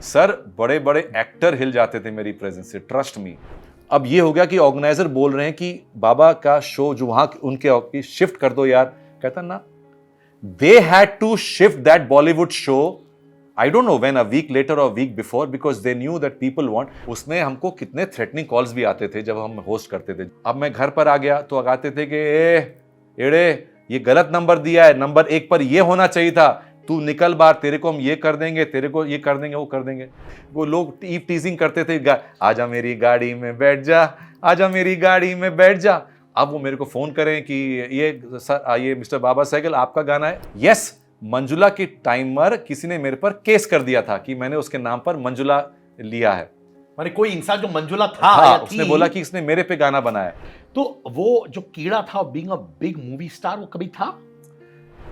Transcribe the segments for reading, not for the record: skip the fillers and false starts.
Sir बड़े बड़े actor हिल जाते थे मेरी प्रेजेंस से, ट्रस्ट मी। अब ये हो गया कि ऑर्गेनाइजर बोल रहे हैं कि बाबा का शो जो वहां उनके शिफ्ट कर दो यार, कहता ना they had to shift that Bollywood show, I don't know when, a week later और week before, because they knew that people want. उसमें हमको कितने थ्रेटनिंग कॉल्स भी आते थे जब हम होस्ट करते थे। अब मैं घर पर आ गया तो आते थे कि एड़े ये गलत नंबर दिया है, नंबर 1 पर ये होना चाहिए था, तू निकल बाहर, तेरे को हम ये कर देंगे, तेरे को ये कर देंगे, वो कर देंगे। वो लोग टीजिंग करते थे, आजा मेरी गाड़ी में बैठ जा, आजा मेरी गाड़ी में बैठ जा। अब वो मेरे को फोन करें कि ये सर, ये मिस्टर बाबा सहगल आपका गाना है। यस, मंजुला की टाइमर किसी ने मेरे पर केस कर दिया था कि मैंने उसके नाम पर मंजुला लिया है। माने कोई इंसान जो मंजुला था हाँ, उसने बोला कि इसने मेरे पे गाना बनाया। तो वो जो कीड़ा था, being a big movie star, वो कभी था?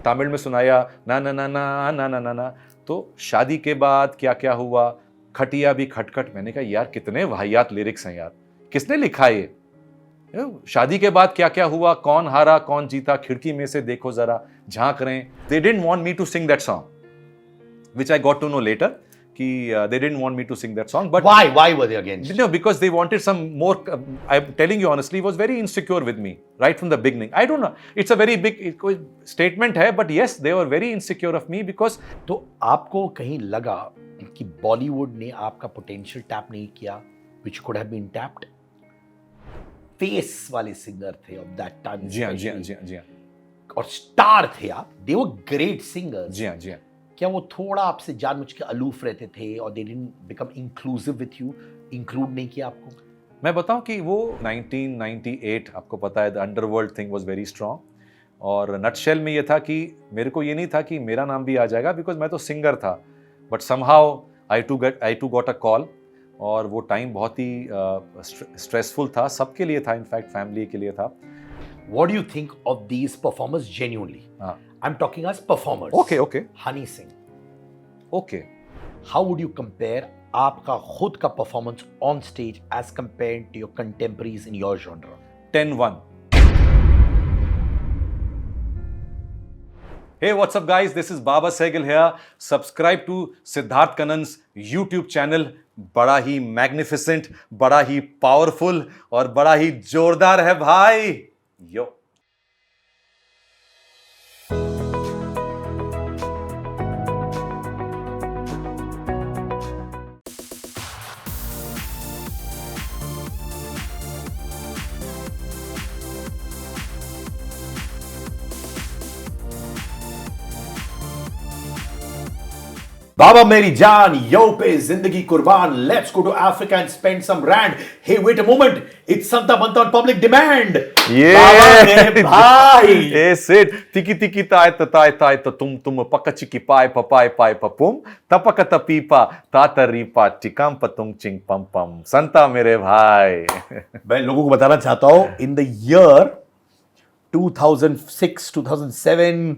तमिल में सुनाया ना ना ना ना ना ना ना ना। तो शादी के बाद क्या क्या हुआ, खटिया भी खटखट। मैंने कहा यार कितने वाहियात लिरिक्स हैं यार, किसने लिखा ये? शादी के बाद क्या क्या हुआ, कौन हारा कौन जीता, खिड़की में से देखो जरा झांक रहे। They didn't want me to sing that song which I got to know later कि they didn't want me to sing that song, but why were they against? No, because they wanted some more. I'm telling you honestly, he was very insecure with me right from the beginning. I don't know, it's a very big statement है, but yes, they were very insecure of me because. तो आपको कहीं लगा कि बॉलीवुड ने आपका potential tap नहीं किया, which could have been tapped? Face वाले सिंगर थे ऑफ दैट टाइम। जी हाँ, जी हाँ, जी हाँ, जी हाँ। और स्टार थे आप, they were great singers। जी हाँ, जी हाँ। क्या वो थोड़ा आपसे जानबूझ के अलूफ रहते थे और they didn't become inclusive with you, include नहीं किया आपको? मैं बताऊं कि वो 1998, आपको पता है the underworld thing was very strong, और नटशेल में ये था कि मेरे को ये नहीं था कि मेरा नाम भी आ जाएगा, बिकॉज मैं तो सिंगर था, but somehow I too got a call. और वो टाइम बहुत ही स्ट्रेसफुल था, सबके लिए था, इनफैक्ट फैमिली के लिए था। What do you think of these performers genuinely? I'm talking as performers. Okay. Honey Singh. Okay. How would you compare आपका खुद का performance on stage as compared to your contemporaries in your genre? 10-1. Hey, what's up guys? This is Baba Sehgal here. Subscribe to Siddharth Kannan's YouTube channel. बड़ा ही magnificent, बड़ा ही powerful और बड़ा ही जोरदार है भाई। यो बाबा मेरी जान, यो पे जिंदगी कुर्बान, let's go to Africa and spend some rand. Hey wait a moment, it's Santa Banta on public demand. बाबा मेरे भाई, ए सेट तिकी तिकी ताय ताय तुम पकचिकी पाय पपाय पाय पपुम तपक तपीपा तातरीपा टिकम पतुंग चिंग पम पम। संता मेरे भाई। मैं लोगों को बताना चाहता हूं, in the year 2006 2007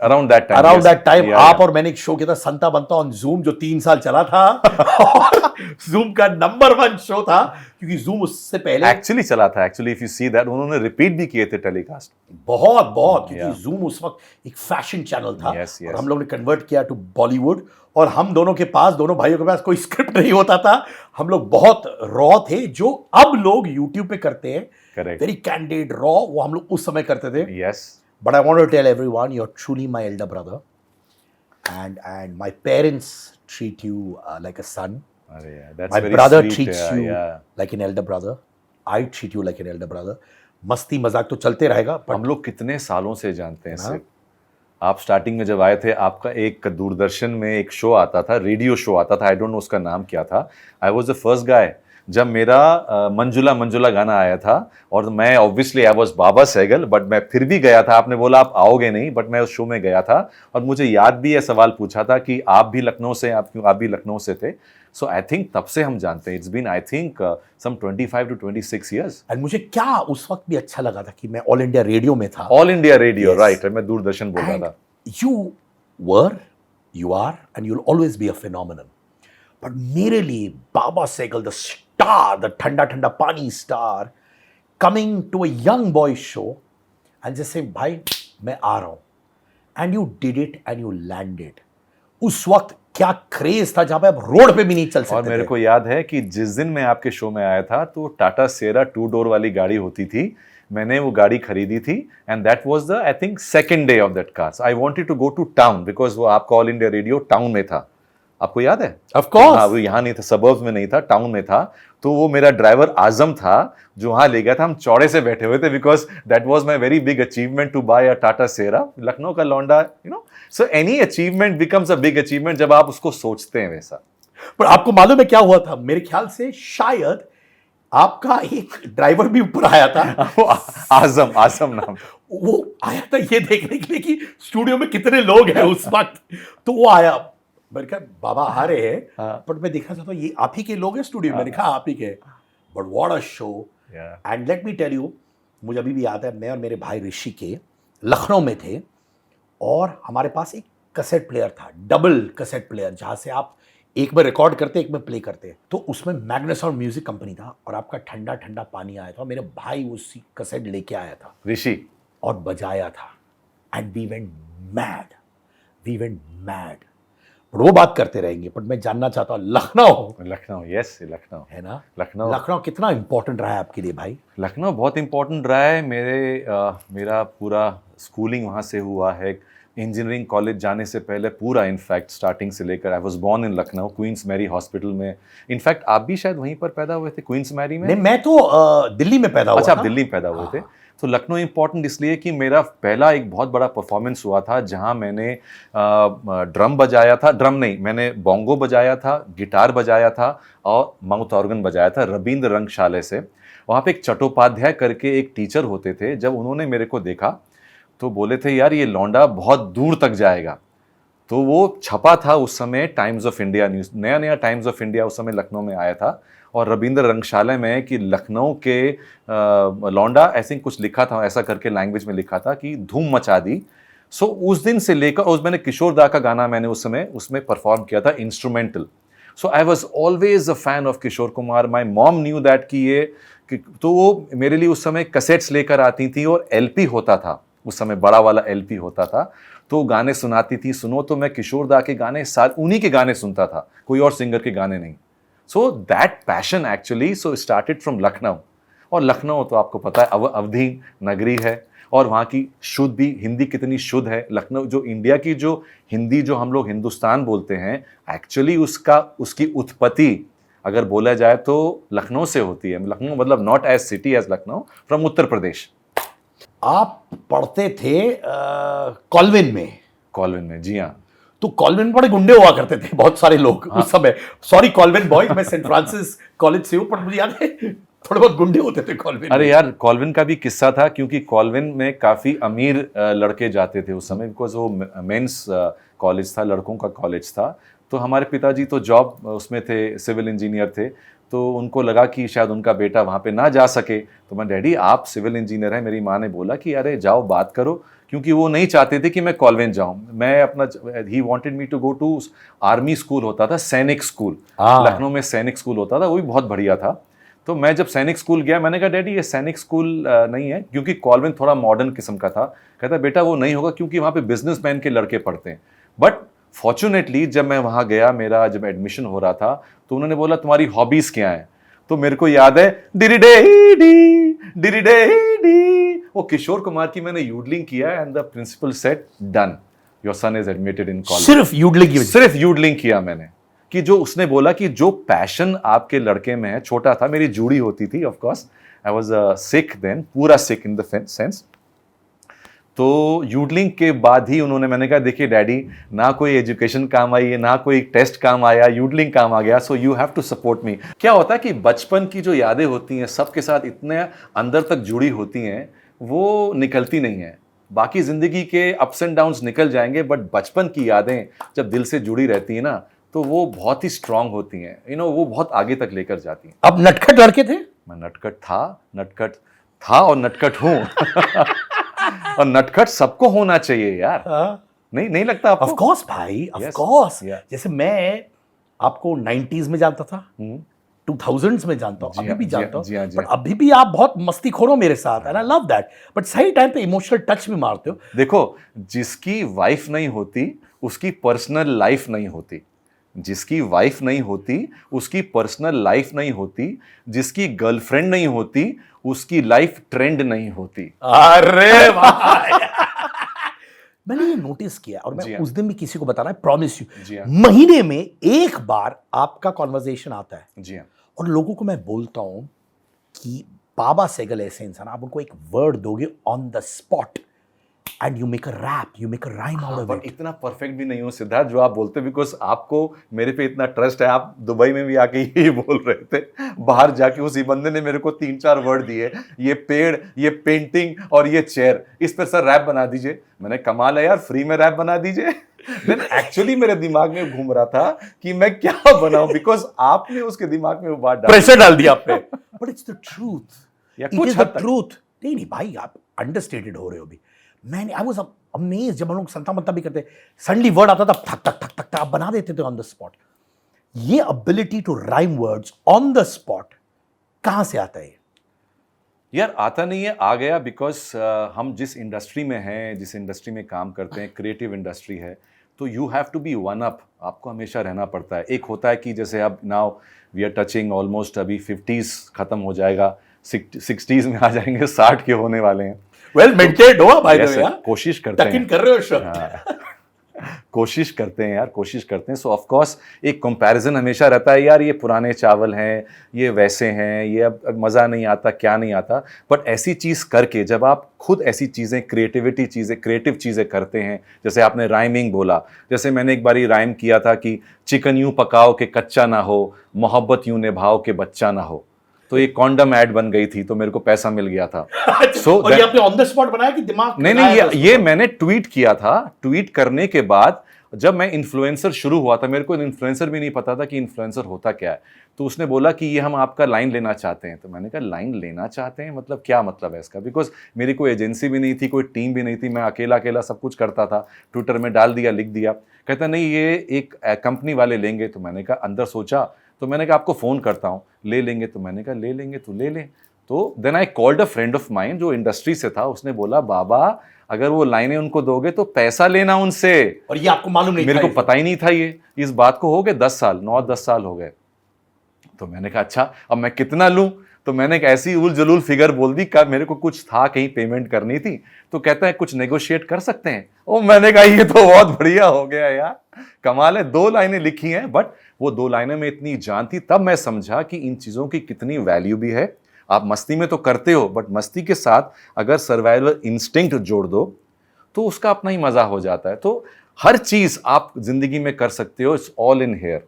around that time आप और मैंने एक शो किया था संता बनता ऑन जूम, जो 3 साल चला था। जूम का नंबर 1 शो था, क्योंकि जूम उससे पहले एक्चुअली चला था। Actually if you see that, उन्होंने रिपीट भी किए थे टेलीकास्ट बहुत, क्योंकि जूम उस वक्त एक फैशन चैनल था। और हम लोग ने कन्वर्ट किया टू बॉलीवुड, और हम दोनों भाइयों के पास कोई स्क्रिप्ट नहीं होता था। हम लोग बहुत रॉ थे, जो अब लोग यूट्यूब पे करते हैं, वेरी कैंडिड रॉ, वो हम लोग उस समय करते थे। Yes. But I want to tell everyone, you're truly my elder brother, and my parents treat you like a son. That's my very brother sweet, treats you like an elder brother. I treat you like an elder brother. मस्ती मजाक तो चलते रहेगा। हम लोग कितने सालों से जानते हैं सिर्फ। आप स्टार्टिंग में जब आए थे, आपका एक दूरदर्शन में एक शो आता था, रेडियो शो आता था, आई डोंट नो उसका नाम क्या था। I was the first guy जब मेरा मंजुला मंजुला गाना आया था, और मैं obviously I was Baba Sehgal, but मैं फिर भी गया था। आपने बोला आप आओगे नहीं, बट मैं उस शो में गया था, और मुझे याद भी है सवाल पूछा था कि आप भी लखनऊ से, आप भी लखनऊ से थे। सो आई थिंक तब से हम जानते हैं। It's been I think some 25 to 26 years। And मुझे क्या उस वक्त भी अच्छा लगा था कि मैं ऑल इंडिया रेडियो में था। All India radio, right. मैं दूरदर्शन बोल रहा था। You are and you will always be a phenomenon. But मेरे लिए Baba Sehgal, the star, the thanda thanda pani star, coming to a young boy show and just saying भाई मैं आ रहा हूं, and you did it and you landed. उस वक्त क्या क्रेज था, जहां पे आप रोड पे भी नहीं चल सकते और मेरे थे। को याद है कि जिस दिन मैं आपके शो में आया था तो टाटा सेरा 2 डोर वाली गाड़ी होती थी, मैंने वो गाड़ी खरीदी थी and that was the I think second day of that car. I wanted to go to town because वो आपका ऑल इंडिया रेडियो टाउन में था, आपको याद है? Of course. हाँ, वो यहाँ नहीं था, सबर्ब्स में नहीं था, टाउन में था। तो वो मेरा ड्राइवर आजम था जो वहां ले गया था, हम चौड़े से बैठे हुए थे because that was my very big achievement to buy a Tata Sierra, Lucknow का लौंडा, you know. So any achievement becomes a big achievement जब आप उसको सोचते हैं वैसा। पर आपको मालूम है क्या हुआ था? मेरे ख्याल से शायद आपका एक ड्राइवर भी ऊपर आया था। वो आजम, आजम नाम। वो आया था ये देखने के लिए कि स्टूडियो में कितने लोग हैं उस वक्त। तो वो आया, मैंने कहा बाबा आ रहे हैं, हाँ। बट मैं देखना चाहता हूँ ये आप ही के लोग हैं स्टूडियो में। मैंने कहा आप ही के, but what a show. And let me tell you, मुझे अभी भी याद है, मैं और मेरे भाई ऋषि के लखनऊ में थे और हमारे पास एक कैसेट प्लेयर था, डबल कैसेट प्लेयर, जहां से आप एक में रिकॉर्ड करते एक में प्ले करते। तो उसमें मैग्नस साउंड म्यूजिक कंपनी था और आपका ठंडा ठंडा पानी आया था। मेरे भाई उसी कैसेट लेके आया था ऋषि और बजाया था and we went mad, we went mad. वो बात करते रहेंगे, पर मैं जानना चाहता हूँ लखनऊ, लखनऊ, यस लखनऊ है ना, लखनऊ। लखनऊ कितना इंपॉर्टेंट रहा है आपके लिए भाई? लखनऊ बहुत इंपॉर्टेंट रहा है मेरा पूरा स्कूलिंग वहाँ से हुआ है। इंजीनियरिंग कॉलेज जाने से पहले पूरा इनफैक्ट स्टार्टिंग से लेकर I was born in Lucknow, Queens Mary hospital में। इनफैक्ट आप भी शायद वहीं पर पैदा हुए थे, क्वींस मैरी में? नहीं, मैं तो दिल्ली में पैदा हुआ अच्छा, था। आप दिल्ली में पैदा हुए थे। तो लखनऊ इंपॉर्टेंट इसलिए कि मेरा पहला एक बहुत बड़ा परफॉर्मेंस हुआ था जहां मैंने ड्रम बजाया था, ड्रम नहीं, मैंने बोंगो बजाया था, गिटार बजाया था और माउथ ऑर्गन बजाया था रविंद्र रंगशाले से। वहाँ पे एक चट्टोपाध्याय करके एक टीचर होते थे, जब उन्होंने मेरे को देखा तो बोले थे यार ये लौंडा बहुत दूर तक जाएगा। तो वो छपा था उस समय टाइम्स ऑफ इंडिया न्यूज़, नया नया टाइम्स ऑफ इंडिया उस समय लखनऊ में आया था और रविंद्र रंगशाले में कि लखनऊ के लौंडा ऐसे कुछ लिखा था, ऐसा करके लैंग्वेज में लिखा था कि धूम मचा दी। सो उस दिन से लेकर उस मैंने किशोर दा का गाना मैंने उस समय उसमें परफॉर्म किया था instrumental. So I was always a fan of Kishore Kumar. My mom knew that कि ये तो वो मेरे लिए उस समय कैसेट्स लेकर आती थी और एलपी होता था, उस समय बड़ा वाला एलपी होता था, तो गाने सुनाती थी। सुनो तो मैं किशोर दा के गाने उन्हीं के गाने सुनता था, कोई और सिंगर के गाने नहीं। So that passion actually so started from Lucknow. और लखनऊ तो आपको पता है अवधि नगरी है और वहाँ की शुद्ध भी हिंदी कितनी शुद्ध है। लखनऊ जो इंडिया की जो हिंदी जो हम लोग हिंदुस्तान बोलते हैं, एक्चुअली उसकी उत्पत्ति अगर बोला जाए तो लखनऊ से होती है। लखनऊ मतलब not as city as Lucknow, from Uttar Pradesh. आप पढ़ते थे कॉल्विन में? कॉल्विन में, जी हाँ। तो कॉल्विन में बड़े गुंडे हुआ करते थे बहुत सारे लोग उस समय। सॉरी कॉल्विन बॉय, मैं सेंट फ्रांसिस कॉलेज से हूँ, पर मुझे याद है थोड़े बहुत गुंडे होते थे कॉल्विन। अरे यार, कॉल्विन का भी किस्सा था क्योंकि कॉल्विन में काफी अमीर लड़के जाते थे उस समय, बिकॉज वो मेंस कॉलेज था, लड़कों का कॉलेज था। तो हमारे पिताजी तो जॉब उसमें थे, सिविल इंजीनियर थे, तो उनको लगा कि शायद उनका बेटा वहाँ पे ना जा सके। तो मैं, डैडी आप सिविल इंजीनियर हैं, मेरी माँ ने बोला कि अरे जाओ बात करो, क्योंकि वो नहीं चाहते थे कि मैं कॉल्विन जाऊँ। मैं अपना ही wanted me to go to army school होता था, सैनिक स्कूल, लखनऊ में सैनिक स्कूल होता था, वो भी बहुत बढ़िया था। तो मैं जब सैनिक स्कूल गया, मैंने कहा डैडी ये सैनिक स्कूल नहीं है, क्योंकि कॉल्विन थोड़ा मॉडर्न किस्म का था। कहता बेटा वो नहीं होगा क्योंकि वहाँ पे बिजनेसमैन के लड़के पढ़ते हैं। बट फॉर्चुनेटली जब मैं वहाँ गया, मेरा जब एडमिशन हो रहा था, तो उन्होंने बोला तुम्हारी हॉबीज क्या हैं? तो मेरे को याद है डिरिडे वो किशोर कुमार की मैंने यूडलिंग किया and the principal said done, your son is admitted in college. सिर्फ यूडलिंग, सिर्फ यूडलिंग किया मैंने। कि जो उसने बोला कि जो पैशन आपके लड़के में है, छोटा था, मेरी जूड़ी होती थी, of course I was sick then, पूरा सिक इन द सेंस। तो यूडलिंग के बाद ही उन्होंने, मैंने कहा देखिए डैडी, ना कोई एजुकेशन काम आई है, ना कोई टेस्ट काम आया, यूडलिंग काम आ गया, so you have to support me. क्या होता है कि बचपन की जो यादें होती हैं सबके साथ इतने अंदर तक जुड़ी होती हैं, वो निकलती नहीं है। बाकी जिंदगी के अप्स एंड डाउन्स निकल जाएंगे, बट बचपन की यादें जब दिल से जुड़ी रहती है ना, तो वो बहुत ही स्ट्रांग होती हैं, यू नो, वो बहुत आगे तक लेकर जाती हैं। अब नटखट लड़के थे? मैं नटखट था और नटखट हूं। और नटखट सबको होना चाहिए यार। नहीं लगता आपको? ऑफ कोर्स भाई, ऑफ कोर्स। जैसे मैं आपको 90s में जानता था, 2000s में जानता हूँ, अभी भी जानता हूँ, बट अभी भी आप बहुत मस्तीखोर हो मेरे साथ, and I love that. But सही टाइम पे इमोशनल टच भी मारते हो। देखो, जिसकी वाइफ नहीं होती उसकी पर्सनल लाइफ नहीं होती। जिसकी वाइफ नहीं होती उसकी पर्सनल लाइफ नहीं होती, जिसकी गर्लफ्रेंड नहीं होती उसकी लाइफ ट्रेंड नहीं होती। अरे भाई मैंने ये नोटिस किया और जी मैं हाँ। उस दिन भी किसी को बता रहा है, प्रॉमिस जी यू, हाँ। महीने में एक बार आपका कॉन्वर्जेशन आता है जी हाँ। और लोगों को मैं बोलता हूं कि बाबा सहगल ऐसे इंसान, आप उनको एक वर्ड दोगे on the spot and you make a rap, you make a rhyme out of पर इट। इतना परफेक्ट भी नहीं हूँ सिद्धार्थ जो आप बोलते, बिकॉज आपको मेरे पे इतना ट्रस्ट है। आप दुबई में भी आके यही बोल रहे थे, बाहर जाके उसी बंदे ने मेरे को 3-4 वर्ड दिए, ये पेड़, ये पेंटिंग और ये चेयर, इस पर सर रैप बना दीजिए। मैंने कमाल है यार, फ्री में रैप बना दीजिए। देन एक्चुअली मेरे दिमाग में घूम रहा था कि मैं क्या बनाऊं, बिकॉज आपने उसके दिमाग में वो बात डाली, प्रेशर डाल दिया आप पे। बट इट्स द ट्रूथ, या इट कुछ इज हद द तक। ट्रूथ। नहीं नहीं भाई, आप अंडरस्टेटेड हो रहे हो अभी। मैंने आई वाज अमेज्ड जब हम लोग संता मंता भी करते, सडनली वर्ड आता था, ठक ठक ठक ठक ठक, आप बना देते थे ऑन द स्पॉट। ये ability to rhyme words on the spot कहां से आता है? यार आता नहीं है, आ गया बिकॉज हम जिस इंडस्ट्री में हैं, जिस इंडस्ट्री में काम करते हैं, क्रिएटिव इंडस्ट्री है, तो you have to be one up, आपको हमेशा रहना पड़ता है। एक होता है कि जैसे अब now we are touching almost, अभी 50s खत्म हो जाएगा, 60s में आ जाएंगे, 60 के होने वाले हैं। वेल मेंटेन्ड हो भाई, Yes, sir, कोशिश करते टक इन हैं। कर रहे हो शो। हाँ, कोशिश करते हैं यार, कोशिश करते हैं। सो ऑफ कोर्स एक कंपैरिजन हमेशा रहता है यार, ये पुराने चावल हैं, ये वैसे हैं, ये अब मज़ा नहीं आता, क्या नहीं आता। बट ऐसी चीज़ करके जब आप खुद ऐसी चीज़ें, क्रिएटिव चीज़ें करते हैं, जैसे आपने राइमिंग बोला, जैसे मैंने एक बारी राइम किया था कि चिकन यूं पकाओ कि कच्चा ना हो, मोहब्बत यूं निभाओ कि बच्चा ना हो, तो ये कॉन्डम ऐड बन गई थी, तो मेरे को पैसा मिल गया था। So और ये आपने ऑन द स्पॉट बनाया कि दिमाग नहीं, ये मैंने ट्वीट किया था। ट्वीट करने के बाद जब मैं इन्फ्लुएंसर शुरू हुआ था, मेरे को इन्फ्लुएंसर भी नहीं पता था कि इन्फ्लुएंसर होता क्या है। तो उसने बोला कि ये हम आपका लाइन लेना चाहते हैं। तो मैंने कहा लाइन लेना चाहते हैं मतलब क्या मतलब है इसका, बिकॉज मेरी कोई एजेंसी भी नहीं थी, कोई टीम भी नहीं थी, मैं अकेला सब कुछ करता था। ट्विटर में डाल दिया, लिख दिया। कहता नहीं ये एक कंपनी वाले लेंगे। तो मैंने कहा, अंदर सोचा, तो मैंने कहा आपको फ़ोन करता हूँ, ले लेंगे? तो मैंने कहा ले लेंगे तो ले लें। तो then I called a friend of mine जो इंडस्ट्री से था। उसने बोला बाबा अगर वो लाइनें उनको दोगे तो पैसा लेना उनसे। और ये आपको मालूम नहीं था? मेरे को पता ही नहीं था ये, इस बात को हो गए 10 साल, 9-10 साल हो गए। तो मैंने कहा अच्छा अब मैं कितना लूं? तो मैंने एक ऐसी उल जलूल फिगर बोल दी, का मेरे को कुछ था, कहीं पेमेंट करनी थी। तो कहता है कुछ नेगोशिएट कर सकते हैं। ओ मैंने कहा ये तो बहुत बढ़िया हो गया यार, कमाल है। 2 लाइनें लिखी हैं, बट वो 2 लाइनें में इतनी जान थी। तब मैं समझा कि इन चीज़ों की कितनी वैल्यू भी है। आप मस्ती में तो करते हो, बट मस्ती के साथ अगर सर्वाइवल इंस्टिंक्ट जोड़ दो तो उसका अपना ही मजा हो जाता है। तो हर चीज आप जिंदगी में कर सकते हो, इट्स ऑल इन हेयर।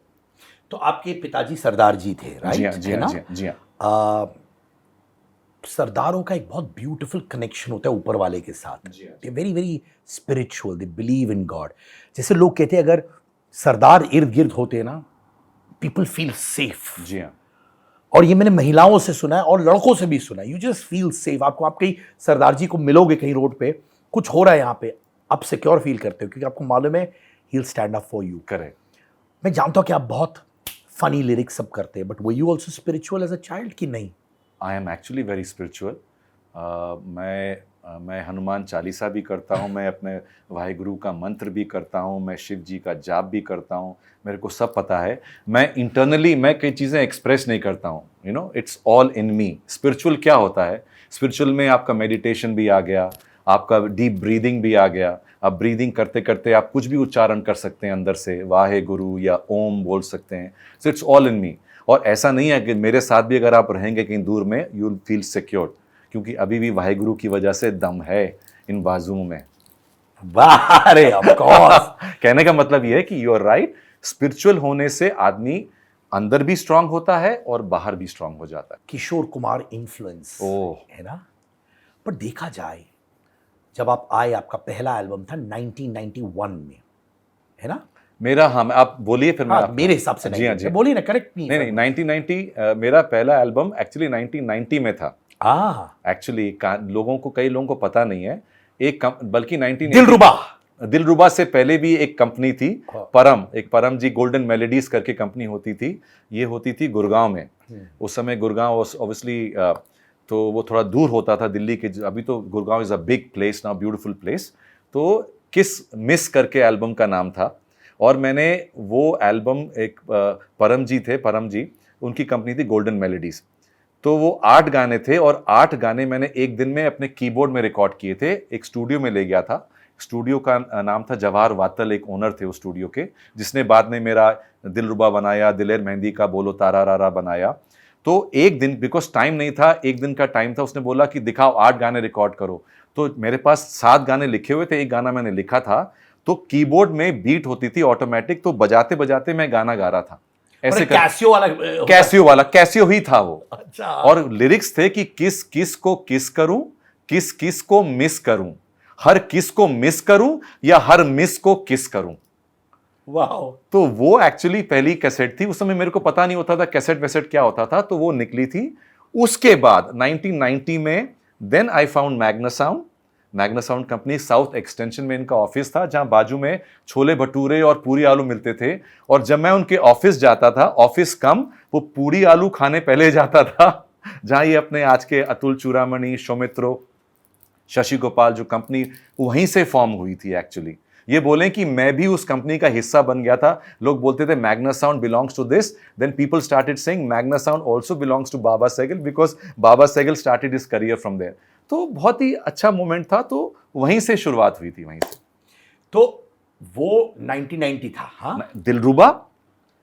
तो आपके पिताजी सरदार जी थे, राइट? जी हाँ, जी है हाँ, ना? जी हाँ, जी हाँ। सरदारों का एक बहुत ब्यूटीफुल कनेक्शन होता है ऊपर वाले के साथ। जी हाँ। They very very spiritual, they believe in God. जैसे लोग कहते हैं अगर सरदार इर्द गिर्द होते ना, पीपल फील सेफ। जी हाँ। और ये मैंने महिलाओं से सुना है और लड़कों से भी सुना है, यू जस्ट फील सेफ। आपको, आप कहीं सरदार जी को मिलोगे कहीं रोड पे, कुछ हो रहा है यहाँ पे, आप सिक्योर फील करते हो क्योंकि आपको मालूम है he will stand up for you. Correct. मैं जानता हूँ कि आप बहुत फनी लिरिक्स सब करते हैं, but were you also spiritual as a child कि नहीं? I am actually very spiritual. मैं हनुमान चालीसा भी करता हूँ, मैं अपने वाहिगुरु का मंत्र भी करता हूँ, मैं शिव जी का जाप भी करता हूँ, मेरे को सब पता है। मैं इंटरनली मैं कई चीज़ें एक्सप्रेस नहीं करता हूँ, you know, it's all in me. Spiritual क्या होता है? स्पिरिचुअल में आपका मेडिटेशन भी आ गया, आपका डीप ब्रीदिंग भी आ गया। आप ब्रीदिंग करते करते आप कुछ भी उच्चारण कर सकते हैं अंदर से, वाहे गुरु या ओम बोल सकते हैं। सो इट्स ऑल इन मी। और ऐसा नहीं है कि मेरे साथ भी अगर आप रहेंगे कहीं दूर में, यू विल फील सिक्योर्ड, क्योंकि अभी भी वाहेगुरु की वजह से दम है इन बाजुओं में। वाह रे, ऑफ कोर्स। कहने का मतलब ये है कि यू आर राइट, स्पिरिचुअल होने से आदमी अंदर भी स्ट्रांग होता है और बाहर भी स्ट्रांग हो जाता है। किशोर कुमार इन्फ्लुएंस ओह। है ना? पर देखा जाए, जब आप आए, आपका पहला एल्बम था 1991 में, है ना? मेरा, हाँ, आप बोलिए फिर मैं मेरे हिसाब से जी हाँ, जी। बोलिए ना, करेक्ट नहीं? नहीं 1990 मेरा पहला एल्बम एक्चुअली 1990 में था। एक्चुअली लोगों को, कई लोगों को पता नहीं है, बल्कि 1980 दिलरुबा से पहले भी एक कंपनी थी, परम जी गोल्डन मेलोडीज करके कंपनी होती थी। ये होती थी गुड़गांव में। उस समय गुड़गांव ऑब्वियसली, तो वो थोड़ा दूर होता था दिल्ली के। अभी तो Gurgaon is a big place now, beautiful place. तो किस मिस करके एल्बम का नाम था। और मैंने वो एल्बम एक परम जी उनकी कंपनी थी गोल्डन मेलोडीज, तो वो 8 गाने थे और 8 गाने मैंने एक दिन में अपने कीबोर्ड में रिकॉर्ड किए थे। एक स्टूडियो में ले गया था, स्टूडियो का नाम था जवाहर वातल, एक ओनर थे उस स्टूडियो के, जिसने बाद में मेरा दिलरुबा बनाया, दिलेर मेहंदी का बोलो तारा रारा बनाया। तो एक दिन, बिकॉज टाइम नहीं था, एक दिन का टाइम था, उसने बोला कि दिखाओ 8 गाने रिकॉर्ड करो। तो मेरे पास 7 गाने लिखे हुए थे, एक गाना मैंने लिखा था, तो कीबोर्ड में बीट होती थी ऑटोमेटिक, तो बजाते बजाते मैं गाना गा रहा था ऐसे कैसियो वाला कैसियो ही था वो। अच्छा। और लिरिक्स थे कि किस किस को किस करूं, किस किस को मिस करूं, हर किस को मिस करूं या हर मिस को किस करूं। वाह। तो वो एक्चुअली पहली कैसेट थी, उस समय मेरे को पता नहीं होता था कैसेट वैसेट क्या होता था, तो वो निकली थी। उसके बाद 1990 में then I found Magna Sound company, South Extension में इनका ऑफिस था, जहां बाजू में छोले भटूरे और पूरी आलू मिलते थे। और जब मैं उनके ऑफिस जाता था, ऑफिस कम वो पूरी आलू खाने पहले जाता था, जहां ये अपने आज के अतुल चूड़ामणि, सौमित्रो, शशि गोपाल जो कंपनी वहीं से फॉर्म हुई थी एक्चुअली। ये बोलें कि मैं भी उस कंपनी का हिस्सा बन गया था। लोग बोलते थे Magna Sound belongs to this, then people started saying Magna Sound also belongs to Baba Sehgal, because Baba Sehgal started his career from there. तो बहुत ही अच्छा मोमेंट था, तो वहीं से शुरुआत हुई थी, वहीं से। तो वो 1990 था। हाँ, Dilruba,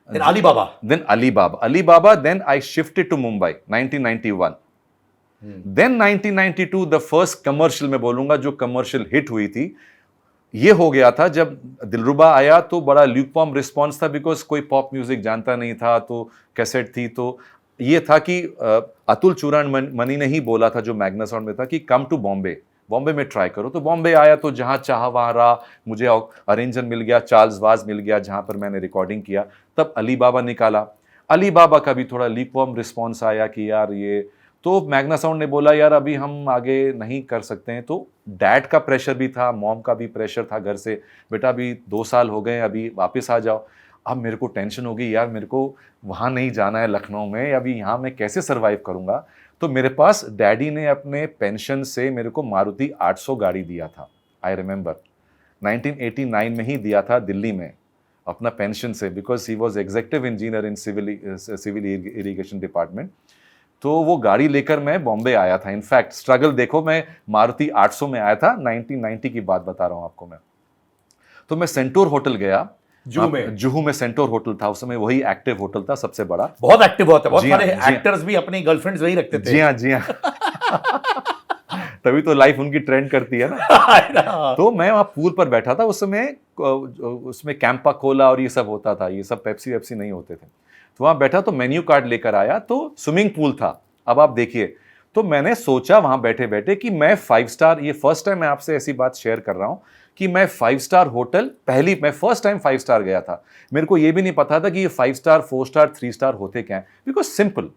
then Alibaba, then I shifted to Mumbai 1991। Then 1992 the first commercial, मैं बोलूंगा जो कमर्शियल हिट हुई थी, ये हो गया था जब दिलरुबा आया। तो बड़ा ल्यूकवार्म रिस्पॉन्स था, बिकॉज कोई पॉप म्यूजिक जानता नहीं था, तो कैसेट थी। तो ये था कि अतुल चूड़ामणि ने ही बोला था, जो मैग्ना साउंड में था, कि कम टू बॉम्बे में ट्राई करो। तो बॉम्बे आया, तो जहां चाह वहां रहा, मुझे अरेंजर मिल गया, चार्ल्स वाज मिल गया, जहां पर मैंने रिकॉर्डिंग किया। तब अली बाबा निकाला, अली बाबा का भी थोड़ा ल्यूकवार्म रिस्पॉन्स आया कि यार ये, तो मैग्ना साउंड ने बोला यार अभी हम आगे नहीं कर सकते हैं। तो डैड का प्रेशर भी था, मॉम का भी प्रेशर था घर से, बेटा अभी 2 साल हो गए, अभी वापस आ जाओ। अब मेरे को टेंशन हो गई यार, मेरे को वहाँ नहीं जाना है लखनऊ में, अभी यहाँ मैं कैसे सर्वाइव करूँगा। तो मेरे पास डैडी ने अपने पेंशन से मेरे को मारुति 800 गाड़ी दिया था, आई रिमेंबर 1989 में ही दिया था, दिल्ली में अपना पेंशन से, because he was executive engineer in civil irrigation department. तो वो गाड़ी लेकर मैं बॉम्बे आया था। इनफैक्ट स्ट्रगल देखो, मैं मारुति 800 में आया था, 1990 की बात बता रहा हूँ आपको मैं। तो मैं सेंटोर होटल गया, जुहू में सेंटोर होटल था उस समय, वही एक्टिव होटल था, सबसे बड़ा, बहुत एक्टिव होता है, बहुत सारे एक्टर्स भी अपनी गर्लफ्रेंड्स वही रखते थे। जी हाँ तभी तो लाइफ उनकी ट्रेंड करती है ना। तो मैं वहाँ पूल पर बैठा था उस समय, उसमें कैंपा कोला और ये सब होता था, ये सब पेप्सी वेप्सी नहीं होते थे। तो वहाँ बैठा, तो मेन्यू कार्ड लेकर आया, तो स्विमिंग पूल था। अब आप देखिए, तो मैंने सोचा वहाँ बैठे बैठे कि मैं 5 स्टार, ये फर्स्ट टाइम मैं आपसे ऐसी बात शेयर कर रहा हूँ कि मैं 5 स्टार होटल, मैं फर्स्ट टाइम 5 स्टार गया था। मेरे को ये भी नहीं पता था कि ये 5 स्टार, 4 स्टार, 3 स्टार होते क्या हैं, बिकॉज सिंपल,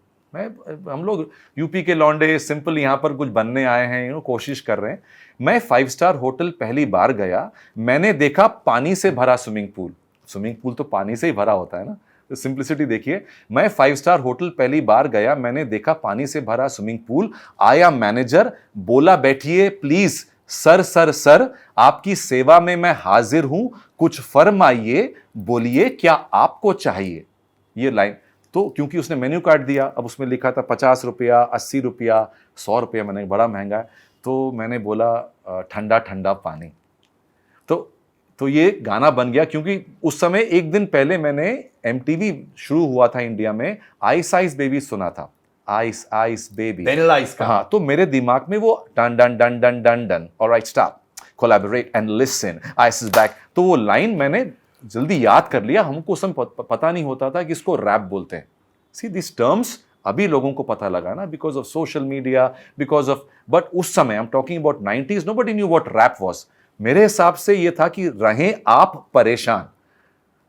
हम लोग यूपी के लौंडे सिंपल यहाँ पर कुछ बनने आए हैं, कोशिश कर रहे हैं। मैं 5 स्टार होटल पहली बार गया, मैंने देखा पानी से भरा स्विमिंग पूल तो पानी से ही भरा होता है ना, तो सिंप्लिसिटी देखिए। मैं 5 स्टार होटल पहली बार गया, मैंने देखा पानी से भरा स्विमिंग पूल। आया मैनेजर, बोला बैठिए प्लीज, सर आपकी सेवा में मैं हाजिर हूं, कुछ फरमाइए, बोलिए क्या आपको चाहिए। ये लाइन, तो क्योंकि उसने मेन्यू कार्ड दिया, अब उसमें लिखा था 50 रुपया, 80 रुपया, 100 रुपया, मैंने बड़ा महंगा है, तो मैंने बोला ठंडा ठंडा पानी। तो ये गाना बन गया, क्योंकि उस समय एक दिन पहले मैंने MTV शुरू हुआ था इंडिया में, आइस बेबी सुना था, आइस बेबी, हाँ। तो मेरे दिमाग में वो done done done done done done, alright stop, collaborate and listen, ice is back, तो वो लाइन मैंने जल्दी याद कर लिया। हमको उस समय पता नहीं होता था कि इसको रैप बोलते हैं। सी दिस टर्म्स अभी लोगों को पता लगा ना, because of social media, because of, but उस समय I am talking about 90s, nobody knew what rap was. मेरे हिसाब से ये था कि रहें आप परेशान,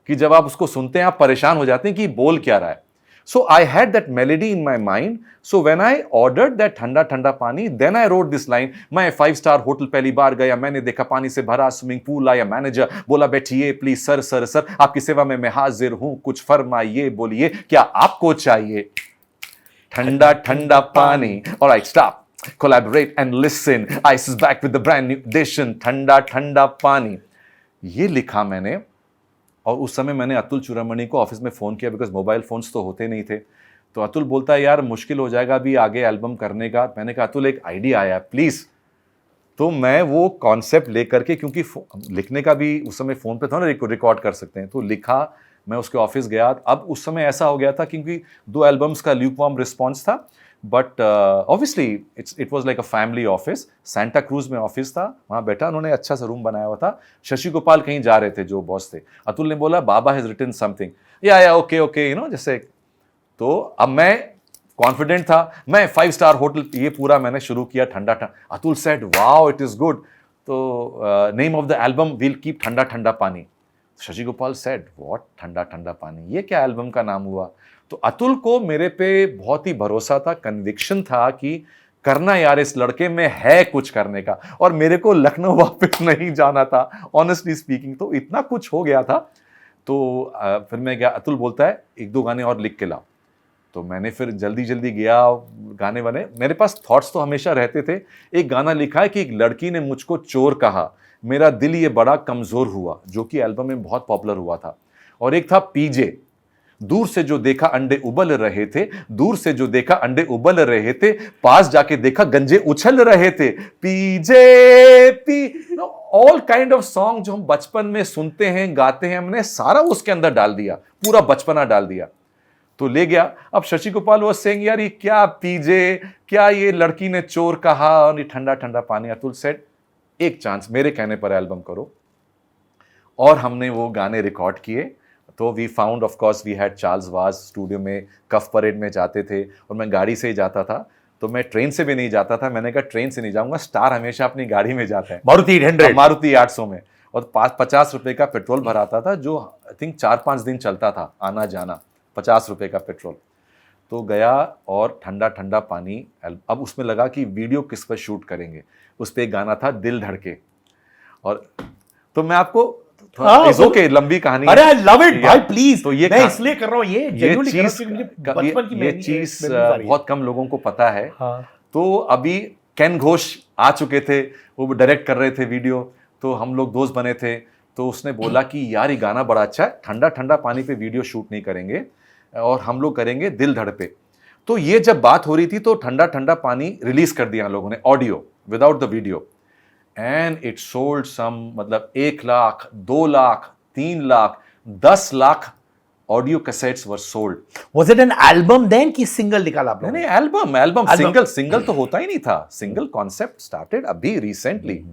कि जब आप उसको सुनते हैं आप परेशान हो जाते हैं कि बोल क्या रहा है। So I had that melody in my mind, so when I ordered that thanda thanda pani, then I wrote this line. मैं 5 स्टार होटल पहली बार गया, मैंने देखा पानी से भरा स्विमिंग पूल। आया मैनेजर, बोला बैठिए प्लीज, सर आपकी सेवा में मैं हाजिर हूं, कुछ फरमाइए, बोलिए क्या आपको चाहिए। ठंडा ठंडा पानी, alright stop, collaborate and listen, ice is back with the brand new edition, ठंडा ठंडा पानी। ये लिखा मैंने, और उस समय मैंने अतुल चूड़ामणि को ऑफिस में फ़ोन किया, बिकॉज मोबाइल फ़ोन्स तो होते नहीं थे। तो अतुल बोलता है यार मुश्किल हो जाएगा अभी आगे एल्बम करने का। मैंने कहा अतुल एक आइडिया आया प्लीज़। तो मैं वो कॉन्सेप्ट लेकर के, क्योंकि लिखने का भी उस समय फ़ोन पे था ना, रिकॉर्ड कर सकते हैं, तो लिखा, मैं उसके ऑफिस गया। अब उस समय ऐसा हो गया था क्योंकि 2 एल्बम्स का ल्यूकवार्म रिस्पॉन्स था, but obviously it was like a family office. Santa cruise में ऑफिस था, वहाँ बैठा, उन्होंने अच्छा सा रूम बनाया हुआ था। शशि गोपाल कहीं जा रहे थे, जो बॉस थे। अतुल ने बोला बाबा हैज रिटन समथिंग, या ओके ओके यू नो, जैसे। तो अब मैं कॉन्फिडेंट था, मैं 5 स्टार होटल, ये पूरा मैंने शुरू किया thanda thanda. Atul said wow it is good, तो name of the album will keep thanda thanda पानी। शशि गोपाल सेड व्हाट ठंडा ठंडा पानी, ये क्या एल्बम का नाम हुआ? तो अतुल को मेरे पे बहुत ही भरोसा था, कन्विक्शन था कि करना यार, इस लड़के में है कुछ करने का। और मेरे को लखनऊ वापस नहीं जाना था ऑनेस्टली स्पीकिंग, तो इतना कुछ हो गया था। तो फिर मैं गया, अतुल बोलता है 1-2 गाने और लिख के लाओ। तो मैंने फिर जल्दी जल्दी गया, गाने बने। मेरे पास थॉट्स तो हमेशा रहते थे। एक गाना लिखा है कि एक लड़की ने मुझको चोर कहा, मेरा दिल ये बड़ा कमजोर हुआ, जो कि एल्बम में बहुत पॉपुलर हुआ था। और एक था पीजे, दूर से जो देखा अंडे उबल रहे थे, दूर से जो देखा अंडे उबल रहे थे, पास जाके देखा गंजे उछल रहे थे, पीजे पी। ऑल काइंड ऑफ सॉन्ग जो हम बचपन में सुनते हैं, गाते हैं, हमने सारा उसके अंदर डाल दिया, पूरा बचपना डाल दिया। तो ले गया। अब शशि गोपाल वो सेइंग यार ये क्या पीजे, क्या ये लड़की ने चोर कहा, और ये ठंडा ठंडा पानी। अतुल सेड एक चांस, मेरे कहने पर एल्बम करो। और हमने वो गाने रिकॉर्ड किए। तो we found, of course we had Charles was studio में, कफ परेड में जाते थे, और मैं गाड़ी से ही जाता था। तो मैं ट्रेन से भी नहीं जाता था, मैंने कहा ट्रेन से नहीं जाऊंगा, स्टार हमेशा अपनी गाड़ी में जाता है, मारुति 800, मारुति 800 में। और 50 रुपए का पेट्रोल भराता था, जो आई थिंक 4-5 दिन चलता था आना जाना, 50 रुपए का पेट्रोल। तो गया और ठंडा ठंडा पानी। अब उसमें लगा कि वीडियो किस पर शूट करेंगे। उस पर एक गाना था दिल धड़के। और तो मैं आपको ओके, लंबी कहानी। अरे आई लव इट भाई, प्लीज। तो ये मैं इसलिए कर रहा हूँ, ये चीज बहुत कम लोगों को पता है। हाँ। तो अभी केन घोष आ चुके थे, वो डायरेक्ट कर रहे थे वीडियो। तो हम लोग दोस्त बने थे। तो उसने बोला कि यार ये गाना बड़ा अच्छा है, ठंडा ठंडा पानी पे वीडियो शूट नहीं करेंगे और हम लोग करेंगे दिल धड़ पे। तो ये जब बात हो रही थी, तो ठंडा ठंडा पानी रिलीज कर दिया लोगों ने, audio without the video. And it sold some, मतलब 1 lakh, 2 lakh, 3 lakh, 10 lakh audio cassettes were sold. Was it an album then कि सिंगल निकाला आप लोगों ने? नहीं, एल्बम। सिंगल तो होता ही नहीं था। सिंगल कॉन्सेप्ट स्टार्टेड अभी रिसेंटली।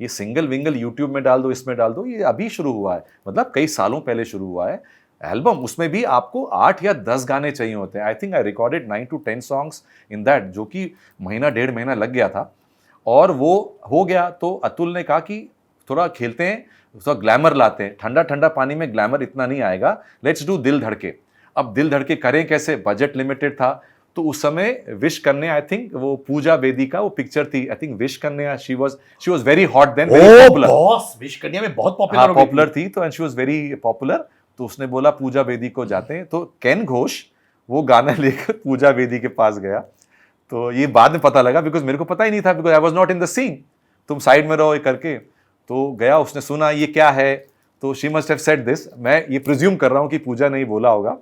ये सिंगल विंगल यूट्यूब में डाल दो, इसमें डाल दो, ये अभी शुरू हुआ है, मतलब कई सालों पहले शुरू हुआ है। एल्बम, उसमें भी आपको 8 या 10 गाने चाहिए होते हैं। I think I recorded 9 to 10 songs in that, जो कि महीना 1.5 महीना लग गया था। और वो हो गया। तो अतुल ने कहा कि थोड़ा खेलते हैं, थोड़ा ग्लैमर लाते हैं। ठंडा ठंडा पानी में ग्लैमर इतना नहीं आएगा, लेट्स डू दिल धड़के। अब दिल धड़के करें कैसे, बजट लिमिटेड था। तो उस समय विश कन्या, आई थिंक वो पूजा बेदी का वो पिक्चर थी, I think Vish Kanya, she was very hot then, very popular. Boss Vish Kanya में बहुत पॉपुलर थी। तो and she was very popular. तो उसने बोला पूजा बेदी को जाते हैं। तो केन घोष वो गाना लेकर पूजा बेदी के पास गया। तो ये बाद में पता लगा, बिकॉज मेरे को पता ही नहीं था, because I was not in the scene. तुम साइड में रहो ये करके। तो गया, उसने सुना ये क्या है। तो she must have said this, मैं ये प्रिज्यूम कर रहा हूँ कि पूजा नहीं बोला होगा।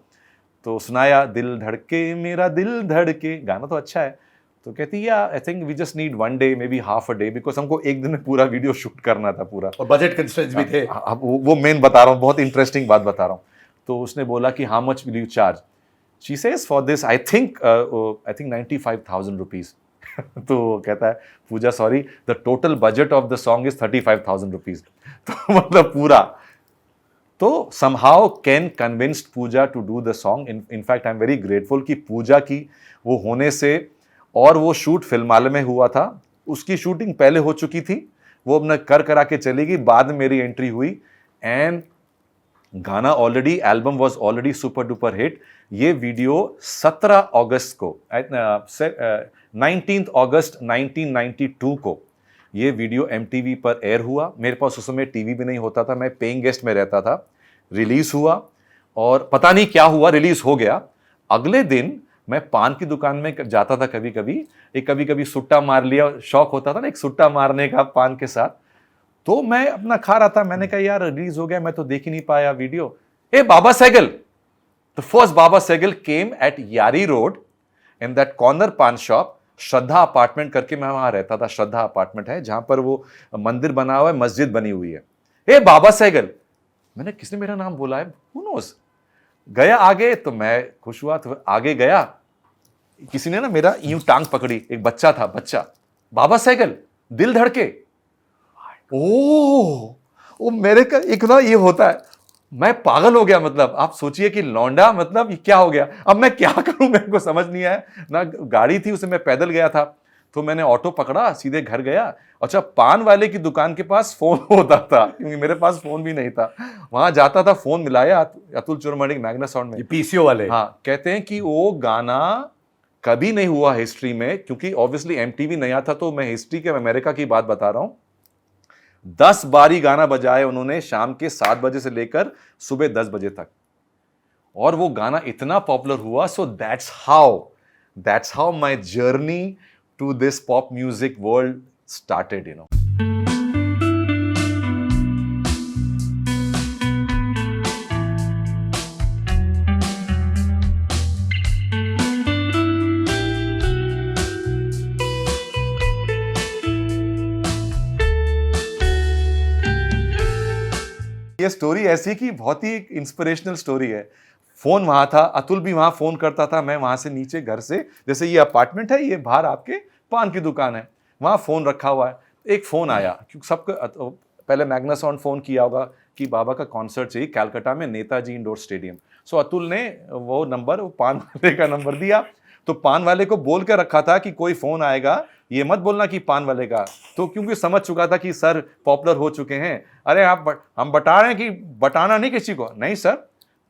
तो सुनाया दिल धड़के मेरा दिल धड़के, गाना तो अच्छा है। तो कहती या I think we just need 1 day, maybe half a day, because हमको एक दिन में पूरा वीडियो शूट करना था पूरा, और बजट कंस्ट्रेंट्स भी थे। अब वो मेन बता रहा हूँ, बहुत इंटरेस्टिंग बात बता रहा हूँ। तो उसने बोला कि how much will you charge? She says for this I think 95,000 rupees. तो कहता है Pooja sorry, the total budget of the song is 35,000 rupees. तो मतलब पूरा। तो somehow Ken convinced Puja to do the song. In fact, I'm very grateful कि पूजा की वो होने से, और वो शूट फिल्माले में हुआ था, उसकी शूटिंग पहले हो चुकी थी, वो अपना करा के चली गई, बाद में मेरी एंट्री हुई। एंड गाना already, album was already super duper hit. ये वीडियो 17 अगस्त को, 19 अगस्त 1992 को ये वीडियो MTV पर एयर हुआ। मेरे पास उस समय टीवी भी नहीं होता था, मैं पेइंग गेस्ट में रहता था। रिलीज हुआ और पता नहीं क्या हुआ, रिलीज हो गया। अगले दिन मैं पान की दुकान में जाता था, कभी कभी सुट्टा मार लिया, शौक होता था ना एक सुट्टा मारने का पान के साथ। तो मैं अपना खा रहा था, मैंने कहा यार रिलीज हो गया, मैं तो देख ही नहीं पाया video. A Baba Sehgal, the first Baba Sehgal came at Yari Road in that corner paan shop, Shraddha apartment करके मैं वहां रहता था। श्रद्धा अपार्टमेंट है जहां पर वो मंदिर बना हुआ है, मस्जिद बनी हुई है। ए बाबा सहगल, मैंने किसने मेरा नाम बोला है, हु नोस। गया आगे तो मैं खुश हुआ, तो आगे गया, किसी ने ना मेरा यूं टांग पकड़ी, एक बच्चा था, बच्चा, बाबा सहगल, दिल धड़के। ओ मेरे का एक ना ये होता है, मैं पागल हो गया। मतलब आप सोचिए कि लौंडा, मतलब ये क्या हो गया, अब मैं क्या करूं, मेरे को समझ नहीं आया ना। गाड़ी थी, उसे मैं पैदल गया था, तो मैंने ऑटो पकड़ा, सीधे घर गया। अच्छा, पान वाले की दुकान के पास फोन होता था, क्योंकि मेरे पास फोन भी नहीं था। वहां जाता था, फोन मिलाया, अतुल चूरमणी मैग्ना साउंड में, पीसीओ वाले। हाँ, कहते हैं कि वो गाना कभी नहीं हुआ हिस्ट्री में, क्योंकि ऑब्वियसली एमटीवी नया था, तो मैं हिस्ट्री के अमेरिका की बात बता रहा हूं। 10 बारी गाना बजाए उन्होंने, शाम के 7 बजे से लेकर सुबह 10 बजे तक, और वो गाना इतना पॉपुलर हुआ। So that's how my journey to this pop music world started, you know. ये स्टोरी ऐसी कि बहुत ही इंस्पिरेशनल स्टोरी है। फोन वहां था, अतुल भी वहां फोन करता था, मैं वहां से नीचे घर से, जैसे ये अपार्टमेंट है, ये बाहर आपके पान की दुकान है, वहां फोन रखा हुआ है। एक फोन आया, क्योंकि सबको पहले मैग्ना साउंड फोन किया होगा कि बाबा का कॉन्सर्ट चाहिए कलकत्ता में, नेताजी इंडोर स्टेडियम। सो अतुल ने वो नंबर, वो पान वाले का नंबर दिया, तो पान वाले को बोल के रखा था कि कोई फोन आएगा, ये मत बोलना कि पान वाले का, तो क्योंकि समझ चुका था कि सर पॉपुलर हो चुके हैं। अरे हम बता रहे हैं कि बताना नहीं किसी को, नहीं सर।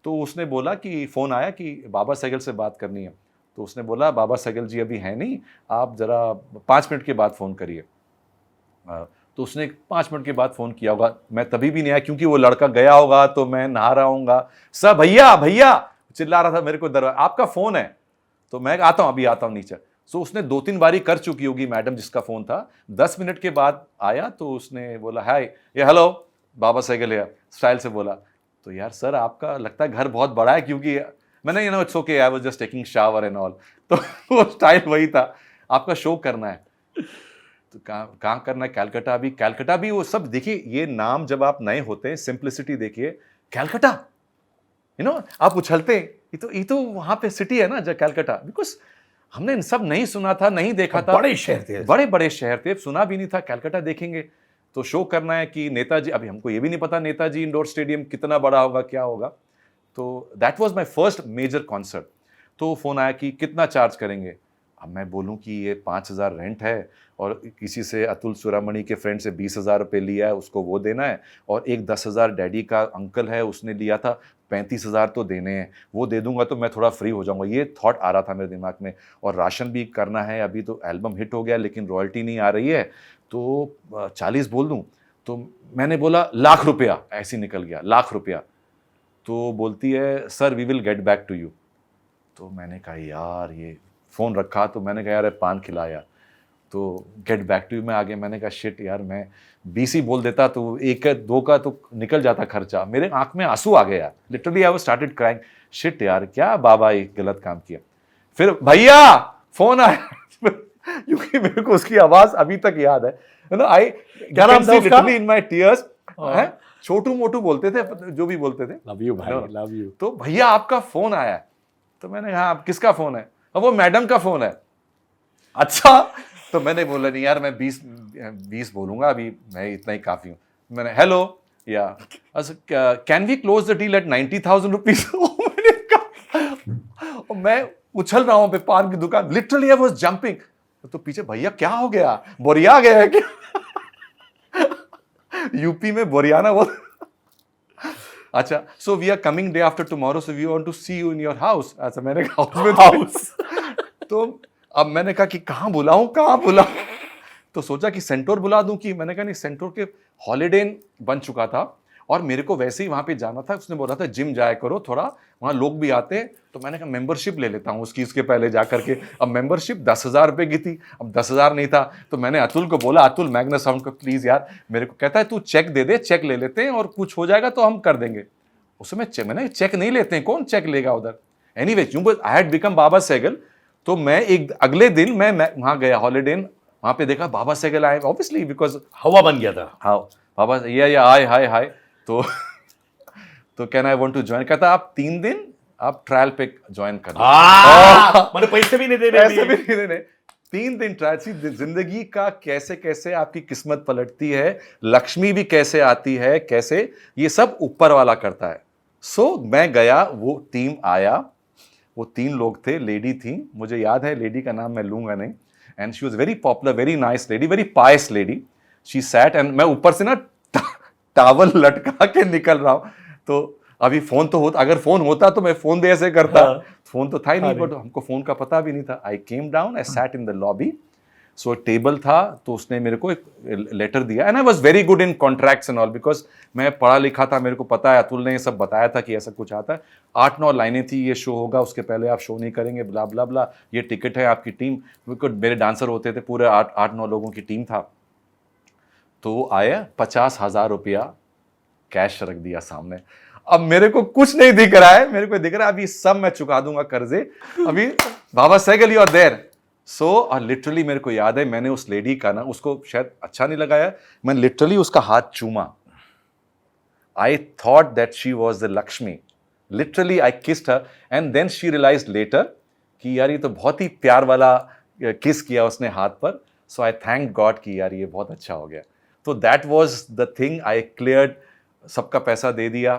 तो उसने बोला कि फोन आया कि बाबा सहगल से बात करनी है। तो उसने बोला बाबा सहगल जी अभी है नहीं, आप जरा 5 मिनट के बाद फोन करिए। तो उसने 5 मिनट के बाद फोन किया होगा, मैं तभी भी नहीं आया, क्योंकि वो लड़का गया होगा, तो मैं नहा रहा हूँगा। सर भैया भैया चिल्ला रहा था मेरे को, दरवाजा, आपका फोन है। तो मैं आता हूं, अभी आता हूं नीचे। सो उसने 2-3 बारी कर चुकी होगी मैडम जिसका फोन था। 10 मिनट के बाद आया, तो उसने बोला हाय, ये हेलो बाबा सहगल है, स्टाइल से बोला। तो यार सर आपका लगता है घर बहुत बड़ा है, क्योंकि मैंने you know it's okay, I was just taking shower and all. तो वो स्टाइल वही था, आपका शो करना है। तो कहाँ करना है, कलकत्ता भी वो सब। देखिए ये नाम जब आप नए होते हैं, सिंप्लिसिटी देखिए, कलकत्ता, यू नो, आप उछलते हैं, ये तो वहां पे सिटी है ना कलकत्ता, बिकॉज हमने इन सब नहीं सुना था, नहीं देखा था। बड़े शहर थे, बड़े शहर थे, सुना भी नहीं था। कलकत्ता देखेंगे तो शो करना है कि नेताजी, अभी हमको ये भी नहीं पता नेताजी इंडोर स्टेडियम कितना बड़ा होगा, क्या होगा। तो that was my first major concert. तो फोन आया कि कितना चार्ज करेंगे। अब मैं बोलूं कि ये 5,000 रेंट है, और किसी से अतुल चूरामणी के फ्रेंड से 20,000 रुपये लिया है, उसको वो देना है, और एक 10,000 डैडी का अंकल है उसने लिया था, 35,000 तो देने हैं, वो दे दूंगा तो मैं थोड़ा फ्री हो जाऊंगा। ये थॉट आ रहा था मेरे दिमाग में। और राशन भी करना है, अभी तो एल्बम हिट हो गया लेकिन रॉयल्टी नहीं आ रही है, तो 40 बोल दूं। तो मैंने बोला ₹1,00,000, ऐसे ही निकल गया, ₹1,00,000। तो बोलती है sir we will get back to you. तो मैंने कहा यार, ये फ़ोन रखा, तो मैंने कहा यार पान खिलाया, तो गेट बैक टू यू में आ गया। मैंने कहा शिट यार, मैं 20 ही बोल देता तो 1-2 का तो निकल जाता खर्चा। मेरे आंख में आंसू आ गया, literally I was started crying. Shit यार, क्या बाबा एक गलत काम किया। फिर भैया फोन आया, क्योंकि मेरे को उसकी आवाज अभी तक याद है, यू नो, आई क्या नाम था उसका, लिटरली इन माय टीयर्स। छोटू मोटू बोलते थे, जो भी बोलते थे, लव यू भाई, लव यू। तो भैया आपका फोन आया। तो मैंने कहा हाँ, किसका फोन है? वो मैडम का फोन है। अच्छा, तो मैंने बोला नहीं यार, मैं 20 बोलूंगा, अभी मैं इतना ही काफी हूं। मैंने hello yeah can we close the deal at 90,000 rupees. मैं उछल रहा हूं पे पान की दुकान, लिटरली आई वाज जंपिंग। तो पीछे भैया क्या हो गया, बोरिया गया है क्या? यूपी में बोरियाना वो। अच्छा, so we are coming day after tomorrow, so we want to see you in your house. अच्छा, मैंने कहा हाउस। तो अब मैंने कहा कि कहाँ बुलाऊं। तो सोचा कि सेंटोर बुला दूं, कि मैंने कहा नहीं, सेंटोर के हॉलीडे इन बन चुका था, और मेरे को वैसे ही वहां पे जाना था, उसने बोला था जिम जाया करो थोड़ा, वहां लोग भी आते हैं, तो मैंने कहा मेंबरशिप ले लेता हूँ उसकी, इसके पहले जा करके। अब मेंबरशिप 10,000 रुपए की थी, अब 10,000 नहीं था, तो मैंने अतुल को बोला, अतुल मैग्नस साउंड को प्लीज यार मेरे को, कहता है तू चेक दे दे, चेक ले लेते हैं और कुछ हो जाएगा तो हम कर देंगे। उस समय मैंने चेक नहीं लेते हैं, कौन चेक लेगा उधर। एनीवे आई हैड बिकम बाबा सहगल, तो मैं एक अगले दिन मैं वहां गया हॉलीडे, वहां पे देखा बाबा सहगल आए, ऑब्वियसली बिकॉज हवा बन गया था। हाँ बाबा, ये हाय हाय हाय, तो तो can I want to join, कहता आप 3 दिन आप ट्रायल पे ज्वाइन करना, मैंने पैसे भी नहीं देने, पैसे भी नहीं देने, 3 दिन ट्रायल। सी जिंदगी का कैसे कैसे आपकी किस्मत पलटती है, लक्ष्मी भी कैसे आती है, कैसे ये सब ऊपर वाला करता है। सो मैं गया, वो टीम आया, वो 3 लोग थे, लेडी थी, मुझे याद है लेडी का नाम मैं लूंगा नहीं, and she was very popular, very nice lady, very Payas lady. She set, and मैं ऊपर से ना टावल लटका के निकल रहा हूं। तो अभी फोन तो होता, अगर फोन होता तो मैं फोन भी ऐसे करता, फोन तो था ही नहीं, बट हमको फोन का पता भी नहीं था। I came down, I sat in the lobby, so table था, तो उसने मेरे को एक लेटर दिया, and I was very good in contracts and all, because मैं पढ़ा लिखा था, मेरे को पता है, अतुल ने ये सब बताया था कि ऐसा कुछ आता है। 8-9 लाइनें थी, ये शो होगा, उसके पहले आप शो नहीं करेंगे, ब्ला ब्ला ब्ला, ये टिकट है आपकी टीम, बिकॉज मेरे डांसर होते थे, पूरे 8-9 लोगों की टीम था। तो वो आया, 50,000 रुपया कैश रख दिया सामने। अब मेरे को कुछ नहीं दिख रहा है, मेरे को दिख रहा है अभी सब मैं चुका दूंगा कर्जे, अभी Baba Sehgal you are there. So literally मेरे को याद है, मैंने उस लेडी का ना, उसको शायद अच्छा नहीं लगाया, मैंने लिटरली उसका हाथ चूमा। I thought that she was the Lakshmi, literally I kissed her, and then she realised later कि यार ये तो बहुत ही प्यार वाला किस किया उसने हाथ पर। सो आई थैंक गॉड कि यार ये बहुत अच्छा हो गया। तो that was the thing, I cleared, सबका पैसा दे दिया,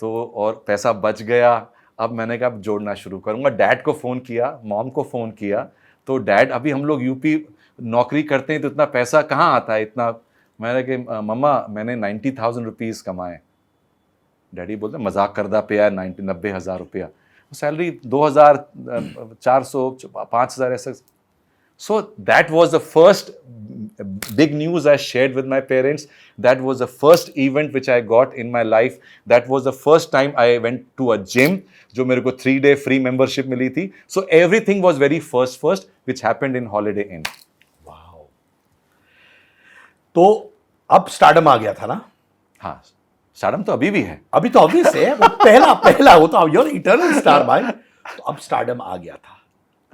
तो और पैसा बच गया। अब मैंने कहा अब जोड़ना शुरू करूंगा। डैड को फ़ोन किया, मॉम को फ़ोन किया, तो डैड, अभी हम लोग यूपी नौकरी करते हैं तो इतना पैसा कहाँ आता है इतना। मैंने कहा मम्मा मैंने 90,000 रुपीज़ कमाए। डैडी बोलते मजाक करदा पे यार, 90,000 रुपया सैलरी, 2,400 5,000 ऐसे। So that was the first big news I shared with my parents. That was the first event which I got in my life. That was the first time I went to a gym, जो मेरे को 3-day free membership मिली थी. So everything was very first, which happened in Holiday Inn. Wow. तो अब stardom आ गया था ना? हाँ, स्टारडम तो अभी भी है. अभी तो ऑब्वियस है, वो पहला वो तो योर इटर्नल स्टार भाई. तो अब स्टारडम आ गया था.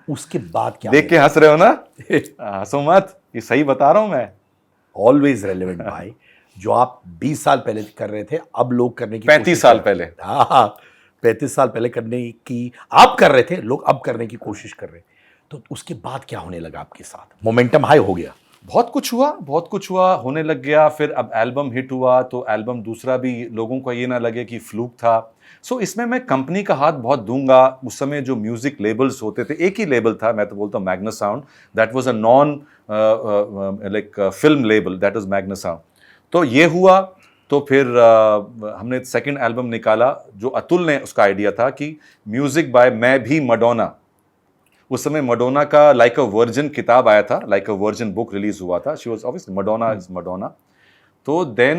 उसके बाद क्या? देख के हंस रहे हो ना? हंसो मत, ये सही बता रहा हूं मैं. ऑलवेज रेलेवेंट भाई. जो आप 20 साल पहले कर रहे थे, अब लोग करने की 35 साल पहले. हाँ, 35 साल पहले करने की आप कर रहे थे, लोग अब करने की कोशिश कर रहे. तो उसके बाद क्या होने लगा आपके साथ? मोमेंटम हाई हो गया. बहुत कुछ हुआ, होने लग गया. फिर अब एल्बम हिट हुआ, तो एल्बम दूसरा भी लोगों को ये ना लगे कि फ्लूक था. सो इसमें मैं कंपनी का हाथ बहुत दूंगा. उस समय जो म्यूजिक लेबल्स होते थे, एक ही लेबल था, मैं तो बोलता हूँ Magnus sound. That was a non like film label, that was Magnus sound. तो ये हुआ. तो फिर हमने सेकंड एल्बम निकाला, जो अतुल ने उसका आइडिया था कि म्यूजिक बाय मैं भी मडोना. उस समय मडोना का लाइक अ वर्जिन किताब आया था, like a virgin book release हुआ था. She was obviously Madonna is Madonna. तो देन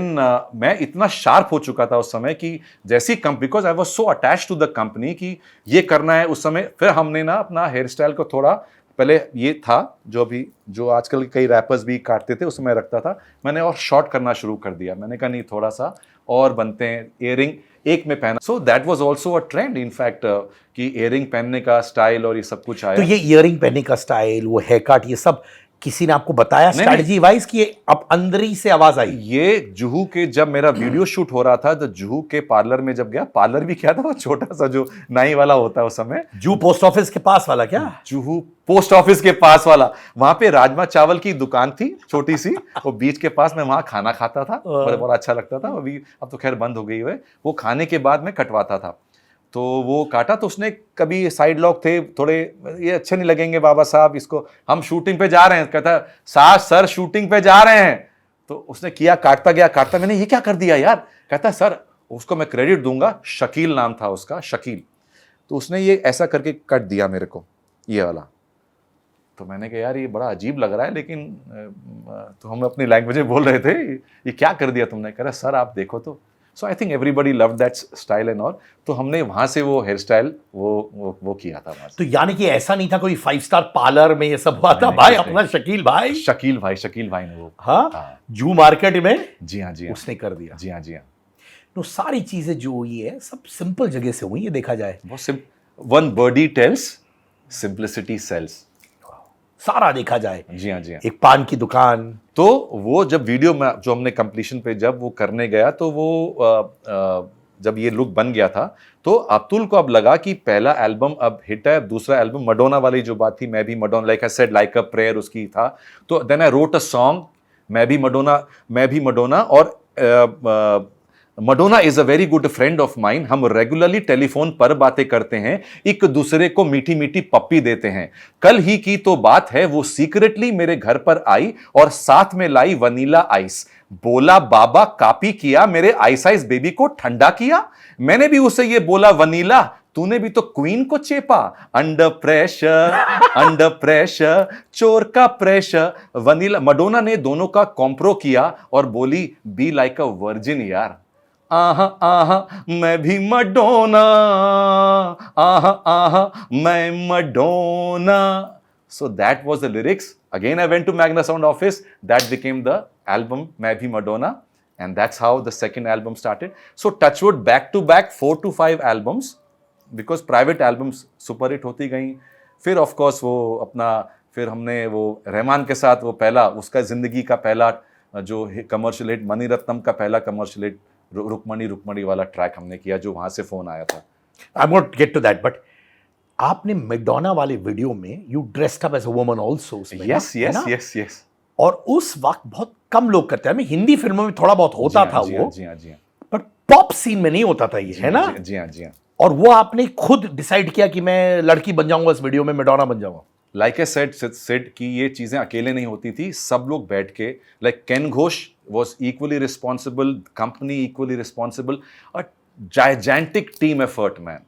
मैं इतना शार्प हो चुका था उस समय कि जैसी because I was so attach to the company कि ये करना है उस समय. फिर हमने ना अपना हेयर स्टाइल को थोड़ा, पहले ये था जो आजकल कई रैपर्स भी काटते थे, उस समय रखता था, मैंने और शॉर्ट करना शुरू कर दिया. मैंने कहा नहीं, थोड़ा सा और बनते हैं. इयरिंग एक में पहना. So that was also a trend in fact, कि इयरिंग पहनने का स्टाइल और ये सब कुछ आया. तो ये इयरिंग पहनने का स्टाइल, वो हेयर कट, ये सब किसी ने आपको बताया स्ट्रेटजी वाइज कि अब अंदर ही से आवाज आई? ये जुहू के, जब मेरा वीडियो शूट हो रहा था, तो जुहू के पार्लर में जब गया, पार्लर भी क्या था, वो छोटा सा जो नाई वाला होता है उस समय. जुहू पोस्ट ऑफिस के पास वाला? क्या जुहू पोस्ट ऑफिस के पास वाला? वहां पे राजमा चावल की दुकान थी छोटी सी, वो बीच के पास. मैं वहां खाना खाता था, बड़ा अच्छा लगता था. अभी अब तो खैर बंद हो गई है. वो खाने के बाद में कटवाता था. तो वो काटा, तो उसने कभी साइड लॉक थे थोड़े, ये अच्छे नहीं लगेंगे बाबा साहब, इसको हम शूटिंग पे जा रहे हैं. कहता सर शूटिंग पे जा रहे हैं. तो उसने किया, काटता गया. मैंने ये क्या कर दिया यार? कहता सर, उसको मैं क्रेडिट दूंगा, शकील नाम था उसका, शकील. तो उसने ये ऐसा करके कट दिया मेरे को, ये वाला. तो मैंने कहा यार ये बड़ा अजीब लग रहा है, लेकिन तो हम अपनी लैंग्वेज में बोल रहे थे, ये क्या कर दिया तुमने? कह रहा सर आप देखो तो. So I think everybody love that style and all, तो हमने वहां से वो हेयर स्टाइल वो किया था वहां से। तो यानी कि ऐसा नहीं था कोई 5 स्टार पार्लर में ये सब हुआ था भाई, अपना शकील भाई ने वो, हाँ जू मार्केट में, जी हाँ उसने कर दिया। जी हाँ जी हाँ। तो सारी चीजें जो हुई है सब सिंपल जगह से हुई है, देखा जाए बहुत one birdie tells simplicity sells, सारा देखा जाए। जी हाँ जी हाँ। एक पान की दुकान, तो वो जब वीडियो में जो हमने कंप्लीशन पे जब वो करने गया तो वो जब ये लुक बन गया था तो अतुल को अब लगा कि पहला एल्बम अब हिट है, दूसरा एल्बम मडोना वाली जो बात थी, मैं भी Madonna, like I said like a prayer उसकी था, तो then I wrote a song मैं भी मडोना और Madonna is a very good friend of mine, हम रेगुलरली टेलीफोन पर बातें करते हैं, एक दूसरे को मीठी मीठी पप्पी देते हैं, कल ही की तो बात है वो सीक्रेटली मेरे घर पर आई और साथ में लाई वनीला आइस, बोला बाबा कॉपी किया मेरे आइस आइस बेबी को ठंडा किया, मैंने भी उसे ये बोला वनीला, तूने भी तो क्वीन को चेपा, अंडर प्रेशर चोर का प्रेशर वनीला। मडोना ने दोनों का कॉम्प्रो किया और बोली बी लाइक अ वर्जिन यार, आहा मैं भी मडोना, आहा मैं Madonna. So that was the lyrics. Again, I went to Magna Sound office. That became the album मैं भी Madonna, and that's how the second album started. So Touchwood back to back 4 to 5 albums because private albums super hit होती गई। फिर of course वो अपना फिर हमने वो रहमान के साथ वो पहला उसका जिंदगी का पहला जो कमर्शियल हिट, मनी रत्नम का पहला कमर्शियल हिट रुकमणी वाला ट्रैक हमने किया जो वहां से फोन आया था। I won't get to that, but आपने मैडोना वाले वीडियो में you dressed up as a woman also उसमें। यस और उस वक्त बहुत कम लोग करते हैं, हमें हिंदी फिल्मों में थोड़ा बहुत होता था वो, जी हाँ पर पॉप सीन में नहीं होता था ये, है ना? जी हाँ। और वो आपने खुद डिसाइड किया कि मैं लड़की बन जाऊंगा इस वीडियो में, मैडोना बन जाऊंगा। लाइक आई सेड कि ये चीजें अकेले नहीं होती थी, सब लोग बैठ के, like Ken Ghosh was equally responsible, company equally responsible, a gigantic team effort man।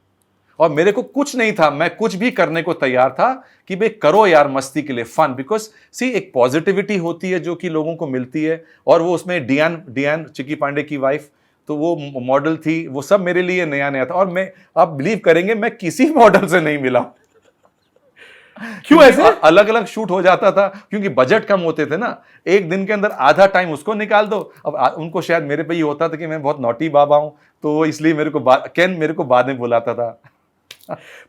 और मेरे को कुछ नहीं था, मैं कुछ भी करने को तैयार था कि भाई करो यार मस्ती के लिए, फन, बिकॉज सी एक पॉजिटिविटी होती है जो कि लोगों को मिलती है, और वो उसमें डियान चिक्की पांडे की वाइफ, तो वो मॉडल थी, वो सब मेरे लिए नया था, और मैं आप बिलीव करेंगे मैं किसी मॉडल से नहीं मिला। क्यों ऐसे? अलग अलग शूट हो जाता था क्योंकि बजट कम होते थे ना, एक दिन के अंदर आधा टाइम उसको निकाल दो। अब उनको शायद मेरे पे ये होता था कि मैं बहुत नॉटी बाबा हूं, तो इसलिए मेरे को बाद में बुलाता था।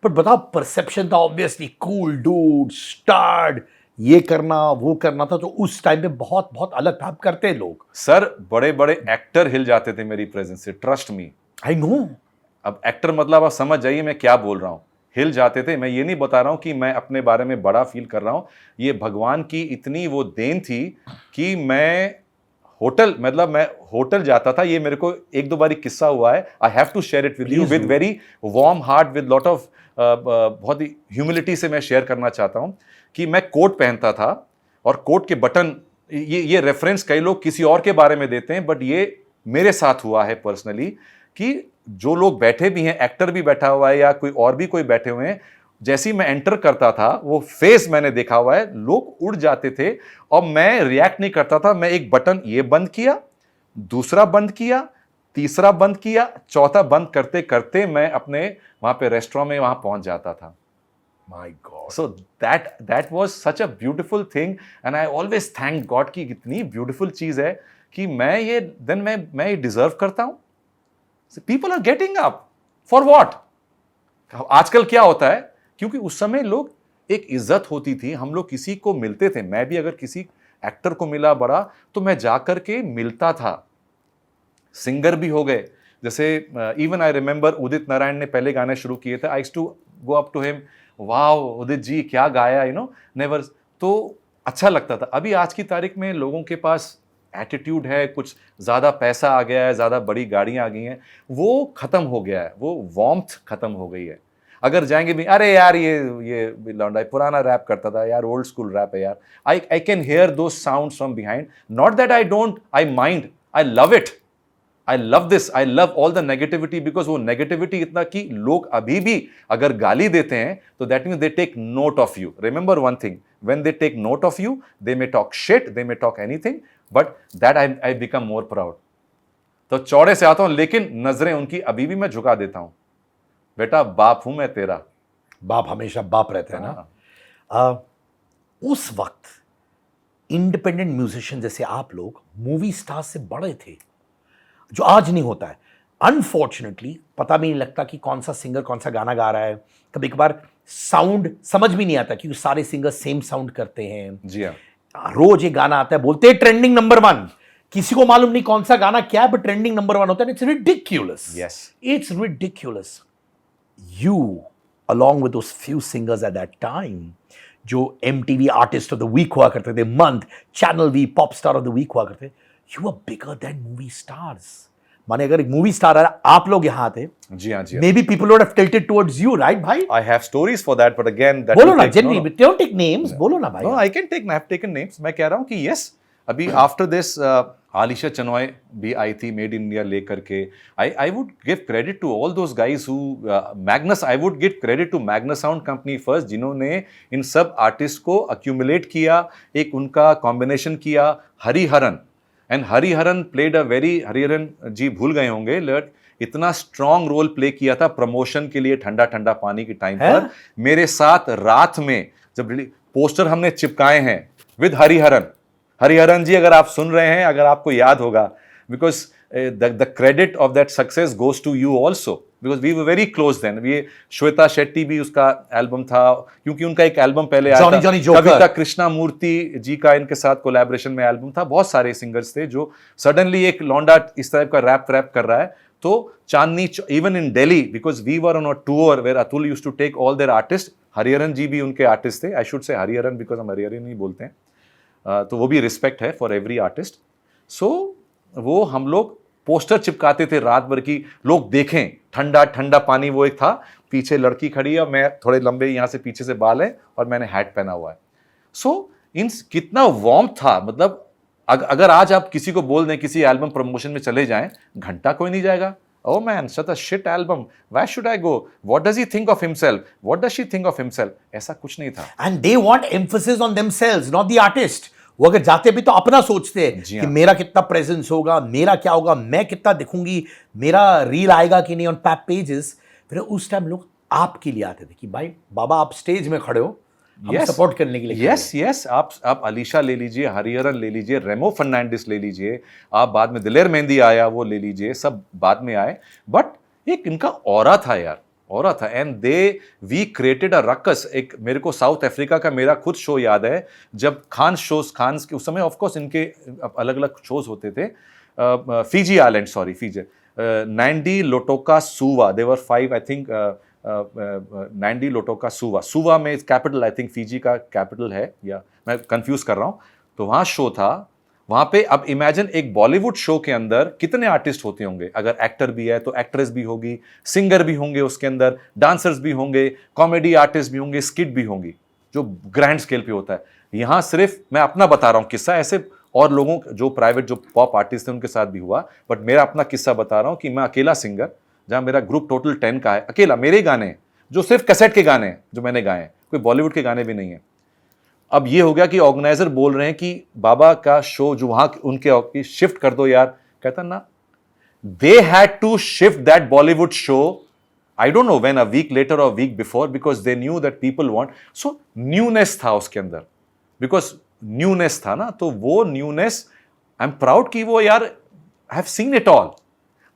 पर बताओ, परसेप्शन था ऑब्वियसली कूल डूड स्टार्ड, ये करना वो करना था, तो उस टाइम पे बहुत बहुत अलग था। अब करते हैं लोग, सर बड़े बड़े एक्टर हिल जाते थे मेरी प्रेजेंस से, ट्रस्ट मी। I know. अब एक्टर मतलब आप समझ जाइए मैं क्या बोल रहा हूं, हिल जाते थे। मैं ये नहीं बता रहा हूं कि मैं अपने बारे में बड़ा फील कर रहा हूं, ये भगवान की इतनी वो देन थी कि मैं होटल जाता था। ये मेरे को एक दो बारी किस्सा हुआ है, I have to share it with you with very warm heart, with lot of बहुत ही ह्यूमिलिटी से मैं शेयर करना चाहता हूं कि मैं कोट पहनता था और कोट के बटन, ये रेफरेंस कई लोग किसी और के बारे में देते हैं, बट ये मेरे साथ हुआ है पर्सनली कि जो लोग बैठे भी हैं, एक्टर भी बैठा हुआ है या कोई और भी कोई बैठे हुए हैं, जैसे ही मैं एंटर करता था वो फेस मैंने देखा हुआ है, लोग उड़ जाते थे और मैं रिएक्ट नहीं करता था। मैं एक बटन ये बंद किया, दूसरा बंद किया, तीसरा बंद किया, चौथा बंद करते करते मैं अपने वहां पे रेस्टोरेंट में वहां पहुंच जाता था। My God. So that was such a beautiful thing and I always thank God कि कितनी ब्यूटीफुल चीज है कि मैं ये डिजर्व करता हूं। People are getting up for what? आजकल क्या होता है, क्योंकि उस समय लोग एक इज्जत होती थी, हम लोग किसी को मिलते थे, मैं भी अगर किसी एक्टर को मिला बड़ा तो मैं जाकर के मिलता था। सिंगर भी हो गए, जैसे even I remember Udit Narayan ने पहले गाने शुरू किए थे, I used to go up to him, wow Udit ji क्या गाया, नेवर, तो अच्छा लगता था। अभी आज की तारीख में लोगों के पास एटीट्यूड है, कुछ ज़्यादा पैसा आ गया है, ज़्यादा बड़ी गाड़ियाँ आ गई हैं, वो ख़त्म हो गया है, वो वार्मथ ख़त्म हो गई है। अगर जाएंगे भी, अरे यार ये लौंडा पुराना रैप करता था यार, ओल्ड स्कूल रैप है यार, I can hear those sounds from behind, not that I mind, I love it, I love this, I love all the negativity, because वो नेगेटिविटी इतना कि लोग अभी भी अगर गाली देते हैं तो that means they take note of you. Remember one thing, when they take note of you, they may talk shit, they may talk anything, but that I become more proud. तो चौड़े से आता हूं, लेकिन नजरें उनकी अभी भी मैं झुका देता हूं, बेटा बाप हूं मैं तेरा। बाप हमेशा बाप रहते हैं ना। उस वक्त इंडिपेंडेंट म्यूजिशियन जैसे आप लोग मूवी स्टार से बड़े थे, जो आज नहीं होता है। अनफॉर्चुनेटली पता भी नहीं लगता कि कौन सा सिंगर कौन सा गाना गा रहा है। कभी कभार साउंड समझ भी नहीं आता क्योंकि सारे सिंगर सेम साउंड करते हैं। जी हाँ। रोज एक गाना आता है, बोलते हैं ट्रेंडिंग नंबर 1, किसी को मालूम नहीं कौन सा गाना क्या है, बट ट्रेंडिंग नंबर 1 होता है। It's ridiculous, it's ridiculous. You along with those few singers at that time, जो MTV artist of the week हुआ करते थे, month, channel V pop star of the week हुआ करते, you are bigger than movie stars. माने अगर एक movie star आ रहा, आप लोग यहाँ आते, जी हाँ, जी maybe people would have tilted towards you, right भाई? I have stories for that, but again that बोलो ना, जनरली डोंट टेक नेम्स, बोलो ना भाई। No, I can take, I have taken names। मैं कह रहा हूँ कि yes, अभी आफ्टर दिस आलिशा चनॉय भी आई थी मेड इन इंडिया लेकर के। I would give credit to all those guys who Magnus, I would give credit to Magnus sound company first, जिन्होंने इन सब आर्टिस्ट को अक्यूमुलेट किया, एक उनका कॉम्बिनेशन किया। Hariharan and Hariharan played a very, Hariharan ji भूल गए होंगे, लट इतना स्ट्रॉन्ग रोल प्ले किया था प्रमोशन के लिए ठंडा ठंडा पानी के टाइम पर। मेरे साथ रात में जब पोस्टर हमने चिपकाए हैं विद हरिहरन। हरिहरन जी अगर आप सुन रहे हैं, अगर आपको याद होगा, because the credit of that success goes to you also, because we were very close then. ये श्वेता शेट्टी भी उसका एल्बम था, क्योंकि उनका एक एल्बम पहले आया था, कविता कृष्णामूर्ति जी का इनके साथ कोलैबोरेशन में एल्बम था। बहुत सारे सिंगर्स थे जो सडनली एक लौंडा इस टाइप का रैप कर रहा है। तो Chandni, even in Delhi, because we were on a tour where Atul used to take all their artist, Hariharan ji भी उनके आर्टिस्ट थे। आई शुड से हरिहरन बिकॉज हम हरिहरन ही बोलते हैं, तो वो भी रिस्पेक्ट है फॉर एवरी आर्टिस्ट। सो वो हम लोग पोस्टर चिपकाते थे रात भर की, लोग देखें ठंडा ठंडा पानी। वो एक था, पीछे लड़की खड़ी है, मैं थोड़े लंबे यहाँ से पीछे से बाल है और मैंने हैट पहना हुआ है। सो इन कितना वार्म था, मतलब अगर आज आप किसी को बोल दें किसी एल्बम प्रमोशन में चले जाएं, घंटा कोई नहीं जाएगा। Oh man, such a shit album. Why should I go? What does he think of himself? What does she think of himself? ऐसा कुछ नहीं था। And they want emphasis on themselves, not the artist. वो अगर जाते भी तो अपना सोचते हैं कि मेरा कितना प्रेजेंस होगा, मेरा क्या होगा, मैं कितना दिखूंगी, मेरा रील आएगा कि नहीं ऑन पैप पेजेस। फिर उस टाइम लोग आपके लिए आते थे कि भाई बाबा आप स्टेज में खड़े हो, हम सपोर्ट करने के लिए। यस, आप अलीशा ले लीजिए, हरिहरन ले लीजिए, रेमो फर्नांडिस ले लीजिए, आप बाद में दिलेर मेहंदी आया वो ले लीजिए, सब बाद में आए। बट एक इनका ऑरा था यार, ऑरा था। And we created a ruckus. एक मेरे को साउथ अफ्रीका का मेरा खुद शो याद है, जब खान के उस समय ऑफकोर्स इनके अलग अलग शोज होते थे। Fiji island, sorry Fiji, Nandy लोटोका सुवा, दे वर 5 आई थिंक, नाइंडी लोटोका सुवा में कैपिटल, आई थिंक फीजी का कैपिटल है, या मैं कंफ्यूज कर रहा हूं। तो वहां शो था, वहां पे अब इमेजिन एक बॉलीवुड शो के अंदर कितने आर्टिस्ट होते होंगे। अगर एक्टर भी है तो एक्ट्रेस भी होगी, सिंगर भी होंगे उसके अंदर, डांसर्स भी होंगे, कॉमेडी आर्टिस्ट भी होंगे, स्किट भी होंगी, जो ग्रैंड स्केल पे होता है। यहां सिर्फ मैं अपना बता रहा हूं किस्सा, ऐसे और लोगों जो प्राइवेट जो पॉप आर्टिस्ट थे उनके साथ भी हुआ, बट मेरा अपना किस्सा बता रहा हूं कि मैं अकेला सिंगर, जहां मेरा ग्रुप टोटल 10 का है, अकेला मेरे ही गाने हैं जो सिर्फ कैसेट के गाने हैं जो मैंने गाए हैं, कोई बॉलीवुड के गाने भी नहीं है। अब ये हो गया कि ऑर्गेनाइजर बोल रहे हैं कि बाबा का शो जो वहां उनके शिफ्ट कर दो यार। कहता ना, they had to shift that Bollywood show, I don't know when, a week later और week before, because they knew that people want. So newness था उसके अंदर, बिकॉज न्यूनेस था ना, तो वो न्यूनेस, आई एम प्राउड कि वो यार, I have seen it all.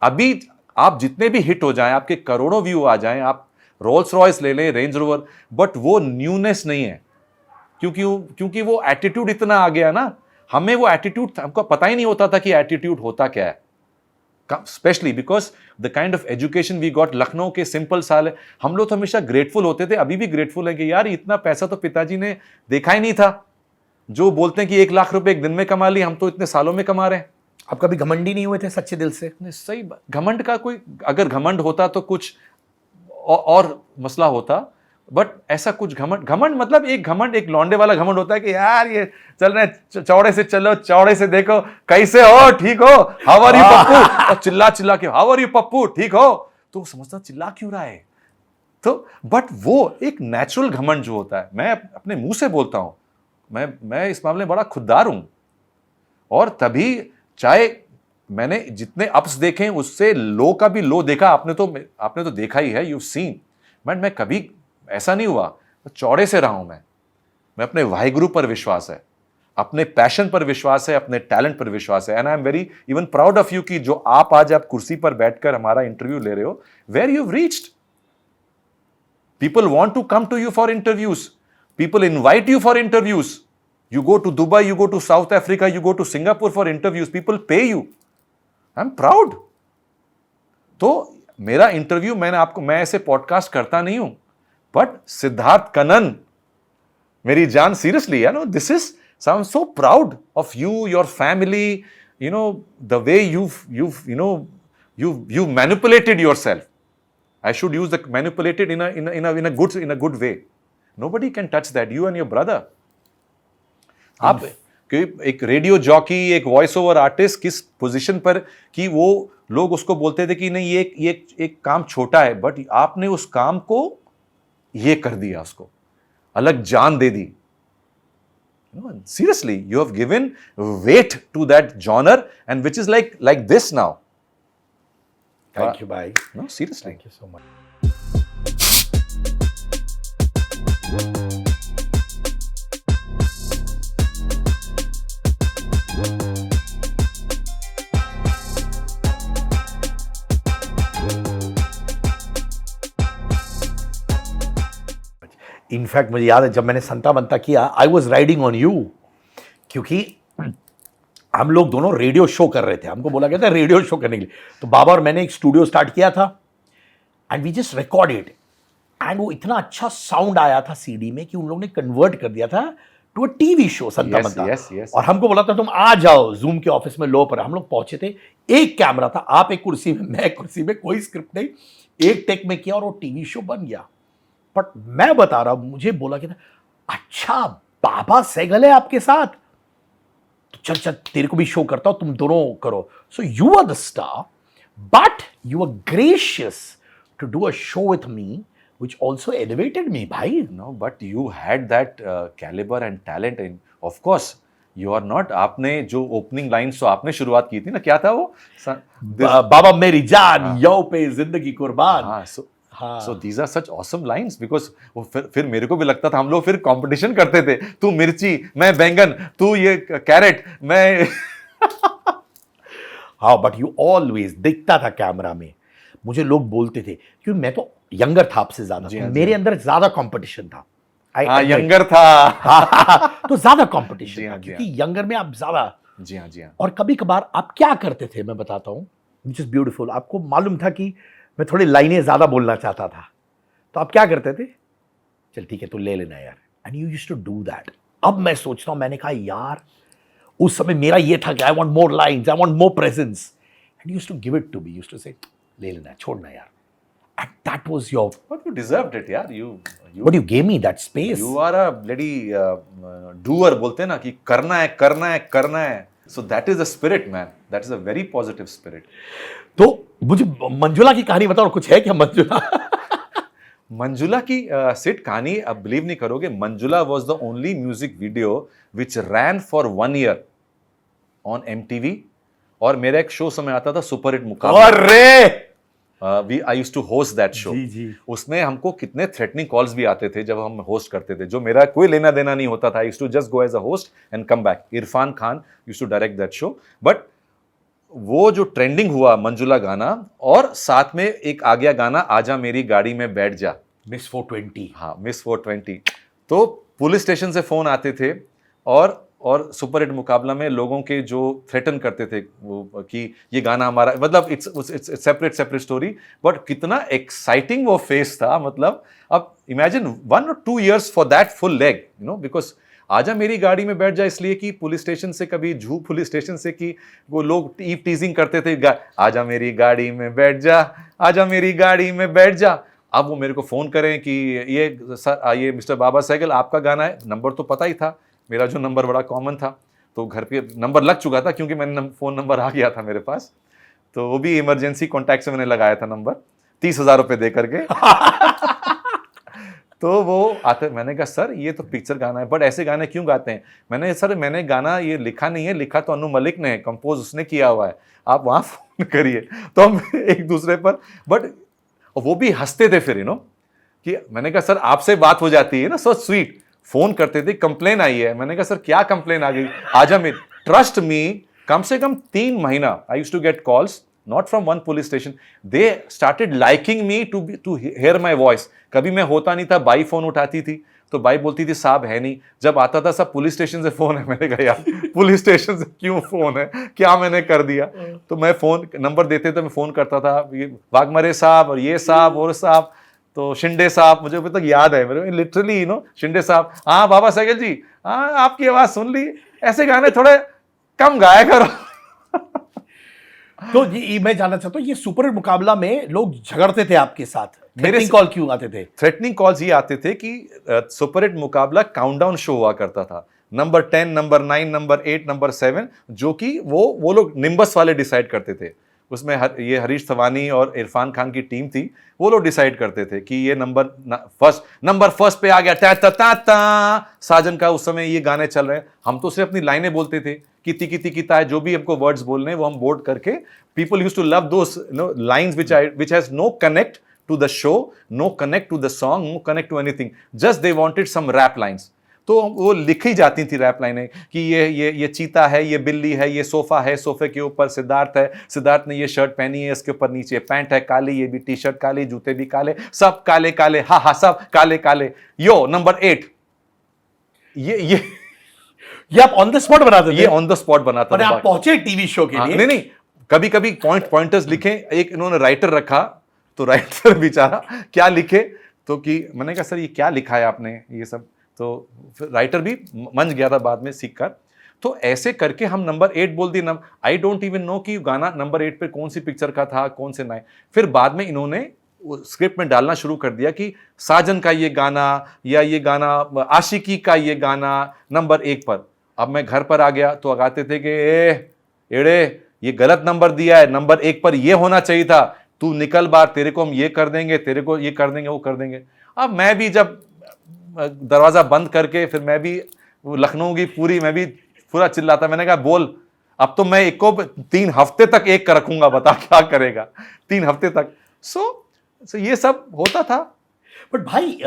अभी आप जितने भी हिट हो जाएं, आपके करोड़ों व्यू आ जाएं, आप रोल्स रॉयस ले लें, रेंज रोवर, बट वो न्यूनेस नहीं है। क्योंकि वो एटीट्यूड इतना आ गया ना, हमें वो एटीट्यूड, हमको पता ही नहीं होता था कि एटीट्यूड होता क्या है। Specially because the kind of education we got, Lucknow के सिंपल साल है, हम लोग तो हमेशा ग्रेटफुल होते थे, अभी भी ग्रेटफुल है कि यार इतना पैसा तो पिताजी ने देखा ही नहीं था। जो बोलते हैं कि 1 लाख रुपए एक दिन में कमा लिया, हम तो इतने सालों में कमा रहे हैं। आप कभी घमंडी नहीं हुए थे सच्चे दिल से? सही घमंड का कोई, अगर घमंड होता तो कुछ और मसला होता, बट ऐसा कुछ घमंड मतलब एक लौंडे वाला घमंड होता है कि यार ये चल रहे चौड़े से चलो, चौड़े से देखो, कैसे हो, ठीक हो, हाउ आर यू पप्पू, और चिल्ला के हाउ आर यू पप्पू, ठीक हो, तो समझता चिल्ला क्यों रहा है। तो बट वो एक नेचुरल घमंड जो होता है, मैं अपने मुंह से बोलता हूं, मैं इस मामले में बड़ा खुददार हूं। और तभी चाहे मैंने जितने अप्स देखे उससे लो का भी लो देखा। आपने तो देखा ही है, यू सीन। मैं कभी ऐसा नहीं हुआ, चौड़े से रहा हूं मैं अपने वाहिगुरु पर विश्वास है, अपने पैशन पर विश्वास है, अपने टैलेंट पर विश्वास है। And I am very even proud of you कि जो आप आज कुर्सी पर बैठकर हमारा इंटरव्यू ले रहे हो, where you reached. People want to come to you for interviews, people invite you for interviews. You go to Dubai, you go to South Africa, you go to Singapore for interviews, people pay you. I'm proud. तो मेरा interview मैं ऐसे podcast करता नहीं हूं, but Siddharth Kanan मेरी जान, seriously this is, I am so proud of you, your family, the way you manipulated yourself. I should use the manipulated in a good way. Nobody can touch that, you and your brother. आप एक radio jockey, एक voice over artist किस position पर कि वो लोग उसको बोलते थे कि नहीं ये एक काम छोटा है, बट आपने उस काम को ये कर दिया, उसको अलग जान दे दी। Seriously you have given weight to that genre and which is like this now. Thank you भाई, no seriously, thank you so much. In fact मुझे याद है जब मैंने संता बनता किया, I was riding on you, क्योंकि हम लोग दोनों रेडियो शो कर रहे थे, हमको बोला गया था रेडियो शो करने के लिए। तो बाबा और मैंने एक स्टूडियो स्टार्ट किया था and we just recorded, and वो इतना अच्छा साउंड आया था सीडी में कि उन लोगों ने कन्वर्ट कर दिया था टू अ टीवी शो संता बनता। और हमको बोला था तुम आ जाओ जूम के ऑफिस में लो पर। हम लोग पहुंचे थे, एक कैमरा था, आप एक कुर्सी में, मैं एक कुर्सी में, कोई स्क्रिप्ट नहीं, एक टेक में किया और वो टीवी शो बन गया। बट मैं बता रहा हूं, मुझे बोला कि अच्छा बाबा सहगल है आपके साथ, तो चल चल तेरे को भी शो करता हूं, तुम दोनों करो। So you are the star, but you are gracious to do a show with me which also elevated me, bhai. No, but you had that caliber and talent, and of course you are not, आपने जो opening lines तो आपने शुरुआत की थी ना, क्या था वो, बाबा मेरी जान यो पे जिंदगी कुर्बान। So these are such awesome lines, because वो फिर मेरे को भी लगता था, हम लोग फिर कंपटीशन करते थे, तू मिर्ची मैं बैंगन, तू ये कैरेट मैं हाँ, बट यू ऑलवेज दिखता था कैमरा में। मुझे लोग बोलते थे, क्योंकि मैं तो यंगर था आपसे ज्यादा, तो मेरे अंदर ज्यादा कंपटीशन था। यंगर था तो ज्यादा कंपटीशन था, क्योंकि यंगर में आप ज्यादा। जी हाँ, जी हाँ। और कभी कभार आप क्या करते थे, मैं बताता हूँ, विच इज ब्यूटीफुल। आपको मालूम था कि मैं थोड़ी लाइनें ज्यादा बोलना चाहता था, तो आप क्या करते थे, चल ठीक है तू ले लेना यार, and you used to do that. अब मैं सोचता हूँ, मैंने कहा यार उस समय मेरा ये था कि I want more lines, I want more presence, and you used to give it to me, used to say ले लेना, छोड़ना यार। And that was your. But you deserved it, यार. But you gave me that space. You are a bloody doer, बोलते हैं ना कि करना है, करना है, करना है. So that is the spirit, man. That is a very positive spirit. तो मुझे मंजुला की कहानी बताओ, कुछ है क्या मंजुला? मंजुला की सिट कहानी, अब बिलीव नहीं करोगे, Manjula was the only music video which ran for 1 year on MTV. और मेरा एक शो समय आता था सुपर हिट मुकाबला। अरे I used to host that show. जी, जी. उसमें हमको कितने थ्रेटनिंग कॉल्स भी आते थे जब हम होस्ट करते थे, जो मेरा कोई लेना देना नहीं होता था। I used to just go as a host and come back. Irfan Khan used to direct that show. But वो जो ट्रेंडिंग हुआ मंजुला गाना, और साथ में एक आ गया गाना आजा मेरी गाड़ी में बैठ जा, मिस 420। हाँ, मिस 420। तो पुलिस स्टेशन से फोन आते थे, और सुपर हिट मुकाबला में लोगों के जो थ्रेटन करते थे वो कि ये गाना हमारा, मतलब इट्स सेपरेट स्टोरी, बट कितना एक्साइटिंग वो फेस था। मतलब अब imagine 1 or 2 years for that full leg, because आजा मेरी गाड़ी में बैठ जा, इसलिए कि पुलिस स्टेशन से, कभी झू पुलिस स्टेशन से कि वो लोग टीजिंग करते थे, आजा मेरी गाड़ी में बैठ जा, आजा मेरी गाड़ी में बैठ जा। अब वो मेरे को फोन करें कि ये सर, ये मिस्टर बाबा सहगल आपका गाना है, नंबर तो पता ही था, मेरा जो नंबर बड़ा कॉमन था, तो घर पे नंबर लग चुका था क्योंकि मैंने फ़ोन नंबर आ गया था मेरे पास, तो वो भी इमरजेंसी कॉन्टैक्ट से मैंने लगाया था नंबर 30,000 रुपये दे करके। तो वो आते, मैंने कहा सर ये तो पिक्चर गाना है, बट ऐसे गाने क्यों गाते हैं? मैंने सर मैंने गाना ये लिखा नहीं है, लिखा तो अनु मलिक ने है, कंपोज उसने किया हुआ है, आप वहाँ फोन करिए। तो हम एक दूसरे पर, बट वो भी हंसते थे फिर कि मैंने कहा सर आपसे बात हो जाती है ना, सो स्वीट। फोन करते थे, कंप्लेन आई है। मैंने कहा सर क्या कंप्लेन आ गई? आजा मेरे, ट्रस्ट मी, कम से कम 3 महीना I used to get calls, not from one police station, they started liking me to hear my voice. कभी मैं होता नहीं था, बाई फोन उठाती थी तो बाई बोलती थी साहब है नहीं, जब आता था सब पुलिस स्टेशन से फोन है। मैंने कहा यार पुलिस स्टेशन से क्यों फोन है, क्या मैंने कर दिया? तो मैं फोन नंबर देते तो मैं फोन करता था, ये वाघमरे साहब और ये साहब और साहब, तो शिंदे साहब, मुझे अभी तक याद है मेरे, लिटरली शिंदे साहब, हाँ बाबा सहगल जी, हाँ आपकी आवाज सुन ली, ऐसे गाने थोड़े कम गाया करो। तो ये मैं जानना चाहता हूँ, ये सुपर हिट मुकाबला में लोग झगड़ते थे आपके साथ, मेरे कॉल क्यों आते थे? थ्रेटनिंग कॉल्स ये आते थे कि सुपर हिट मुकाबला काउंटडाउन शो हुआ करता था, नंबर 10, नंबर 9, नंबर 8, नंबर 7, जो कि वो लोग निम्बस वाले डिसाइड करते थे। उसमें ये हरीश सवानी और इरफान खान की टीम थी, वो लोग डिसाइड करते थे कि ये नंबर फर्स्ट पे आ गया, ता ता ता ता साजन का, उस समय ये गाने चल रहे हैं। हम तो सिर्फ अपनी लाइनें बोलते थे, किती किती किता है, जो भी हमको वर्ड्स बोलने हैं वो हम बोर्ड करके, people used to love those lines which has no connect to the show, no connect to the song, no connect to anything, just they wanted some rap lines। तो वो लिखी जाती थी रैप लाइनें कि ये चीता है, ये बिल्ली है, ये सोफा है, सोफे के ऊपर सिद्धार्थ है, सिद्धार्थ ने ये शर्ट पहनी है, इसके ऊपर नीचे पैंट है काली, ये भी टी शर्ट काली, जूते भी काले, सब काले काले, हा हा सब काले काले। यो नंबर 8, ये आप ऑन द स्पॉट बनाते थे? ये ऑन द स्पॉट बनाता था। आप पहुंचे टीवी शो के लिए? नहीं, कभी कभी पॉइंटर्स लिखे, एक इन्होंने राइटर रखा, तो राइटर बेचारा क्या लिखे, तो कि मैंने कहा सर ये क्या लिखा है आपने ये सब, तो फिर राइटर भी मंझ गया था बाद में सीखकर। तो ऐसे करके हम नंबर 8 बोल दिए। आई डोंट इवन नो कि गाना नंबर 8 पे कौन सी पिक्चर का था, कौन से नहीं। फिर बाद में इन्होंने स्क्रिप्ट में डालना शुरू कर दिया कि साजन का ये गाना या ये गाना आशिकी का ये गाना नंबर 1 पर। अब मैं घर पर आ गया तो आगाते थे कि एड़े ये गलत नंबर दिया है, नंबर 1 पर ये होना चाहिए था, तू निकल बाहर, तेरे को हम ये कर देंगे, तेरे को ये कर देंगे, वो कर देंगे। अब मैं भी जब दरवाजा बंद करके फिर मैं भी लखनऊ की मैं भी पूरा चिल्लाता। मैंने कहा बोल, अब तो मैं एक को 3 हफ्ते तक एक कर रखूंगा, बता क्या करेगा 3 हफ्ते तक। सो ये सब होता था। बट भाई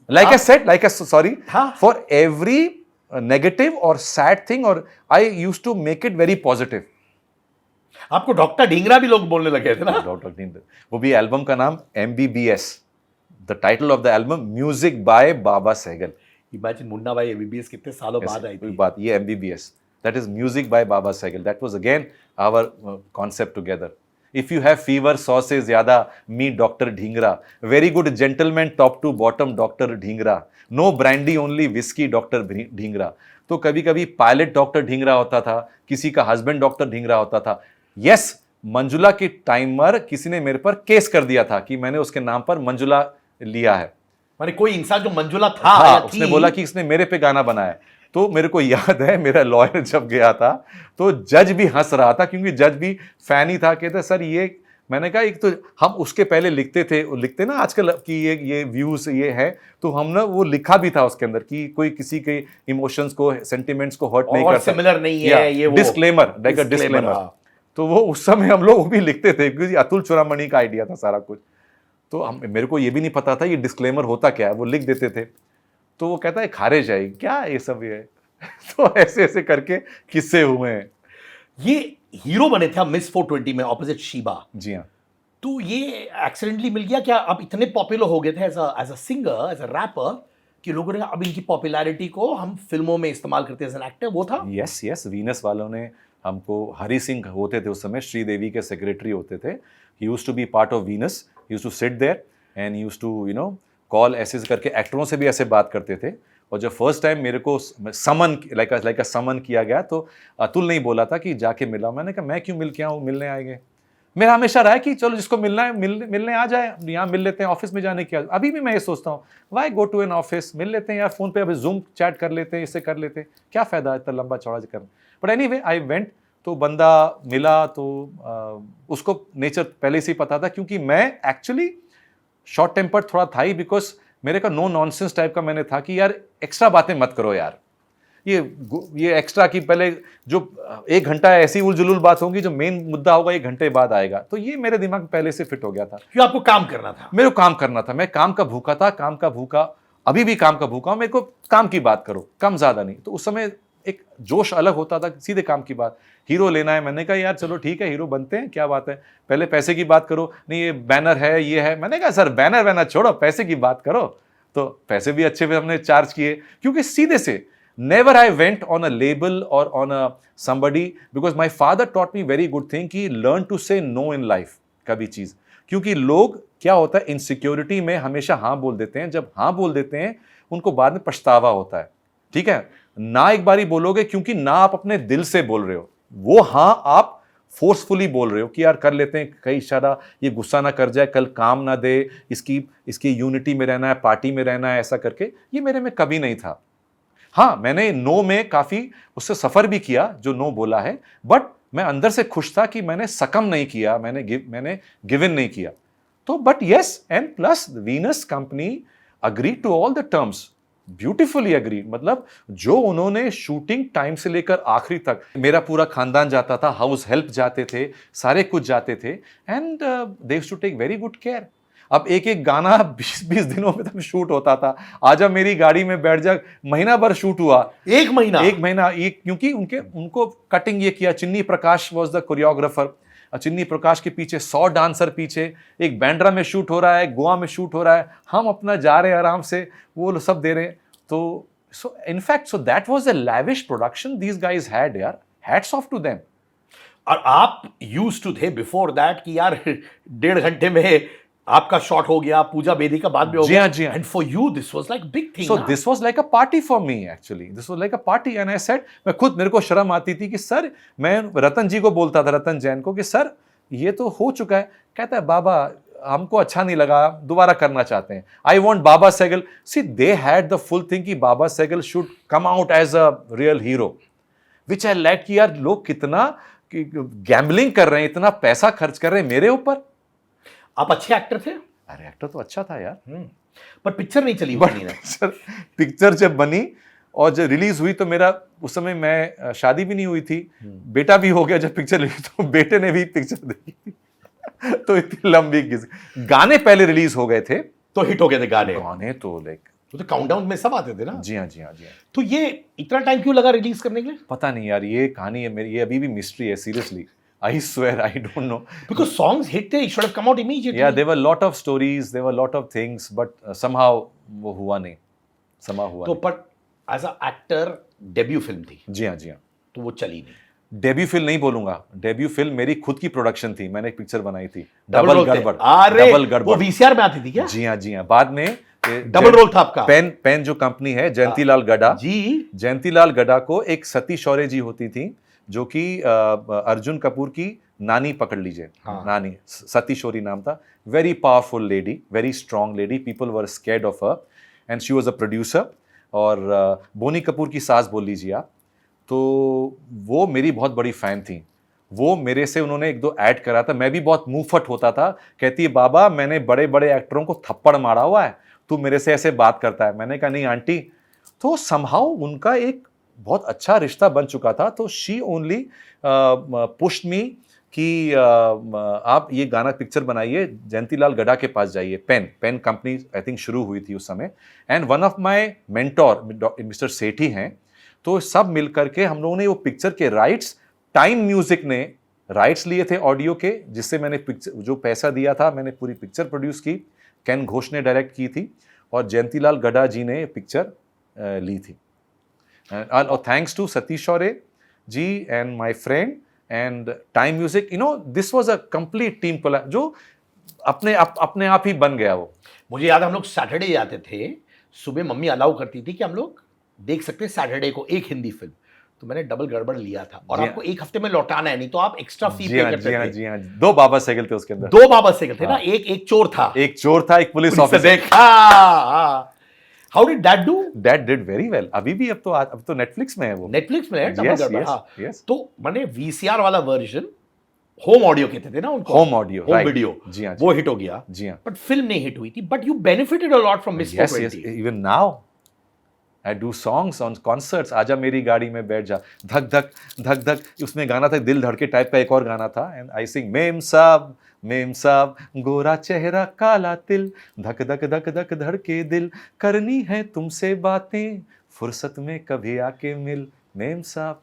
like I sorry, for every negative or sad thing, or I used to make it very positive। आपको डॉक्टर ढींगरा भी लोग बोलने लगे थे ना? डॉक्टर ढींगरा, वो भी एल्बम का नाम MBBS, the title of the album, music by Baba Sehgal. Imagine Munna Bhai MBBS कितने सालों बाद आई थी बात, ये MBBS, that is music by Baba Sehgal, that was again our concept together. If you have fever 100 से ज्यादा, meet doctor Dhingra, very good gentleman top to bottom doctor Dhingra, no brandy only whisky doctor Dhingra. तो कभी कभी पायलट डॉक्टर ढींगरा होता था, किसी का husband doctor Dhingra होता था। यस, मंजुला की टाइमर किसी ने मेरे पर केस कर दिया था कि मैंने उसके नाम पर मंजुला लिया है। माने कोई इंसान जो मंजुला था, उसने बोला कि इसने मेरे पे गाना बनाया। तो मेरे को याद है मेरा लॉयर जब गया था तो जज भी हंस रहा था, क्योंकि जज भी फैन ही था। कहते सर ये, मैंने कहा एक तो हम उसके पहले लिखते ना आजकल कि ये व्यूज ये है, तो हमने वो लिखा भी था उसके अंदर कि कोई किसी के इमोशंस को, सेंटिमेंट्स को हर्ट नहीं करता, सिमिलर नहीं है, ये डिस्क्लेमर, लाइक अ डिस्क्लेमर। तो वो उस समय हम लोग वो भी लिखते थे, क्योंकि अतुल चुरामणि का आइडिया था सारा कुछ। तो मेरे को ये भी नहीं पता था ये डिस्क्लेमर होता क्या है, वो लिख देते थे। तो वो कहता है खारिज है क्या ये सब ये तो ऐसे ऐसे करके किस्से हुए हैं। ये हीरो बने थे मिस 420 में ऑपोजिट शीबा। जी हाँ। तो ये एक्सीडेंटली मिल गया क्या? आप इतने पॉपुलर हो गए थे as a singer, as a rapper, कि लोगों ने अब इनकी पॉपुलैरिटी को हम फिल्मों में इस्तेमाल करते हैं एज एन एक्टर, वो था? यस, वीनस वालों ने हमको, हरी सिंह होते थे उस समय, श्रीदेवी के सेक्रेटरी होते थे। He used to be part of Venus, he used to sit there and he used to call, ऐसे करके एक्टरों से भी ऐसे बात करते थे। और जब फर्स्ट टाइम मेरे को समन लाइक अ समन किया गया तो अतुल ने ही बोला था कि जाके मिला। मैंने कहा मैं क्यों मिल के आऊँ, मिलने आएंगे। मेरा हमेशा रहा है कि चलो जिसको मिलना है मिलने आ जाए, यहाँ मिल लेते हैं, ऑफिस में जाने की। अभी भी मैं ये सोचता हूँ why go to an office, मिल लेते हैं यार फ़ोन पे, अभी जूम चैट कर लेते हैं, इससे कर लेते हैं, क्या फ़ायदा है इतना लंबा चौड़ा करना। बट एनीवे आई वेंट, तो बंदा मिला तो उसको नेचर पहले से ही पता था, क्योंकि मैं एक्चुअली शॉर्ट टेम्पर्ड थोड़ा था ही, बिकॉज मेरे का नो नॉनसेंस टाइप का मैंने था कि यार एक्स्ट्रा बातें मत करो यार, ये एक्स्ट्रा की पहले जो 1 घंटा ऐसी उलझुल बात होगी, जो मेन मुद्दा होगा 1 घंटे बाद आएगा। तो ये मेरे दिमाग में पहले से फिट हो गया था क्यों आपको काम करना था, मेरे को काम करना था, मैं काम का भूखा था, काम का भूखा, अभी भी काम का भूखा हूं, मेरे को काम की बात करो, कम ज्यादा नहीं। तो उस समय एक जोश अलग होता था, सीधे काम की बात, हीरो लेना है, मैंने कहा यार चलो ठीक है हीरो बनते हैं, क्या बात है, पहले पैसे की बात करो, नहीं ये बैनर है ये है, मैंने कहा सर बैनर वैनर छोड़ो, पैसे की बात करो। तो पैसे भी अच्छे पे हमने चार्ज किए, क्योंकि सीधे से never I went on a label or on a somebody, because my father taught me very good thing कि learn to say no in life कभी चीज, क्योंकि लोग क्या होता है इनसिक्योरिटी में हमेशा हाँ बोल देते हैं, जब हाँ बोल देते हैं उनको बाद में पछतावा होता है, ठीक है ना एक बारी बोलोगे, क्योंकि ना आप अपने दिल से बोल रहे हो, वो हाँ आप फोर्सफुली बोल रहे हो कि यार कर लेते हैं, कहीं इशारा ये गुस्सा ना कर जाए, कल काम ना दे, इसकी यूनिटी में रहना है, पार्टी में रहना है, ऐसा करके, ये मेरे में कभी नहीं था। हाँ मैंने नो में काफी उससे सफर भी किया जो नो बोला है, बट मैं अंदर से खुश था कि मैंने सकम नहीं किया, मैंने गिव इन नहीं किया। तो but yes, and plus Venus company agree to all the terms, beautifully agree, मतलब जो उन्होंने शूटिंग टाइम से लेकर आखिरी तक, मेरा पूरा खानदान जाता था, हाउस हेल्प जाते थे, सारे कुछ जाते थे, and they used to take very good care. अब एक एक गाना 20-20 दिनों में तक शूट होता था, आजा मेरी गाड़ी में बैठ जा, महीना भर शूट हुआ, एक महीना, क्योंकि उनको कटिंग ये किया, चिन्नी प्रकाश वॉज द कोरियोग्राफर, चिन्नी प्रकाश के पीछे 100 डांसर पीछे, एक बैंड्रा में शूट हो रहा है, गोवा में शूट हो रहा है, हम अपना जा रहे हैं आराम से, वो सब दे रहे हैं। तो so in fact so that was a lavish production these guys had यार, हैट्स ऑफ टू देम। और आप यूज्ड टू थे बिफोर दैट कि यार 1.5 घंटे में आपका शॉट हो गया, पूजा बेदी का बाद में हो गया, and for you this was like big thing. So this was like a party for me, actually this was like a party, and I said, मैं खुद, मेरे को शर्म आती थी कि सर, मैं रतन जी को बोलता था, रतन जैन को, कि सर ये तो हो चुका है, कहता है बाबा हमको अच्छा नहीं लगा, दोबारा करना चाहते हैं, I want Baba Sehgal. See they had the full thing कि Baba Sehgal should come out as a real hero, which I like कि यार लोग कितना गैम्बलिंग कर रहे हैं, इतना पैसा खर्च कर रहे हैं मेरे ऊपर। आप अच्छे एक्टर थे? अरे एक्टर तो अच्छा था यार, पर पिक्चर नहीं चली। पिक्चर जब बनी और जब रिलीज हुई तो मेरा उस समय, मैं शादी भी नहीं हुई थी, बेटा भी हो गया जब पिक्चर लगी, तो बेटे ने भी पिक्चर देखी तो इतनी लंबी गाने पहले रिलीज हो गए थे, तो हिट हो गए थे गाने तो लाइक तो काउंटडाउन में सब आते थे ना। जी हाँ जी हाँ जी हाँ। तो ये इतना टाइम क्यों लगा रिलीज करने के लिए? पता नहीं यार, ये कहानी है मेरी, ये अभी भी मिस्ट्री है, seriously I swear I don't know, because songs hit it should have come out immediately. Yeah, there were lot of stories, there were lot of things, but somehow वो हुआ नहीं, somehow हुआ तो पर as a actor debut film थी। जी हाँ जी हाँ। तो वो चली नहीं। डेब्यू फिल्म नहीं बोलूंगा, डेब्यू फिल्म मेरी खुद की प्रोडक्शन थी, मैंने एक पिक्चर बनाई थी, डबल गड़बड़। डबल गड़बड़ वो वीसीआर में आती थी क्या? जी हाँ जी हाँ, बाद में डबल रोल था आपका। पेन जो कंपनी है, जयंतीलाल गड्ढा जी, जयंतीलाल गड्ढा को एक सती शौर्य जी होती थी, जो कि अर्जुन कपूर की नानी, पकड़ लीजिए, नानी, सती शौरी नाम था, very powerful lady, very strong lady, people were scared of her, and she was a producer, और बोनी कपूर की सास बोल लीजिए आप। तो वो मेरी बहुत बड़ी फैन थी, वो मेरे से उन्होंने 1-2 ऐड करा था, मैं भी बहुत मुंहफट होता था, कहती है बाबा मैंने बड़े बड़े एक्टरों को थप्पड़ मारा हुआ है, तू मेरे से ऐसे बात करता है। मैंने कहा नहीं आंटी। तो समहाउ उनका एक बहुत अच्छा रिश्ता बन चुका था, तो शी ओनली पुश्ड मी कि आप ये गाना पिक्चर बनाइए, जयंतीलाल गड्ढा के पास जाइए, पेन कंपनी आई थिंक शुरू हुई थी उस समय, and one of my mentor Mr Sethi हैं, तो सब मिल करके हम लोगों ने वो पिक्चर के राइट्स, टाइम म्यूजिक ने राइट्स लिए थे ऑडियो के, जिससे मैंने पिक्चर, जो पैसा दिया था मैंने पूरी पिक्चर प्रोड्यूस की, केन घोष ने डायरेक्ट की थी, और जयंतीलाल गड्ढा जी ने पिक्चर ली थी। और thanks to Satish Shaurya ji and my friend and time music, you know this was a complete team collab, जो अपने आप ही बन गया वो। मुझे याद है हम लोग सैटरडे जाते थे, सुबह मम्मी अलाउ करती थी कि हम लोग देख सकते हैं सैटरडे को एक हिंदी फिल्म, तो मैंने डबल गड़बड़ लिया था, और आपको 1 हफ्ते में लौटाना है, नहीं तो आप एक्स्ट्रा फी पे करते थे। जी हाँ, 2 बाबा सहगल थे उसके अंदर, 2 बाबा सहगल थे ना, एक चोर था, एक पुलिस ऑफिसर। देखा how did that do? That did very well. अभी भी अब तो नेटफ्लिक्स में है वो, नेटफ्लिक्स में है डबल गड़बड़। हाँ, तो मैंने वीसीआर वाला वर्जन होम ऑडियो कहते थे ना उनको, होम ऑडियो, होम वीडियो, जी हाँ, वो हिट हो गया, जी हाँ, बट फिल्म नहीं हिट हुई थी, but you benefited a lot from miss 420। Even now I do songs on concerts, आजा मेरी गाड़ी में बैठ जा, धक धक धक धक, उसमें गाना था दिल धड़के टाइप का, एक और गाना था, एंड आई सिंग मेम साहब गोरा चेहरा काला तिल, धक धक धक धक धड़के दिल, करनी है तुमसे बातें फुर्सत में कभी आके मिल, मेम साहब।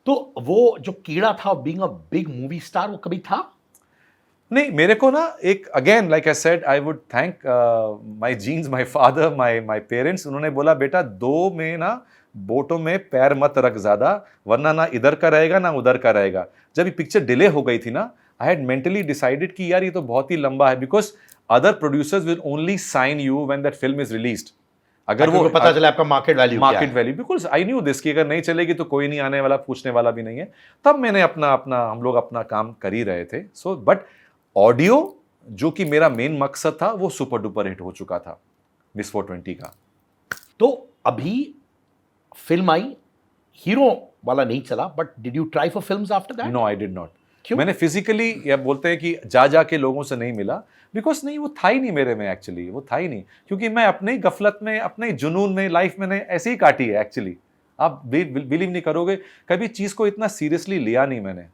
तो वो जो कीड़ा था being a big movie star, वो कभी था? नहीं, मेरे को ना एक again like I said, I would thank my genes, my father, my parents. उन्होंने बोला बेटा दो में ना बोटों में पैर मत रख ज्यादा, वरना ना इधर का रहेगा ना उधर का रहेगा। जब ये पिक्चर डिले हो गई थी ना, आई हैड मेंटली डिसाइडेड कि यार ये तो बहुत ही लंबा है, because other producers will only sign you when that film is released. अगर वो पता चला आपका market value, because I knew this कि अगर नहीं चलेगी तो कोई नहीं आने वाला, पूछने वाला भी नहीं है। तब मैंने हम लोग अपना काम कर ही रहे थे। सो बट ऑडियो जो कि मेरा मेन मकसद था वो सुपर डुपर हिट हो चुका था मिस 420 का। तो अभी फिल्म आई, हीरो वाला नहीं चला, but did you try for films after that? No, I did not. क्यों? मैंने फिजिकली, या बोलते हैं कि जा के लोगों से नहीं मिला, बिकॉज नहीं वो था ही नहीं मेरे में, एक्चुअली वो था ही नहीं, क्योंकि मैं अपने ही गफलत में, अपने ही जुनून में लाइफ मैंने ऐसे ही काटी है एक्चुअली। आप बिलीव नहीं करोगे, कभी चीज को इतना सीरियसली लिया नहीं मैंने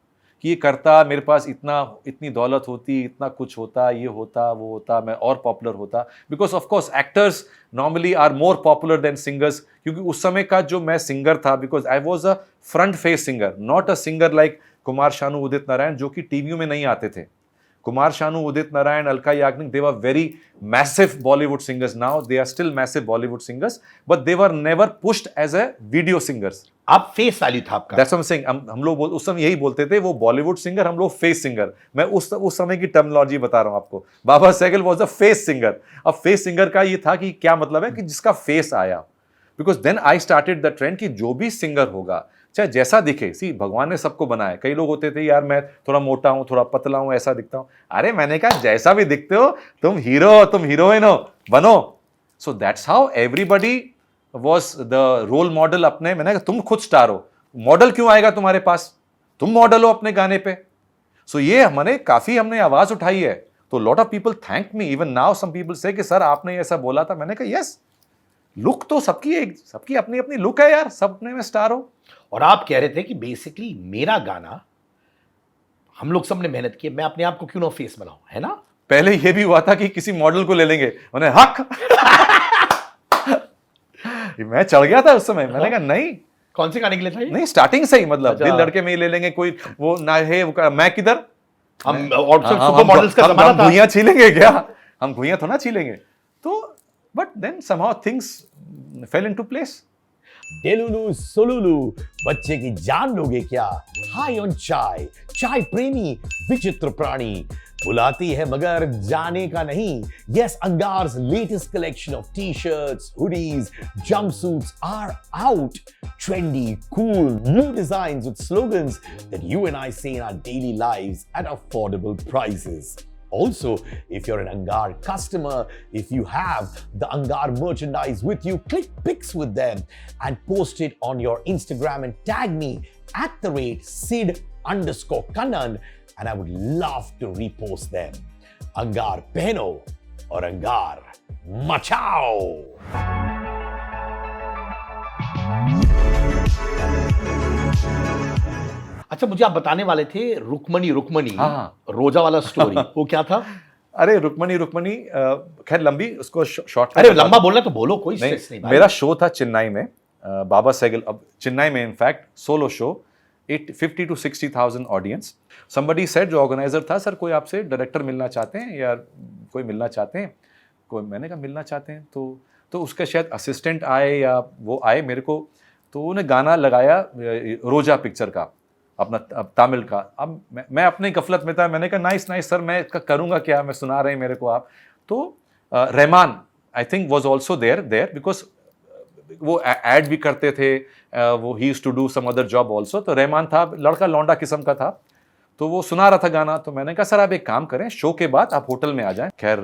कि ये करता, मेरे पास इतनी दौलत होती, इतना कुछ होता, ये होता वो होता, मैं और पॉपुलर होता। Because of course actors normally are more popular than singers, क्योंकि उस समय का जो मैं सिंगर था, because I was a front face singer, not a singer like Kumar Shanu, Udit Narayan, जो कि टीवियों में नहीं आते थे। Kumar Shanu, Udit Narayan, Alka Yagnik, they were very massive Bollywood singers. Now they are still massive Bollywood singers, but they were never pushed as a video singers. आप face value था आपका। That's what I'm saying. हम लोग उस समय यही बोलते थे, वो बॉलीवुड सिंगर, हम लोग फेस सिंगर। मैं उस समय की टर्मिनोलॉजी बता रहा हूं आपको। Baba Sehgal was a face singer. अब फेस सिंगर का ये था कि क्या मतलब है कि जिसका फेस आया, because then I started the trend कि जो भी सिंगर होगा, चाहे जैसा दिखे, सी भगवान ने सबको बनाया। कई लोग होते थे यार मैं थोड़ा मोटा हूं, थोड़ा पतला हूं, ऐसा दिखता हूं। अरे मैंने कहा जैसा भी दिखते हो, तुम हीरो हो, तुम हीरोइन हो, बनो। So that's how everybody was the role model अपने। मैंने कहा तुम खुद स्टार हो, मॉडल क्यों आएगा तुम्हारे पास, तुम मॉडल हो अपने गाने पे। सो ये हमने आवाज उठाई है। तो lot of people thank me, even now some people say कि सर आपने ऐसा बोला था। मैंने कहा यस, लुक तो सबकी अपनी अपनी लुक है यार, सब अपने में स्टार हो। और आप कह रहे थे कि बेसिकली मेरा गाना, हम लोग सबने मेहनत की, मैं अपने आप को क्यों ना फेस बनाऊं, है ना? पहले ये भी हुआ था कि किसी मॉडल को ले लेंगे, उन्हें हक मैं चढ़ गया था उस समय। मैंने कहा नहीं। कौन से गाने के लिए था ये? नहीं, स्टार्टिंग से ही, मतलब अच्छा। दिल धड़के में ही ले लेंगे, कोई वो ना है मैं किधर, हम और सुपर मॉडल्स का जमाना था। भुइयां छीलेंगे क्या, हम भुइयां थोड़ा छीलेंगे। तो but then somehow things fell into place. Delulu solulu, बच्चे की जान लोगे क्या? हाई ऑन चाय, चाय प्रेमी विचित्र प्राणी, बुलाती है मगर जाने का नहीं। Yes, Angar's latest collection of t-shirts, hoodies, jumpsuits are out. Trendy, cool, new designs with slogans that you and I say in our daily lives at affordable prices. Also, if you're an Angar customer, if you have the Angar merchandise with you, click pics with them and post it on your Instagram and tag me @Sid_Kannan, and I would love to repost them. Angar pehno aur Angar machao. अच्छा, मुझे आप बताने वाले थे रुक्मणी, हाँ। रोजा वाला story, वो क्या था? अरे रुक्मणी खैर लंबी, उसको शॉर्ट। अरे लंबा बोलना तो बोलो, कोई स्ट्रेस नहीं भाई। मेरा शो था चेन्नई में, बाबा सहगल, अब चेन्नई में in fact solo show, 50 to 60,000 audience. Somebody said, जो ऑर्गेनाइजर था, सर कोई आपसे डायरेक्टर मिलना चाहते हैं या कोई मिलना चाहते हैं, कोई, मैंने कहा मिलना चाहते हैं तो उसका शायद असिस्टेंट आए या वो आए मेरे को, तो उन्हें गाना लगाया रोजा पिक्चर का, अपना तमिल का। अब मैं अपने गफलत में था, मैंने कहा नाइस सर, मैं करूँगा क्या, मैं सुना रहे हैं मेरे को आप। तो Rahman I think was also there because वो ऐड भी करते थे, वो ही used to do some other job also. तो रहमान था, लड़का लौंडा किस्म का था, तो वो सुना रहा था गाना। तो मैंने कहा सर आप एक काम करें, शो के बाद आप होटल में आ जाएं। खैर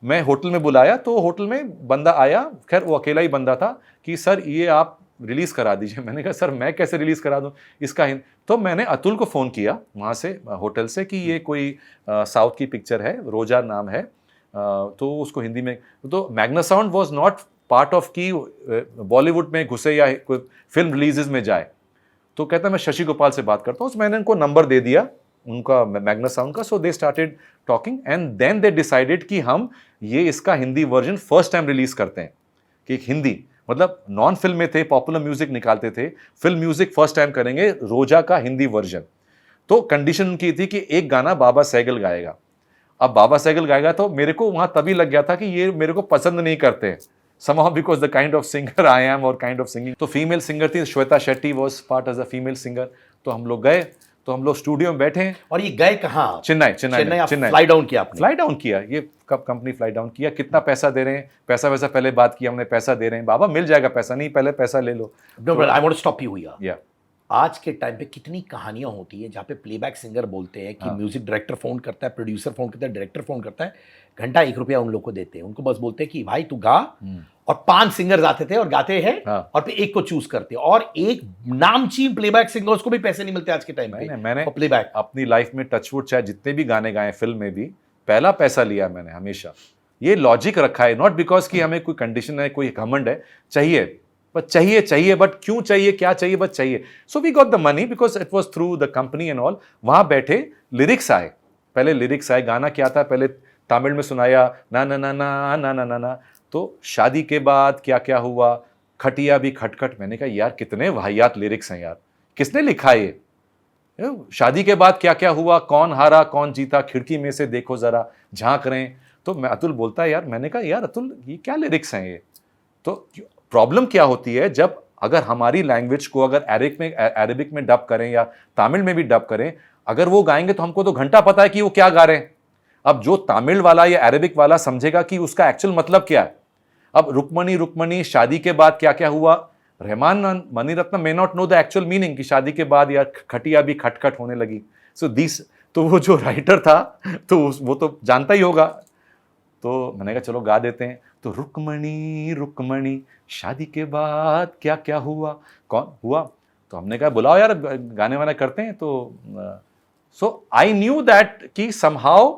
मैं होटल में बुलाया, तो होटल में बंदा आया, खैर वो अकेला ही बंदा था, कि सर ये आप रिलीज करा दीजिए। मैंने कहा सर मैं कैसे रिलीज करा दूं इसका तो मैंने अतुल को फोन किया वहां से होटल से कि ये कोई साउथ की पिक्चर है, रोजा नाम है, तो उसको हिंदी में, तो Magna sound was not part of की बॉलीवुड में घुसे या कोई फिल्म रिलीजेस में जाए। तो कहता मैं शशि गोपाल से बात करता हूँ, मैंने उनको नंबर दे दिया उनका मैग्ना साउंड का। So they started talking and then they decided कि हम ये इसका Hindi version first time release करते हैं, कि हिंदी मतलब नॉन फिल्म में थे, पॉपुलर म्यूजिक निकालते थे, फिल्म म्यूजिक फर्स्ट टाइम करेंगे, रोजा का हिंदी वर्जन। तो कंडीशन उनकी थी कि एक गाना बाबा सहगल गाएगा। अब बाबा सहगल गाएगा तो मेरे को वहां तभी लग गया था कि ये मेरे को पसंद नहीं करते somehow because the kind of singer I am or kind of singing। तो फीमेल सिंगर थी, Shweta Shetty was part as a female singer। तो हम लोग गए, तो हम लोग स्टूडियो में बैठे। और ये गए कहाँ? चेन्नई। फ्लाई डाउन किया आपने? फ्लाई डाउन किया, ये कब कंपनी फ्लाई डाउन किया, कितना पैसा दे रहे हैं, पैसा वैसा पहले बात किया हमने, पैसा दे रहे हैं, बाबा मिल जाएगा पैसा, नहीं पहले पैसा ले लो। I want to stop you here. या आज के टाइम पे कितनी कहानियां होती है जहाँ पे प्लेबैक सिंगर बोलते हैं कि म्यूजिक डायरेक्टर फोन करता है, प्रोड्यूसर फोन करता है, डायरेक्टर फोन करता है, घंटा 1 रुपया उन लोग को देते हैं, उनको बस बोलते हैं कि भाई तू गा, और 5 सिंगर्स आते थे और गाते हैं, और फिर एक को चूज करते हैं, और एक नामचीन प्लेबैक सिंगर्स को भी पैसे नहीं मिलते आज के टाइम पे। मैंने प्लेबैक अपनी लाइफ में टचवुड चाहे जितने भी गाने गाए फिल्म में भी पहला पैसा लिया मैंने हमेशा। ये लॉजिक रखा है, नॉट बिकॉज कि हमें कोई कंडीशन है, कोई घमंड है, चाहिए बट चाहिए बट क्यों चाहिए, क्या चाहिए, बस चाहिए। So we got the money because it was through the company and all. वहां बैठे लिरिक्स आए, पहले लिरिक्स आए, गाना क्या था पहले तमिल में सुनाया, ना ना ना ना ना ना ना ना, तो शादी के बाद क्या क्या हुआ, खटिया भी खटखट। मैंने कहा यार कितने वाहियात लिरिक्स हैं यार, किसने लिखा ये? शादी के बाद क्या क्या हुआ, कौन हारा कौन जीता, खिड़की में से देखो जरा झांक रहे हैं। तो मैं अतुल बोलता है यार, मैंने कहा यार अतुल ये क्या लिरिक्स हैं ये? तो प्रॉब्लम क्या होती है जब अगर हमारी लैंग्वेज को अगर अरेबिक में डब करें या तमिल में भी डब करें, अगर वो गाएंगे तो हमको तो घंटा पता है कि वो क्या गा रहे हैं। अब जो तमिल वाला या अरेबिक वाला समझेगा कि उसका एक्चुअल मतलब क्या है। अब रुक्मणी रुक्मणी, शादी के बाद क्या क्या हुआ, Rahman Mani Ratnam may not know the actual meaning कि शादी के बाद यार खटिया भी खटखट होने लगी। सो दिस, तो वो जो राइटर था तो वो तो जानता ही होगा। तो मैंने कहा चलो गा देते हैं। तो रुक्मणी रुक्मणी, शादी के बाद क्या क्या हुआ, कौन हुआ। तो हमने कहा बुलाओ यार गाने वाने करते हैं। तो सो आई न्यू दैट कि समहाउ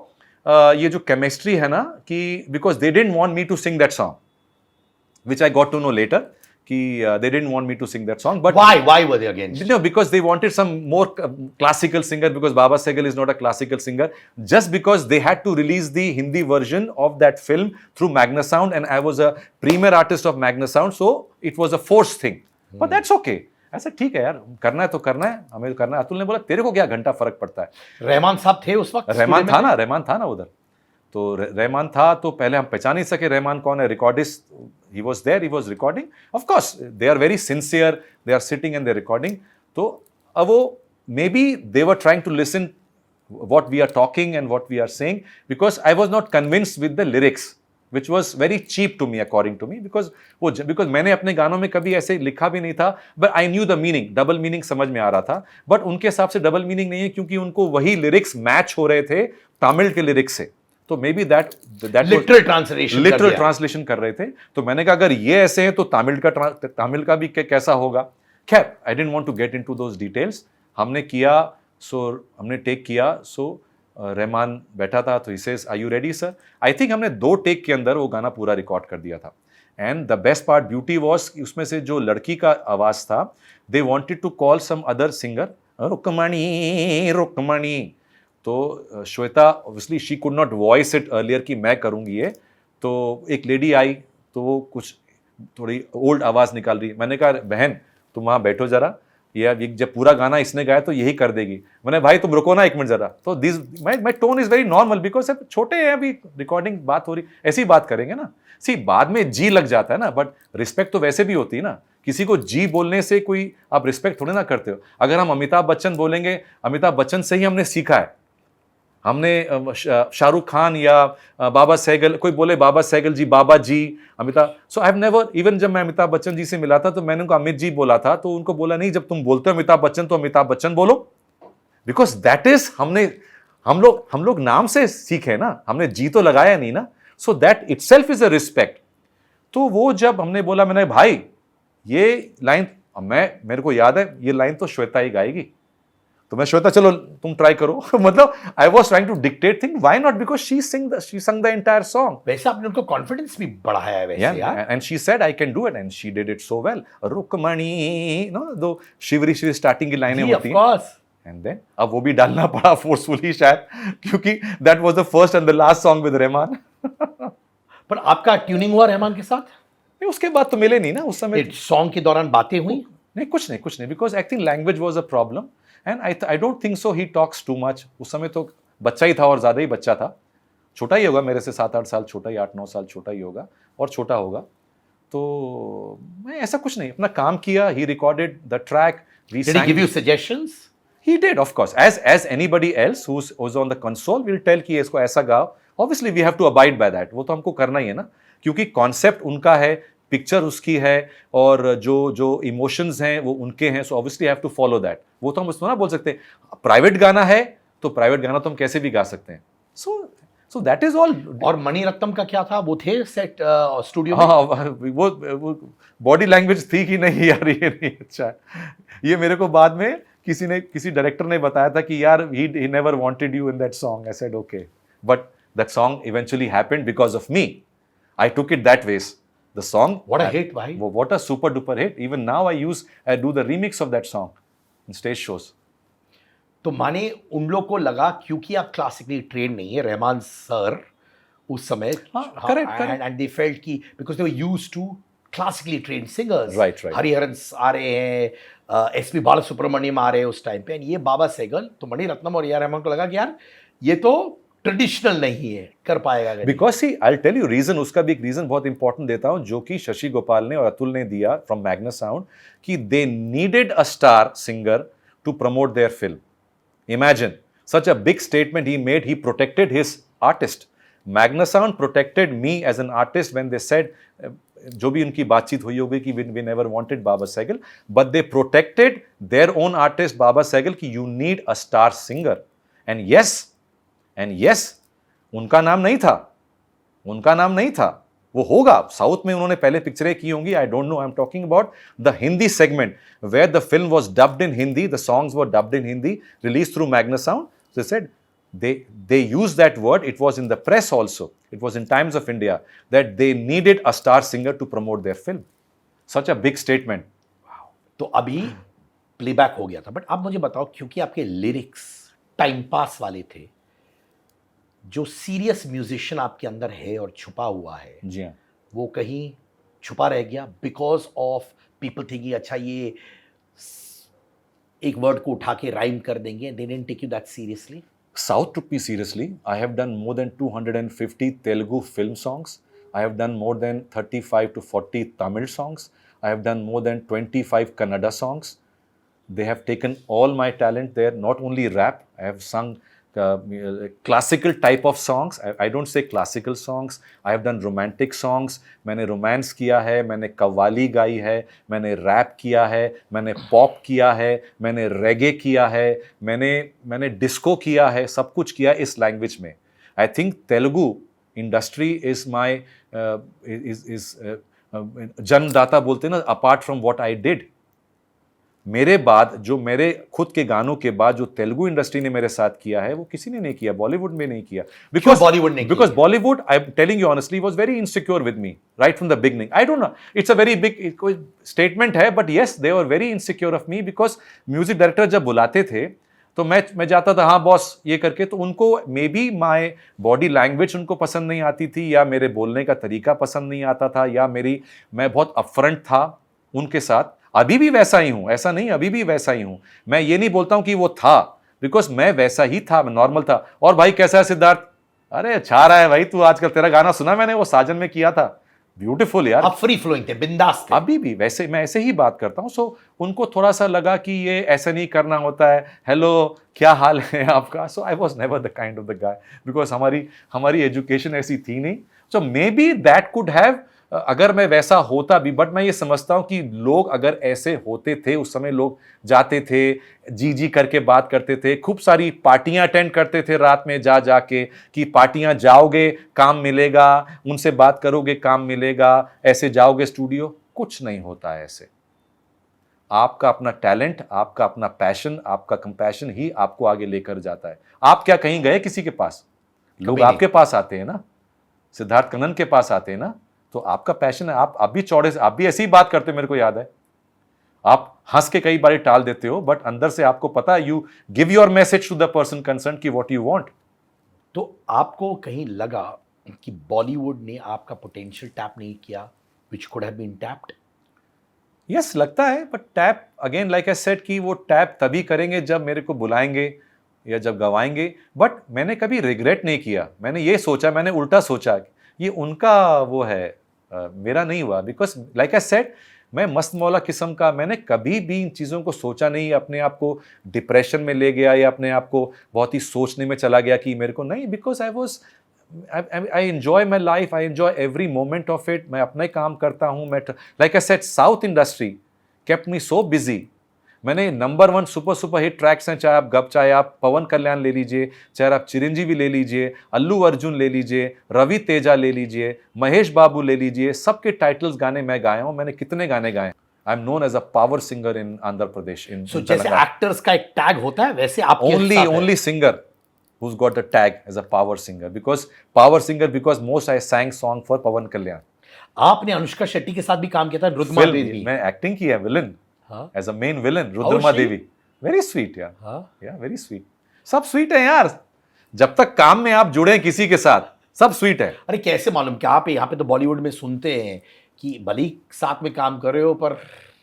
ये जो केमिस्ट्री है ना, कि because they didn't want me to sing that song, which I got to know later कि they didn't want me to sing that song, but why were they against? No, because they wanted some more classical singer, because Baba Sehgal is not a classical singer, just because they had to release the Hindi version of that film through Magna Sound, and I was a premier artist of Magna Sound, so it was a forced thing, but that's okay। ऐसा ठीक है यार, करना है तो करना है, हमें करना है। अतुल ने बोला तेरे को क्या घंटा फर्क पड़ता है। रहमान साहब थे उस वक्त? रहमान था ना उधर। तो रहमान था, तो पहले हम पहचान नहीं सके रहमान कौन है। Recordist, he was there, he was recording, of course they are very sincere, they are sitting and they are recording। तो अब वो maybe they were trying to listen what we are talking and what we are saying, because I was not convinced with the lyrics, which was very cheap to me according to me, because मैंने अपने गानों में कभी ऐसे लिखा भी नहीं था, but I knew the meaning, double meaning समझ में आ रहा था। बट उनके हिसाब से डबल मीनिंग नहीं है, क्योंकि उनको वही लिरिक्स मैच हो रहे थे तमिल के लिरिक्स से। तो may be that literal translation कर रहे थे। तो मैंने कहा अगर ये ऐसे हैं तो तमिल का भी कैसा होगा। खैर I didn't want to get into those details. हमने किया, हमने टेक किया। रहमान बैठा था, तो ही says are you ready sir. I think हमने 2 टेक के अंदर वो गाना पूरा रिकॉर्ड कर दिया था। And the best part, beauty was, उसमें से जो लड़की का आवाज था, they wanted to call some other singer, Rukmini Rukmini. तो Shweta obviously she could not voice it earlier कि मैं करूंगी ये। तो एक लेडी आई, तो वो कुछ थोड़ी ओल्ड आवाज़ निकाल रही। मैंने कहा बहन तुम वहाँ बैठो जरा, ये जब पूरा गाना इसने गाया तो यही कर देगी। मैंने भाई तुम रुको ना 1 मिनट जरा। तो this my tone is very normal, because छोटे हैं अभी, रिकॉर्डिंग बात हो रही, ऐसी बात करेंगे ना। सी बाद में जी लग जाता है ना, बट रिस्पेक्ट तो वैसे भी होती है ना। किसी को जी बोलने से कोई आप रिस्पेक्ट थोड़ी ना करते हो। अगर हम अमिताभ बच्चन बोलेंगे, अमिताभ बच्चन से ही हमने सीखा है। हमने शाहरुख खान या बाबा सहगल, कोई बोले बाबा सहगल जी, बाबा जी, अमिताभ। सो आई हैव नेवर, इवन जब मैं अमिताभ बच्चन जी से मिला था तो मैंने उनको अमित जी बोला था, तो उनको बोला नहीं, जब तुम बोलते हो अमिताभ बच्चन तो अमिताभ बच्चन बोलो, बिकॉज दैट इज हम लोग नाम से सीखे ना, हमने जी तो लगाया नहीं ना। So that itself is a respect. तो वो जब हमने बोला, मैंने भाई ये लाइन अब मेरे को याद है ये लाइन तो श्वेता ही गाएगी, तो मैं श्वेता चलो तुम ट्राई करो मतलब I was trying to dictate thing, why not, because she sang the entire song. वैसे आपने उनको कॉन्फिडेंस भी बढ़ाया है वैसे यार। And she said I can do it and she did it so well. Rukmani नो दो शिवरी शिवरी स्टार्टिंग की लाइनें होती हैं, एंड देन अब वो भी डालना पड़ा फोर्सफुली शायद, क्योंकि that was the first and the last song with Rahman. पर आपका ट्यूनिंग हुआ रहमान के साथ? नहीं, उसके बाद तो मिले नहीं ना उस समय। सॉन्ग के दौरान बातें हुई? नहीं, कुछ नहीं, because I think language was a problem and I don't think so he talks too much. उस समय तो बच्चा ही था और ज्यादा ही बच्चा था, छोटा ही होगा मेरे से 7-8 साल छोटा ही, 8-9 साल छोटा ही होगा और छोटा होगा। तो मैं ऐसा कुछ नहीं, अपना काम किया, ही recorded the track, we Did he give you suggestions? He did, of course. As anybody else who's on the console will tell कि इसको ऐसा गाओ. Obviously we have to abide by that. वो तो हमको करना ही है ना, क्योंकि कॉन्सेप्ट उनका है, पिक्चर उसकी है और जो इमोशंस हैं वो उनके हैं, so obviously have to follow that. वो तो हम उसको ना बोल सकते हैं प्राइवेट गाना है तो प्राइवेट गाना तो हम कैसे भी गा सकते हैं। So that is all. और मणि रत्नम का क्या था, वो थे सेट स्टूडियो में? हाँ, वो बॉडी लैंग्वेज थी कि नहीं यार, ये नहीं अच्छा है। ये मेरे को बाद में किसी डायरेक्टर ने बताया था कि यार he never wanted you in that song. I said okay, but that song eventually happened because of me. I took it that way. The song, what a hit भाई, what a super duper hit. Even now I do the remix of that song in stage shows. तो माने उन लोग को लगा क्योंकि आप classically train नहीं है रहमान सर उस समय, correct. and they felt कि because they were used to classically trained singers, right. Hariharan आ रहे हैं, एसपी बालासुब्रमण्यम आ रहे हैं उस टाइम पे, ये बाबा सहगल, तो मणि रत्नम और यार रहमान को लगा कि यार ये तो ट्रेडिशनल नहीं है, कर पाएगा। Because see I tell you reason, उसका भी एक रीजन बहुत इंपॉर्टेंट देता हूं जो कि शशि गोपाल ने और अतुल ने दिया फ्रॉम मैग्नस साउंड, कि they needed a star singer to promote their film. Imagine such a big statement he made, he protected his artist. Magnasound protected me as an artist when they said, जो भी उनकी बातचीत हुई होगी कि we never wanted Baba Sehgal, but they protected their own artist Baba Sehgal कि you need a star singer. And yes उनका नाम नहीं था, वो होगा। साउथ में उन्होंने पहले पिक्चरें की होंगी, I don't know, I am talking about the Hindi segment where the film was dubbed in Hindi, the songs were dubbed in Hindi, release through Magnasound. So they said they used that word, it was in the press also, it was in Times of India, that they needed a star singer to promote their film. Such a big statement. Wow. तो अभी playback हो गया था, but आप मुझे बताओ, क्योंकि आपके लिरिक्स टाइम पास वाले थे, जो सीरियस म्यूजिशियन आपके अंदर है और छुपा हुआ है, जी हाँ, वो कहीं छुपा रह गया बिकॉज ऑफ पीपल थिंकिंग अच्छा ये एक वर्ड को उठा के राइम कर देंगे, they didn't take you that seriously? South took me seriously. I have done more than 250 Telugu film songs. I have done more than 35 to 40 Tamil songs. I have done more than 25 Kannada songs. They have taken all my talent there, not only rap. I have sung classical type of songs. I don't say classical songs. I have done romantic songs. मैंने romance किया है, मैंने कव्वाली गाई है, मैंने rap किया है, मैंने पॉप किया है, मैंने रेगे किया है, मैंने डिस्को किया है, सब कुछ किया इस लैंग्वेज में। I think Telugu industry is my जन्मदाता बोलते हैं ना, apart from what I did. मेरे बाद जो मेरे खुद के गानों के बाद जो तेलुगु इंडस्ट्री ने मेरे साथ किया है वो किसी ने नहीं किया, बॉलीवुड में नहीं किया। Because Bollywood, I am telling you honestly, was very insecure with me right from the beginning. I don't know, it's a very big statement है, but yes they were very insecure of me, because music director जब बुलाते थे तो मैं जाता था, हाँ boss ये करके, तो उनको may be my body language उनको पसंद नहीं आती थी, या मेरे बोलने का तरीका पसंद नहीं आता था, या मैं बहुत अपफ्रंट था उनके साथ। अभी भी वैसा ही हूं, ऐसा नहीं, अभी भी वैसा ही हूं। मैं ये नहीं बोलता हूं कि वो था, बिकॉज मैं वैसा ही था, मैं नॉर्मल था। और भाई कैसा है सिद्धार्थ? अरे छा रहा है भाई तू आजकल, तेरा गाना सुना मैंने, वो साजन में किया था, ब्यूटीफुल यार। आप फ्री फ्लोइंग थे, बिंदास थे। अभी भी वैसे, मैं ऐसे ही बात करता हूं। सो उनको थोड़ा सा लगा कि ये ऐसा नहीं करना होता है, हेलो क्या हाल है आपका। So I was never the kind of the guy, because हमारी एजुकेशन ऐसी थी नहीं। So maybe that could have, अगर मैं वैसा होता भी, बट मैं ये समझता हूं कि लोग अगर ऐसे होते थे उस समय, लोग जाते थे जी करके बात करते थे, खूब सारी पार्टियां अटेंड करते थे रात में जा के, कि पार्टियां जाओगे काम मिलेगा, उनसे बात करोगे काम मिलेगा, ऐसे जाओगे स्टूडियो, कुछ नहीं होता है ऐसे। आपका अपना टैलेंट, आपका अपना पैशन, आपका कंपैशन ही आपको आगे लेकर जाता है। आप क्या कहीं गए किसी के पास? लोग आपके पास आते हैं ना, सिद्धार्थ कन्नन के पास आते हैं ना, तो आपका पैशन है। आप भी चौड़े से, आप भी ऐसी ही बात करते हो, मेरे को याद है। आप हंस के कई बार टाल देते हो, बट अंदर से आपको पता है, you give your message to the person concern की व्हाट यू वांट। तो आपको कहीं लगा कि बॉलीवुड ने आपका पोटेंशियल टैप नहीं किया, which could have been tapped? Yes, लगता है, but tap again like I said कि वो टैप तभी करेंगे जब मेरे को बुलाएंगे या जब गवाएंगे। बट मैंने कभी रिग्रेट नहीं किया। मैंने ये सोचा, मैंने उल्टा सोचा कि ये उनका वो है, मेरा नहीं हुआ। बिकॉज लाइक आई सेड, मैं मस्त मौला किस्म का, मैंने कभी भी इन चीज़ों को सोचा नहीं, अपने आप को डिप्रेशन में ले गया या अपने आप को बहुत ही सोचने में चला गया कि मेरे को नहीं। Because I enjoy my life, I enjoy every moment of it. मैं अपना ही काम करता हूँ। मैं like I said, south industry kept me so busy. मैंने नंबर 1 सुपर हिट ट्रैक्स हैं, चाहे आप पवन कल्याण ले लीजिए, चाहे आप चिरंजीवी ले लीजिए, अल्लू अर्जुन ले लीजिए, रवि तेजा ले लीजिए, महेश बाबू ले लीजिए, सबके टाइटल्स गाने मैं गाया हूं। मैंने कितने गाने गाए। I am known as a power singer in Andhra Pradesh. इन जैसे एक्टर्स का एक टैग होता है, वैसे आप only singer who's got the tag as a power singer, because most I sang song for पवन कल्याण। आपने अनुष्का शेट्टी के साथ भी काम किया था, रुद्रमा देवी। मैं एक्टिंग की है, विलन, हाँ? As a main villain, Rudrama Devi. Very sweet यार। हाँ? या वेरी स्वीट, सब स्वीट है यार। जब तक काम में आप जुड़े किसी के साथ, सब स्वीट है। अरे कैसे मालूम कि आप यहाँ पे तो बॉलीवुड में सुनते हैं कि भले ही साथ में काम कर रहे हो, पर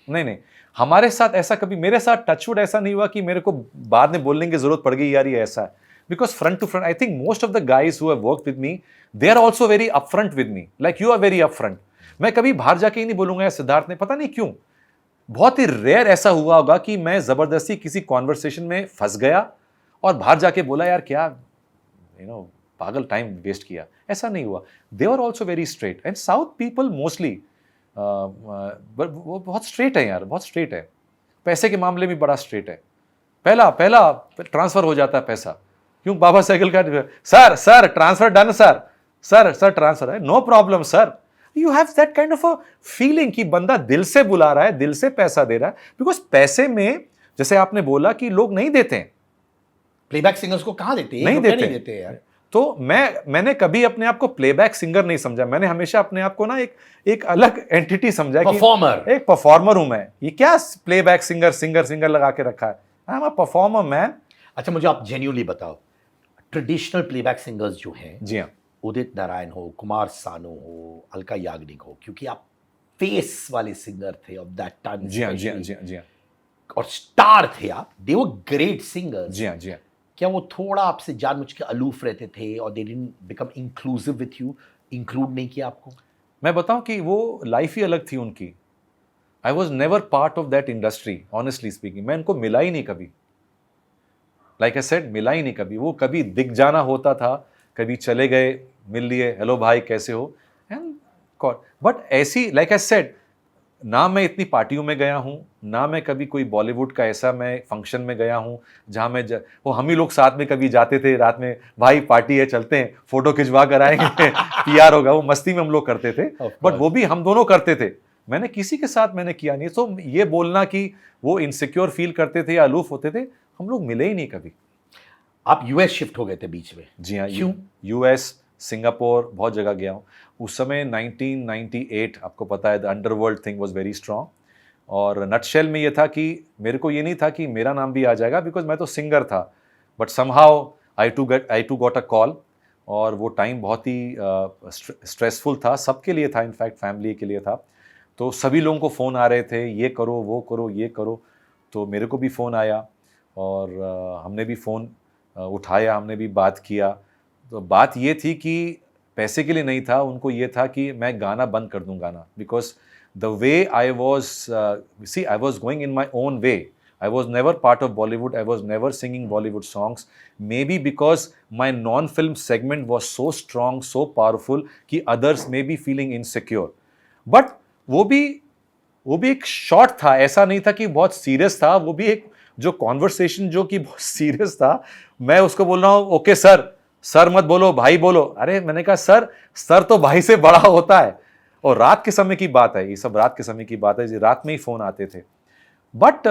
नहीं, हमारे साथ ऐसा कभी, मेरे साथ टचवुड ऐसा नहीं हुआ कि मेरे को बाद में बोलने की जरूरत पड़ गई यार ये ऐसा है। Because front to front, I think most of the guys who have worked with me, they are also very upfront with me. Like you are very upfront. मैं कभी बाहर जाके ही नहीं बोलूंगा यार सिद्धार्थ ने, पता नहीं क्यों, बहुत ही रेयर ऐसा हुआ होगा कि मैं जबरदस्ती किसी कॉन्वर्सेशन में फंस गया और बाहर जाके बोला यार क्या पागल टाइम वेस्ट किया। ऐसा नहीं हुआ। They are also very straight, and south people mostly वो बहुत स्ट्रेट है यार, बहुत स्ट्रेट है। पैसे के मामले में बड़ा स्ट्रेट है। पहला ट्रांसफर हो जाता है पैसा। क्यों बाबा साइकिल का, sir transfer done, sir transfer है, no problem sir. You have that kind of a feeling कि बंदा दिल से बुला रहा है, दिल से पैसा दे रहा है। बिकॉज पैसे में, जैसे आपने बोला कि लोग नहीं देते हैं, प्लेबैक सिंगर्स को कहाँ देते हैं? नहीं देते यार। तो मैंने कभी अपने आप को प्लेबैक सिंगर नहीं समझा। मैंने हमेशा अपने आप को ना एक अलग एंटिटी समझा, परफॉर्मर, एक परफॉर्मर हूं मैं। ये क्या प्लेबैक सिंगर लगा के रखा है? I am a performer man. अच्छा मुझे आप जेन्युइनली बताओ, ट्रेडिशनल प्लेबैक सिंगर्स जो हैं, जी हाँ, उदित नारायण हो, कुमार सानू हो, अलका याग्निक हो, क्योंकि आप फेस वाले सिंगर थे ऑफ दैट टाइम। जी हाँ, और स्टार थे आप, दे वर ग्रेट सिंगर्स। जी हाँ। क्या वो थोड़ा आपसे जानबूझ के अलूफ रहते थे और they didn't become inclusive with you, include नहीं किया आपको? मैं बताऊं कि वो लाइफ ही अलग थी उनकी। आई was never part of that industry, honestly speaking. मैं उनको मिला ही नहीं कभी। लाइक आई सेड, मिला ही नहीं कभी। वो कभी दिख जाना होता था, कभी चले गए, मिल लिए, हेलो भाई कैसे हो, एंड बट ऐसी, लाइक आई सेड, ना मैं इतनी पार्टियों में गया हूँ, ना मैं कभी कोई बॉलीवुड का ऐसा मैं फंक्शन में गया हूँ जहाँ मैं वो हम ही लोग साथ में कभी जाते थे रात में, भाई पार्टी है चलते हैं, फोटो खिंचवा कर आएंगे पीआर होगा, वो मस्ती में हम लोग करते थे। बट वो भी हम दोनों करते थे। मैंने किसी के साथ मैंने किया नहीं। तो ये बोलना कि वो इनसिक्योर फील करते थे या अलूफ होते थे, हम लोग मिले ही नहीं कभी। आप यूएस शिफ्ट हो गए थे बीच में? जी हाँ, क्यों? यूएस, सिंगापुर, बहुत जगह गया हूँ। उस समय 1998, आपको पता है, the underworld thing was very strong. और नटशेल में ये था कि मेरे को ये नहीं था कि मेरा नाम भी आ जाएगा, बिकॉज मैं तो सिंगर था। But somehow I too got a call, और वो टाइम बहुत ही स्ट्रेसफुल था, सबके लिए था, इनफैक्ट फैमिली के लिए था। तो सभी लोगों को फ़ोन आ रहे थे, ये करो, वो करो, ये करो। तो मेरे को भी फ़ोन आया और हमने भी फ़ोन उठाया, हमने भी बात किया। तो बात ये थी कि पैसे के लिए नहीं था, उनको ये था कि मैं गाना बंद कर दूं गाना, because the way I was I was going in my own way. I was never part of Bollywood. I was never singing Bollywood songs. Maybe because my non-film segment was so strong, so powerful कि others may be feeling insecure. But वो भी एक short था, ऐसा नहीं था कि बहुत सीरियस था। वो भी एक जो कॉन्वर्सेशन जो कि बहुत सीरियस था, मैं उसको बोल रहा हूँ ओके सर मत बोलो, भाई बोलो। अरे मैंने कहा सर तो भाई से बड़ा होता है। और रात के समय की बात है, ये सब रात के समय की बात है, रात में ही फ़ोन आते थे। But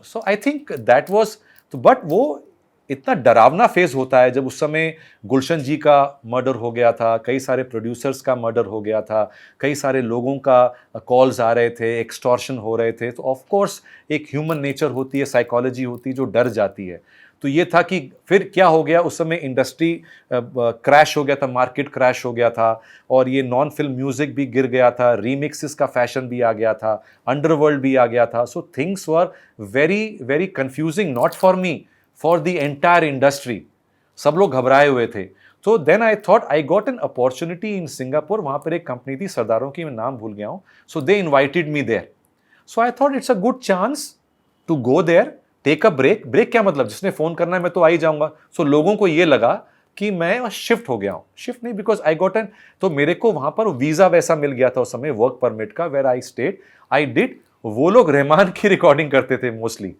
so I think that was, तो बट वो इतना डरावना फेज होता है जब उस समय गुलशन जी का मर्डर हो गया था, कई सारे प्रोड्यूसर्स का मर्डर हो गया था, कई सारे लोगों का कॉल्स आ रहे थे, एक्सटॉर्शन हो रहे थे, तो ऑफ कोर्स एक ह्यूमन नेचर होती है, साइकोलॉजी होती है जो डर जाती है। तो ये था कि फिर क्या हो गया, उस समय इंडस्ट्री क्रैश हो गया था, मार्केट क्रैश हो गया था, और ये नॉन फिल्म म्यूजिक भी गिर गया था, रीमिक्सेस का फैशन भी आ गया था, अंडरवर्ल्ड भी आ गया था। So things were very very confusing, not for me, for the entire industry. सब लोग घबराए हुए थे। तो then I thought I got an opportunity in Singapore. वहां पर एक कंपनी थी सरदारों की, मैं नाम भूल गया हूं। So they invited me there. So I thought it's a good chance to go there, take a break. Break क्या मतलब, जिसने फोन करना है मैं तो आ ही जाऊंगा। सो लोगों को ये लगा कि मैं शिफ्ट हो गया हूं। शिफ्ट नहीं, बिकॉज आई गॉट एन, तो मेरे को वहां पर वीजा वैसा मिल गया था उस समय, वर्क परमिट का, where I stayed, I did. वो लोग रहमान की रिकॉर्डिंग करते थे मोस्टली,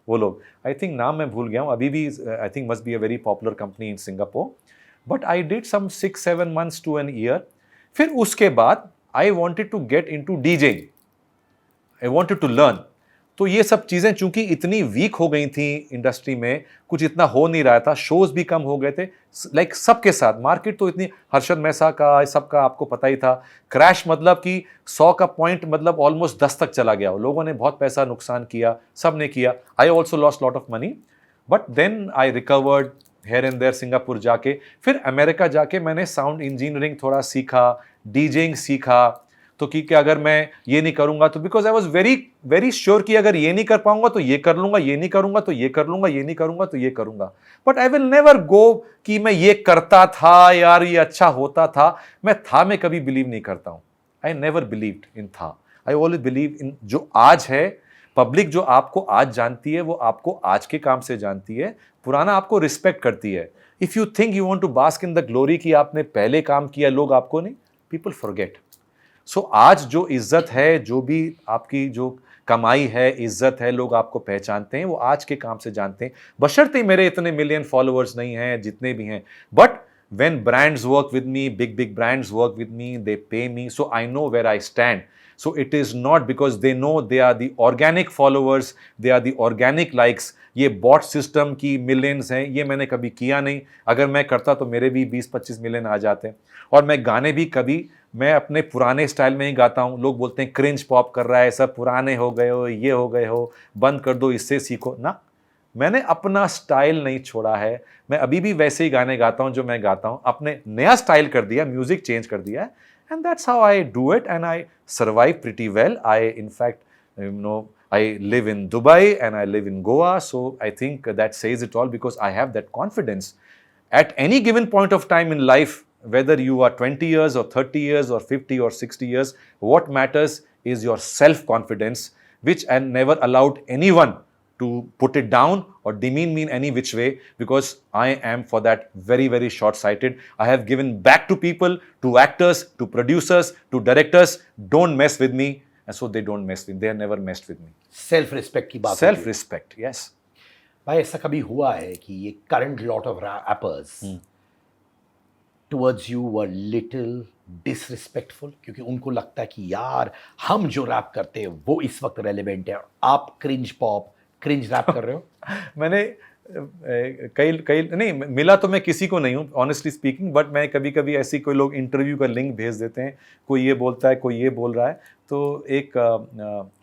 वो लोग, आई थिंक नाम मैं भूल गया हूं अभी भी, I think must be a very popular company in Singapore. But I did some 6-7 months to an year। फिर उसके बाद I wanted to get into DJing, I wanted to learn. तो ये सब चीज़ें चूंकि इतनी वीक हो गई थी इंडस्ट्री में, कुछ इतना हो नहीं रहा था, शोज भी कम हो गए थे, लाइक सबके साथ मार्केट तो इतनी, हर्षद मेहसा का सबका आपको पता ही था, क्रैश मतलब कि 100 का पॉइंट मतलब ऑलमोस्ट 10 तक चला गया। लोगों ने बहुत पैसा नुकसान किया, सब ने किया। I also lost lot of money, but then I recovered here and there. Singapore जाके, फिर अमेरिका जाके मैंने साउंड इंजीनियरिंग थोड़ा सीखा, डीजेइंग सीखा। तो कि अगर मैं ये नहीं करूंगा तो, because I was very very sure कि अगर ये नहीं कर पाऊंगा तो ये कर लूंगा, ये नहीं करूंगा तो ये कर लूंगा, ये नहीं करूंगा तो ये करूंगा। But I will never go कि मैं ये करता था यार, ये अच्छा होता था। मैं कभी बिलीव नहीं करता हूं। आई नेवर बिलीव्ड इन था। आई ऑलवेज बिलीव इन जो आज है। पब्लिक जो आपको आज जानती है वो आपको आज के काम से जानती है, पुराना आपको रिस्पेक्ट करती है। If you think you want to bask in the glory कि आपने पहले काम किया, लोग आपको नहीं, पीपल फॉरगेट। सो आज जो इज्जत है, जो भी आपकी जो कमाई है, इज्जत है, लोग आपको पहचानते हैं, वो आज के काम से जानते हैं। बशर्ते मेरे इतने मिलियन फॉलोअर्स नहीं हैं, जितने भी हैं, but when brands work with me, big brands work with me, they pay me, so I know where I stand. So it is not because they know they are the organic followers, they are the organic likes. ये bot system की millions हैं, ये मैंने कभी किया नहीं। अगर मैं करता तो मेरे भी 20-25 मिलियन आ जाते हैं। और मैं गाने भी कभी, मैं अपने पुराने स्टाइल में ही गाता हूँ। लोग बोलते हैं क्रिंज पॉप कर रहा है, सब पुराने हो गए हो, ये हो गए हो, बंद कर दो, इससे सीखो ना। मैंने अपना स्टाइल नहीं छोड़ा है। मैं अभी भी वैसे ही गाने गाता हूं जो मैं गाता हूं। अपने नया स्टाइल कर दिया, म्यूजिक चेंज कर दिया, and that's how I do it, and I survive pretty well. I in fact I live in Dubai and I live in Goa, so I think that says it all, because I have that confidence at any given point of time in life, whether you are 20 years or 30 years or 50 or 60 years, what matters is your self-confidence, which I never allowed anyone to put it down or demean me in any which way, because I am for that very, very short-sighted. I have given back to people, to actors, to producers, to directors. Don't mess with me, and so they don't mess with me. They have never messed with me. Self-respect की बात। Self-respect, yes. भाई ऐसा कभी हुआ है कि ये current lot of rappers towards you were little disrespectful, क्योंकि उनको लगता है कि यार हम जो रैप करते हैं वो इस वक्त रेलेवेंट है, आप क्रिंज पॉप, क्रिंज रैप कर रहे हो? मैंने कई नहीं मिला तो मैं किसी को नहीं हूँ, ऑनेस्टली स्पीकिंग, बट मैं कभी कभी ऐसी, कोई लोग इंटरव्यू का लिंक भेज देते हैं, कोई ये बोलता है, कोई ये बोल रहा है, तो एक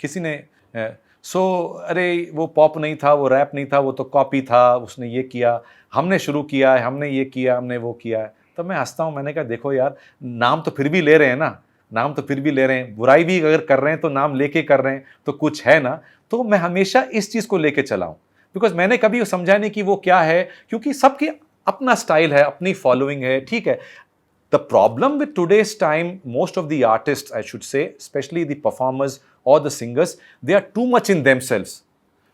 किसी ने अरे वो पॉप नहीं था, वो रैप नहीं था, वो तो कॉपी था, उसने ये किया, हमने शुरू किया है, हमने ये किया, हमने वो किया है। तो मैं हंसता हूँ, मैंने कहा देखो यार, नाम तो फिर भी ले रहे हैं ना, नाम तो फिर भी ले रहे हैं, बुराई भी अगर कर रहे हैं तो नाम लेके कर रहे हैं, तो कुछ है ना। तो मैं हमेशा इस चीज़ को लेके चला हूँ, बिकॉज मैंने कभी समझा नहीं कि वो क्या है, क्योंकि सबकी अपना स्टाइल है, अपनी फॉलोइंग है, ठीक है। The problem with today's time, most of the artist I should say, specially the performers और the singers, they are too much in themselves,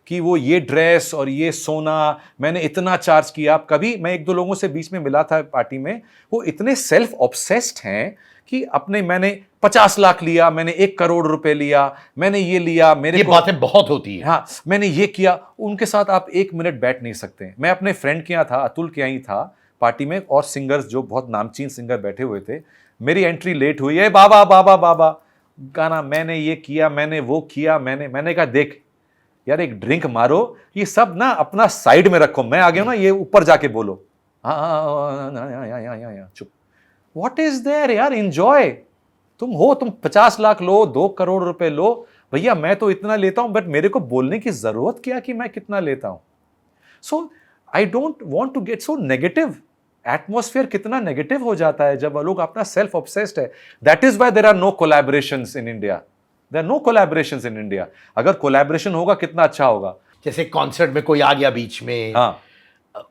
कि वो ये ड्रेस और ये सोना मैंने इतना चार्ज किया। कभी मैं 1-2 लोगों से बीच में मिला था पार्टी में, वो इतने सेल्फ ऑब्सेस्ड हैं कि अपने, मैंने 50 लाख लिया, मैंने 1 करोड़ रुपए लिया, मैंने ये लिया, मेरे ये बातें बहुत होती है। हाँ, मैंने ये किया। उनके साथ आप 1 मिनट बैठ नहीं सकते। मैं अपने फ्रेंड के यहाँ था, अतुल के यहाँ ही था पार्टी में, और सिंगर्स जो बहुत नामचीन सिंगर बैठे हुए थे। मेरी एंट्री लेट हुई है, बाबा बाबा बाबा गाना, मैंने ये किया, मैंने वो किया, मैंने कहा देख, यार एक ड्रिंक मारो, ये सब ना अपना साइड में रखो, मैं आ गया ना, ये ऊपर जाके बोलो, हाँ चुप। व्हाट इज देयर यार, एंजॉय। तुम 50 लाख लो, 2 करोड़ रुपए लो, भैया मैं तो इतना लेता हूं, बट मेरे को बोलने की जरूरत क्या कि मैं कितना लेता हूं। So I don't want to get so negative. Atmosphere कितना नेगेटिव हो जाता है जब लोग अपना सेल्फ ऑब्सेस्ड है। That is why there are no collaborations in India, there are no collaborations in India. अगर कोलैबोरेशन होगा कितना अच्छा होगा। जैसे कॉन्सर्ट में कोई आ गया बीच में, हाँ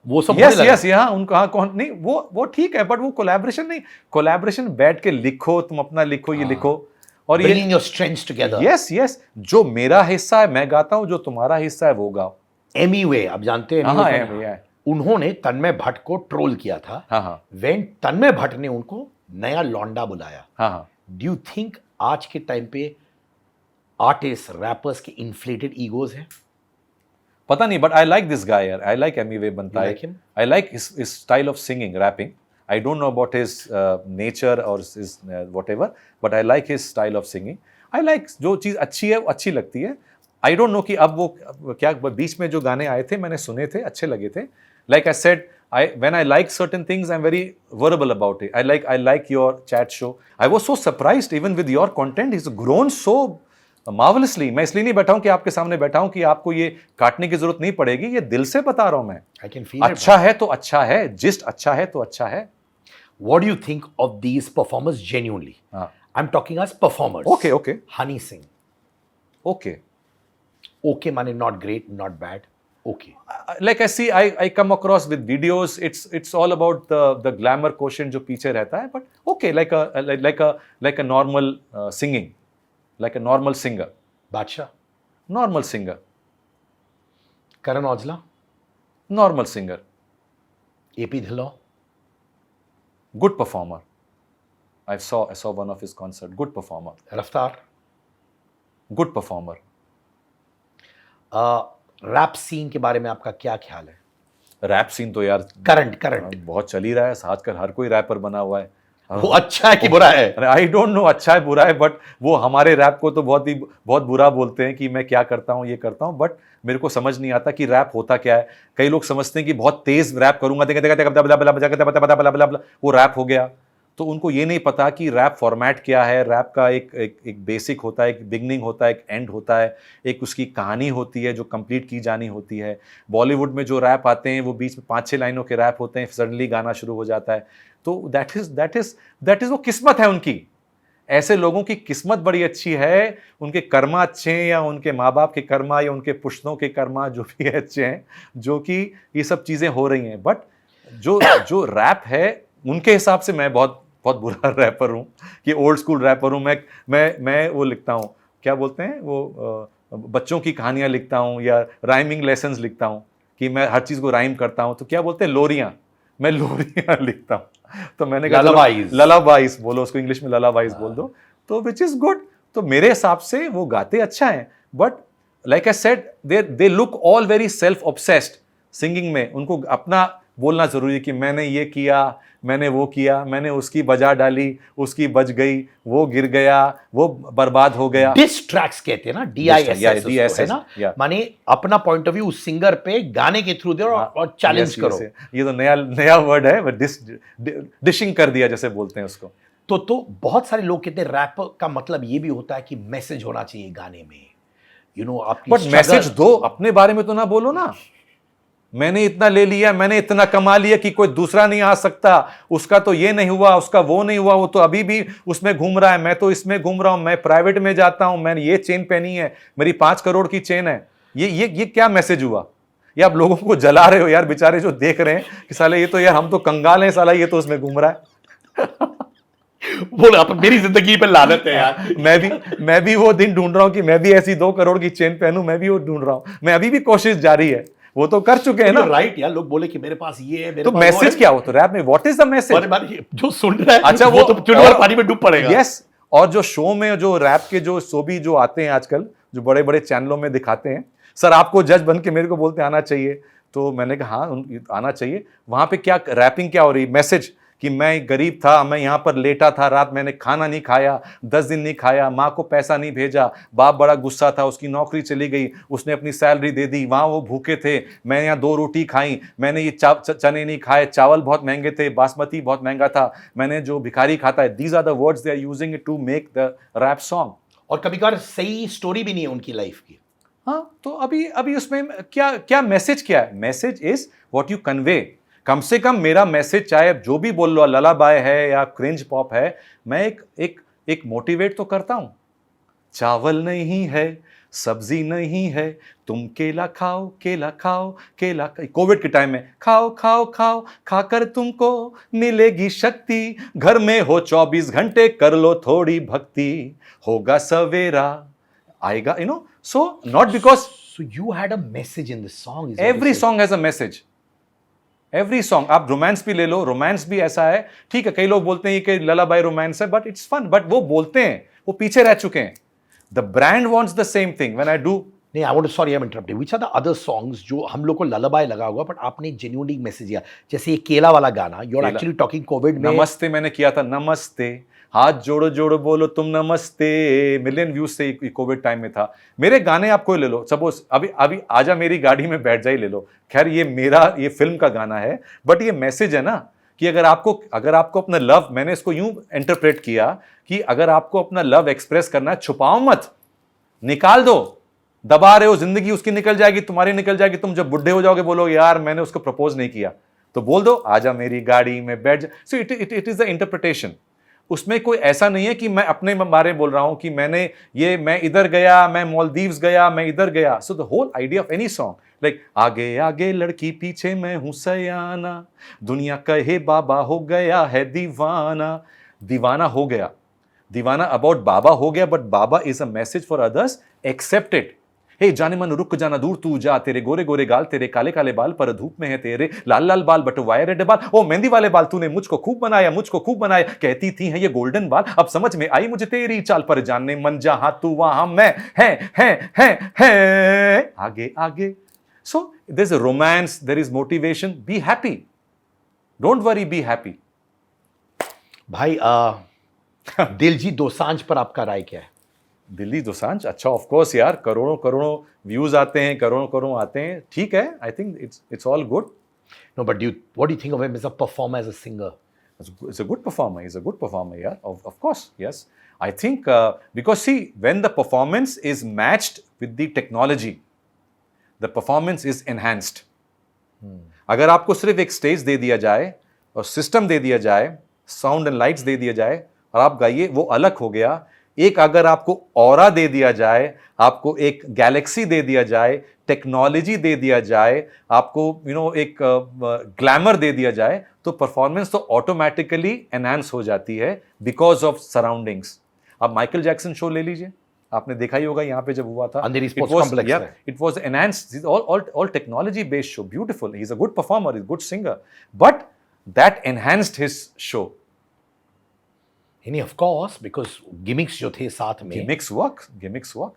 वो सब यस यहाँ उनका, हाँ कौन नहीं, वो ठीक है, बट वो कोलैबोरेशन नहीं। कोलैबोरेशन बैठ के लिखो, तुम अपना लिखो, ये लिखो, और ये bringing your strengths together. Yes जो मेरा हिस्सा है मैं गाता हूं, जो तुम्हारा हिस्सा है वो गाओ। एमी वे, आप जानते हैं हाँ Emmy Way? उन्होंने तन्मय भट्ट को ट्रोल किया था। हाँ When तन्मय भट्ट ने उनको नया लौंडा बुलाया। हाँ। डू यू थिंक आज के टाइम पे आर्टिस्ट रैपर्स के इन्फ्लेटेड ईगोज हैं? पता नहीं, but I like this guy यार, आई लाइक एमी वे बनता You है, like him? I like his style of singing, rapping. I don't know about his nature or his whatever, but I like his style of singing. I like जो चीज़ अच्छी है वो अच्छी लगती है। I don't know कि अब वो क्या बीच में जो गाने आए थे मैंने सुने थे, अच्छे लगे थे। Like I said, when I like certain things, I'm very verbal about it. I like your chat show. I was so surprised even with your content. He's grown so marvelously. मैं इसलिए नहीं बैठा हूँ कि आपके सामने बैठा हूँ कि आपको ये काटने की जरूरत नहीं पड़ेगी, ये दिल से बता रहा हूँ मैं। I can feel it. अच्छा है तो अच्छा है, जिस्ट अच्छा है तो अच्छा है। What do you think of these performers genuinely? I'm talking as performers. Okay. Honey Singh. Okay. Okay माने not great, not bad. Okay. Like I see, I come across with videos. It's all about the glamour quotient जो पीछे रहता है, but okay, like a normal singing, like a normal singer. बादशाह, Normal singer. Karan Aujla, Normal singer. AP धिल्लों, Good performer. I saw one of his concert. Good performer. रफ्तार, Good performer. Rap scene के बारे में आपका क्या ख्याल है? रैप सीन तो यार करंट बहुत चल ही रहा है आजकल, हर कोई रैपर बना हुआ है। वो अच्छा है कि बुरा है? आई डोंट नो अच्छा है बुरा है, बट वो हमारे रैप को तो बहुत बुरा बोलते हैं कि मैं क्या करता हूँ, ये करता हूँ, बट मेरे को समझ नहीं आता कि रैप होता क्या है। कई लोग समझते हैं कि बहुत तेज रैप करूंगा, वो रैप हो गया। तो उनको ये नहीं पता कि रैप फॉर्मेट क्या है। रैप का एक बेसिक होता है, एक बिगनिंग होता है, एक एंड होता है, एक उसकी कहानी होती है जो कंप्लीट की जानी होती है। बॉलीवुड में जो रैप आते हैं वो बीच में 5-6 लाइनों के रैप होते हैं, सडनली गाना शुरू हो जाता है। तो दैट इज वो किस्मत है उनकी। ऐसे लोगों की किस्मत बड़ी अच्छी है, उनके कर्मा अच्छे हैं, या उनके माँ बाप के कर्मा या उनके पुश्तों के कर्मा जो भी अच्छे हैं, जो कि ये सब चीज़ें हो रही हैं। बट जो रैप है उनके हिसाब से मैं बहुत बुरा रैपर हूँ, कि ओल्ड स्कूल रैपर हूँ। मैं वो लिखता हूँ, क्या बोलते हैं वो, बच्चों की कहानियाँ लिखता हूँ या राइमिंग लेसन्स लिखता हूँ, कि मैं हर चीज़ को राइम करता हूँ। तो क्या बोलते हैं, लोरियाँ, मैं लोरियाँ लिखता हूँ। तो मैंने कहा ललाबाइज बोलो उसको, इंग्लिश में ललाबाइज बोल दो, तो विच इज़ गुड। तो मेरे हिसाब से वो गाते अच्छा हैं, but like I said they look all very self obsessed singing में। उनको अपना बोलना जरूरी है कि मैंने ये किया, मैंने वो किया, मैंने उसकी बजा डाली, उसकी बज गई, वो गिर गया, वो बर्बाद हो गया। डिस ट्रैक्स कहते हैं ना, DISS है ना, माने अपना पॉइंट ऑफ व्यू उस सिंगर पे गाने के थ्रू दे और चैलेंज करो। ये तो नया वर्ड है, डिशिंग कर दिया जैसे बोलते हैं उसको। तो बहुत सारे लोग कहते हैं रैप का मतलब ये भी होता है कि मैसेज होना चाहिए गाने में, यू नो। आप बट मैसेज दो, अपने बारे में तो ना बोलो ना, मैंने इतना ले लिया, मैंने इतना कमा लिया कि कोई दूसरा नहीं आ सकता, उसका तो ये नहीं हुआ, उसका वो नहीं हुआ, वो तो अभी भी उसमें घूम रहा है, मैं तो इसमें घूम रहा हूं, मैं प्राइवेट में जाता हूं, मैंने ये चेन पहनी है, मेरी 5 करोड़ की चेन है। ये क्या मैसेज हुआ? ये आप लोगों को जला रहे हो यार, बेचारे जो देख रहे हैं कि साले ये तो यार हम तो कंगाल हैं, साला ये तो उसमें घूम रहा है। बोला मेरी जिंदगी पे लानत है यार। मैं भी वो दिन ढूंढ रहा हूं कि मैं भी ऐसी 2 करोड़ की चेन पहनूं, मैं भी वो ढूंढ रहा हूं, मैं अभी भी कोशिश जारी है। वो तो कर चुके हैं ना, राइट यार। लोग बोले कि मेरे पास ये है, मेरे तो पास मैसेज क्या हो? तो रैप में व्हाट इज द मैसेज? जो सुन रहा है अच्छा वो तो चुनवर पानी में डूब पड़ेगा। यस। और जो शो में जो रैप के जो शो भी जो आते हैं आजकल, जो बड़े बड़े चैनलों में दिखाते हैं, सर आपको जज बन के मेरे को बोलते आना चाहिए, तो मैंने कहा हाँ आना चाहिए। वहां पे क्या रैपिंग क्या हो रही, मैसेज कि मैं गरीब था, मैं यहाँ पर लेटा था, रात मैंने खाना नहीं खाया, 10 दिन नहीं खाया, माँ को पैसा नहीं भेजा, बाप बड़ा गुस्सा था, उसकी नौकरी चली गई, उसने अपनी सैलरी दे दी, वहाँ वो भूखे थे, मैंने यहाँ 2 रोटी खाई, मैंने ये चने नहीं खाए, चावल बहुत महंगे थे, बासमती बहुत महंगा था, मैंने जो भिखारी खाता है। These are the words they are using to make the rap song. और कभी कभार सही स्टोरी भी नहीं है उनकी लाइफ की। हाँ, तो अभी उसमें क्या मैसेज क्या है? Message is what you convey. कम से कम मेरा मैसेज, चाहे जो भी बोल लो, ललाबाय है या क्रिंज पॉप है, मैं एक मोटिवेट तो करता हूं। चावल नहीं है, सब्जी नहीं है, तुम केला खाओ, केला खाओ, केला। कोविड के टाइम में खाओ खाओ खाओ, खाकर तुमको मिलेगी शक्ति, घर में हो 24 घंटे, कर लो थोड़ी भक्ति, होगा सवेरा आएगा, you know. So not because So you had a message in this song. is what every you said. song has a message. Every song, आप रोमांस भी ले लो, रोमांस भी ऐसा है, ठीक है, कई लोग बोलते हैं कि ललाबाई रोमांस है, बट इट्स फन, बट वो बोलते हैं, वो पीछे रह चुके हैं। The brand wants the same thing when I do. नहीं, I want to, sorry I am interrupting, which are the other songs जो हम लोग को ललाबाई लगा होगा बट आपने जेन्युइनली मैसेज दिया, जैसे ये केला वाला गाना, you are actually talking Covid में। नमस्ते मैंने किया था, नमस्ते, हाथ जोड़ो जोड़ो बोलो तुम नमस्ते, मिलियन व्यूज से कोविड टाइम में था। मेरे गाने आप कोई ले लो, सपोज अभी आजा मेरी गाड़ी में बैठ जा ही ले लो, खैर ये फिल्म का गाना है, बट ये मैसेज है ना कि अगर आपको अपना लव, मैंने इसको यूं इंटरप्रेट किया कि अगर आपको अपना लव एक्सप्रेस करना है, छुपाओ मत, निकाल दो। दबा रहे हो, जिंदगी उसकी निकल जाएगी, तुम्हारी निकल जाएगी, तुम जब बुढ़े हो जाओगे बोलोगे यार मैंने उसको प्रपोज नहीं किया, तो बोल दो आजा मेरी गाड़ी में बैठ जा। So it is the interpretation. उसमें कोई ऐसा नहीं है कि मैं अपने बारे में बोल रहा हूं कि मैं इधर गया, मैं मालदीव्स गया, मैं इधर गया। So the whole idea of any song, like आगे आगे लड़की पीछे मैं हूं सयाना, दुनिया कहे बाबा हो गया है दीवाना। दीवाना हो गया, दीवाना अबाउट बाबा हो गया, but Baba is a message for others, accept it. हे जाने मन रुक जाना दूर तू जा, तेरे गोरे गोरे गाल, तेरे काले काले बाल, पर धूप में है तेरे लाल लाल बाल, बटवाए रेड बाल, ओ मेहंदी वाले बाल, तूने मुझको खूब बनाया, कहती थी है ये गोल्डन बाल, अब समझ में आई मुझे तेरी चाल, पर जानने मन जहां तू वहां मैं है आगे आगे। So there is a romance, there is motivation, be happy, don't worry, be happy. भाई दिलजीत दोसांझ पर आपका राय क्या है? दिल्ली दोसांझ, अच्छा ऑफ कोर्स यार, करोड़ों करोड़ों व्यूज आते हैं, करोड़ों करोड़ों आते हैं, ठीक है, I think it's all good. No, but what do you think of him as a performer, as a singer? It's a good performer. He's a good performer, yeah. Of course, yes. I think because see, when the performance is matched with the technology, the performance is enhanced. अगर आपको सिर्फ एक stage दे दिया जाए और system दे दिया जाए, sound and lights दे दिया जाए और आप गाइए, वो अलग हो गया। एक अगर आपको ऑरा दे दिया जाए, आपको एक गैलेक्सी दे दिया जाए, टेक्नोलॉजी दे दिया जाए, आपको एक ग्लैमर दे दिया जाए, तो परफॉर्मेंस तो ऑटोमेटिकली एनहांस हो जाती है बिकॉज ऑफ सराउंडिंग्स। आप माइकल जैक्सन शो ले लीजिए, आपने देखा ही होगा यहाँ पे जब हुआ था, it was enhanced, all technology based show, beautiful, he is a good performer, he is good singer, but that enhanced his show. Of course, because gimmicks जो थे साथ में, gimmicks work.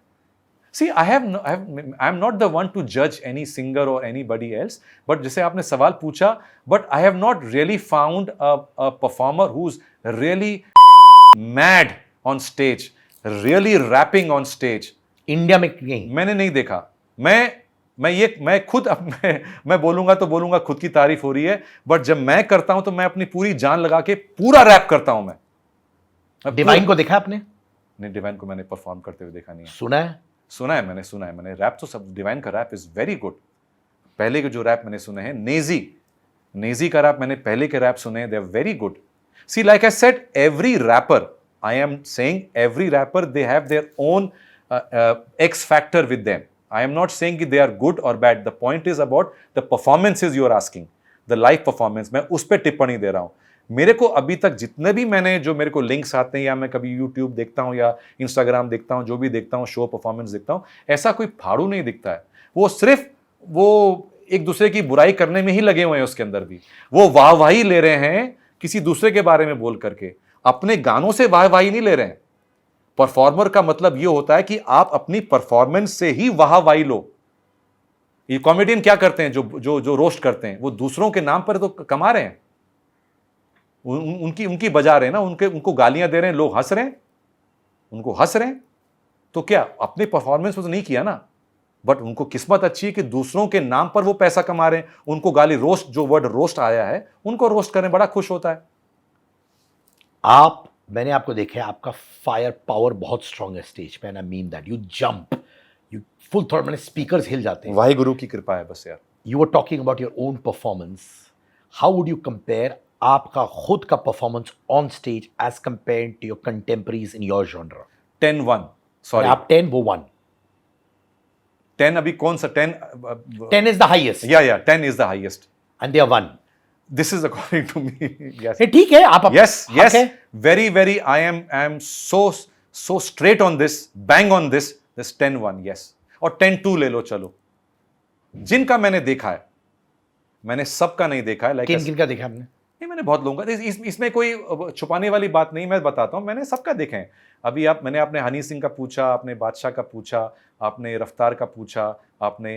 See, I'm not the one to judge any singer or anybody else, but जैसे आपने सवाल पूछा, but I have not really found a performer who's really mad on stage, really rapping on stage. India में नहीं, मैंने नहीं देखा। मैं खुद मैं बोलूंगा खुद की तारीफ हो रही है, बट जब मैं करता हूं तो मैं अपनी पूरी जान लगा के पूरा रैप करता हूं। मैं डिवाइन को देखा आपने? नहीं, डिवाइन को मैंने परफॉर्म करते हुए देखा नहीं है। सुना है मैंने रैप तो सब, डिवाइन का रैप इज वेरी गुड। पहले के जो रैप मैंने सुने हैं, नेजी का रैप मैंने पहले के रैप सुने हैं, they are very good. See, like I said, every rapper, I am saying every rapper, they have their own X factor with them. I am not saying कि दे आर गुड और bad, the point is about the performances you are asking, the live performance. मैं उस पर टिप्पणी दे रहा हूं। मेरे को अभी तक जितने भी जो मेरे को लिंक्स आते हैं, या मैं कभी यूट्यूब देखता हूं या इंस्टाग्राम देखता हूं, जो भी देखता हूं, शो परफॉर्मेंस देखता हूं, ऐसा कोई फाड़ू नहीं दिखता है। वो सिर्फ एक दूसरे की बुराई करने में ही लगे हुए हैं। उसके अंदर भी वो वाहवाही ले रहे हैं किसी दूसरे के बारे में बोल करके, अपने गानों से वाहवाही नहीं ले रहे हैं। परफॉर्मर का मतलब ये होता है कि आप अपनी परफॉर्मेंस से ही वाहवाही लो। ये कॉमेडियन क्या करते हैं, जो रोस्ट करते हैं, वो दूसरों के नाम पर तो कमा रहे हैं। उनकी उनकी बजा रहे हैं ना, उनको गालियां दे रहे हैं, लोग हंस रहे हैं, उनको हंस रहे हैं, तो क्या अपने परफॉर्मेंस में तो नहीं किया ना, बट उनको किस्मत अच्छी है कि दूसरों के नाम पर वो पैसा कमा रहे हैं, उनको गाली, रोस्ट, जो वर्ड रोस्ट आया है, उनको रोस्ट करने बड़ा खुश होता है। मैंने आपको देखा है, आपका फायर पावर बहुत स्ट्रांग है स्टेज पे, and I mean that. You jump, you full throat, मैंने स्पीकर्स हिल जाते हैं। वाहिगुरु की कृपा है बस यार। You are talking about your own performance, how would you compare आपका खुद का performance on stage as compare to your contemporaries in your genre? 10-1, sorry, आप 10, वो 1। 10 अभी कौन सा 10? 10 इज द हाईएस्ट। या 10 is the highest and they are 1। This is according to me. Yes. ठीक है, आप yes. Very. I am so straight on this, bang on this. This 10-1, yes. और 10-2 ले लो, चलो। जिनका मैंने देखा है, मैंने सबका नहीं देखा है। किन का देखा आपने? नहीं, मैंने बहुत लोगों का, इसमें कोई छुपाने वाली बात नहीं, मैं बताता हूं, मैंने सबका देखा है। अभी मैंने आपने हनी सिंह का पूछा, आपने बादशाह का पूछा, आपने रफ्तार का पूछा, आपने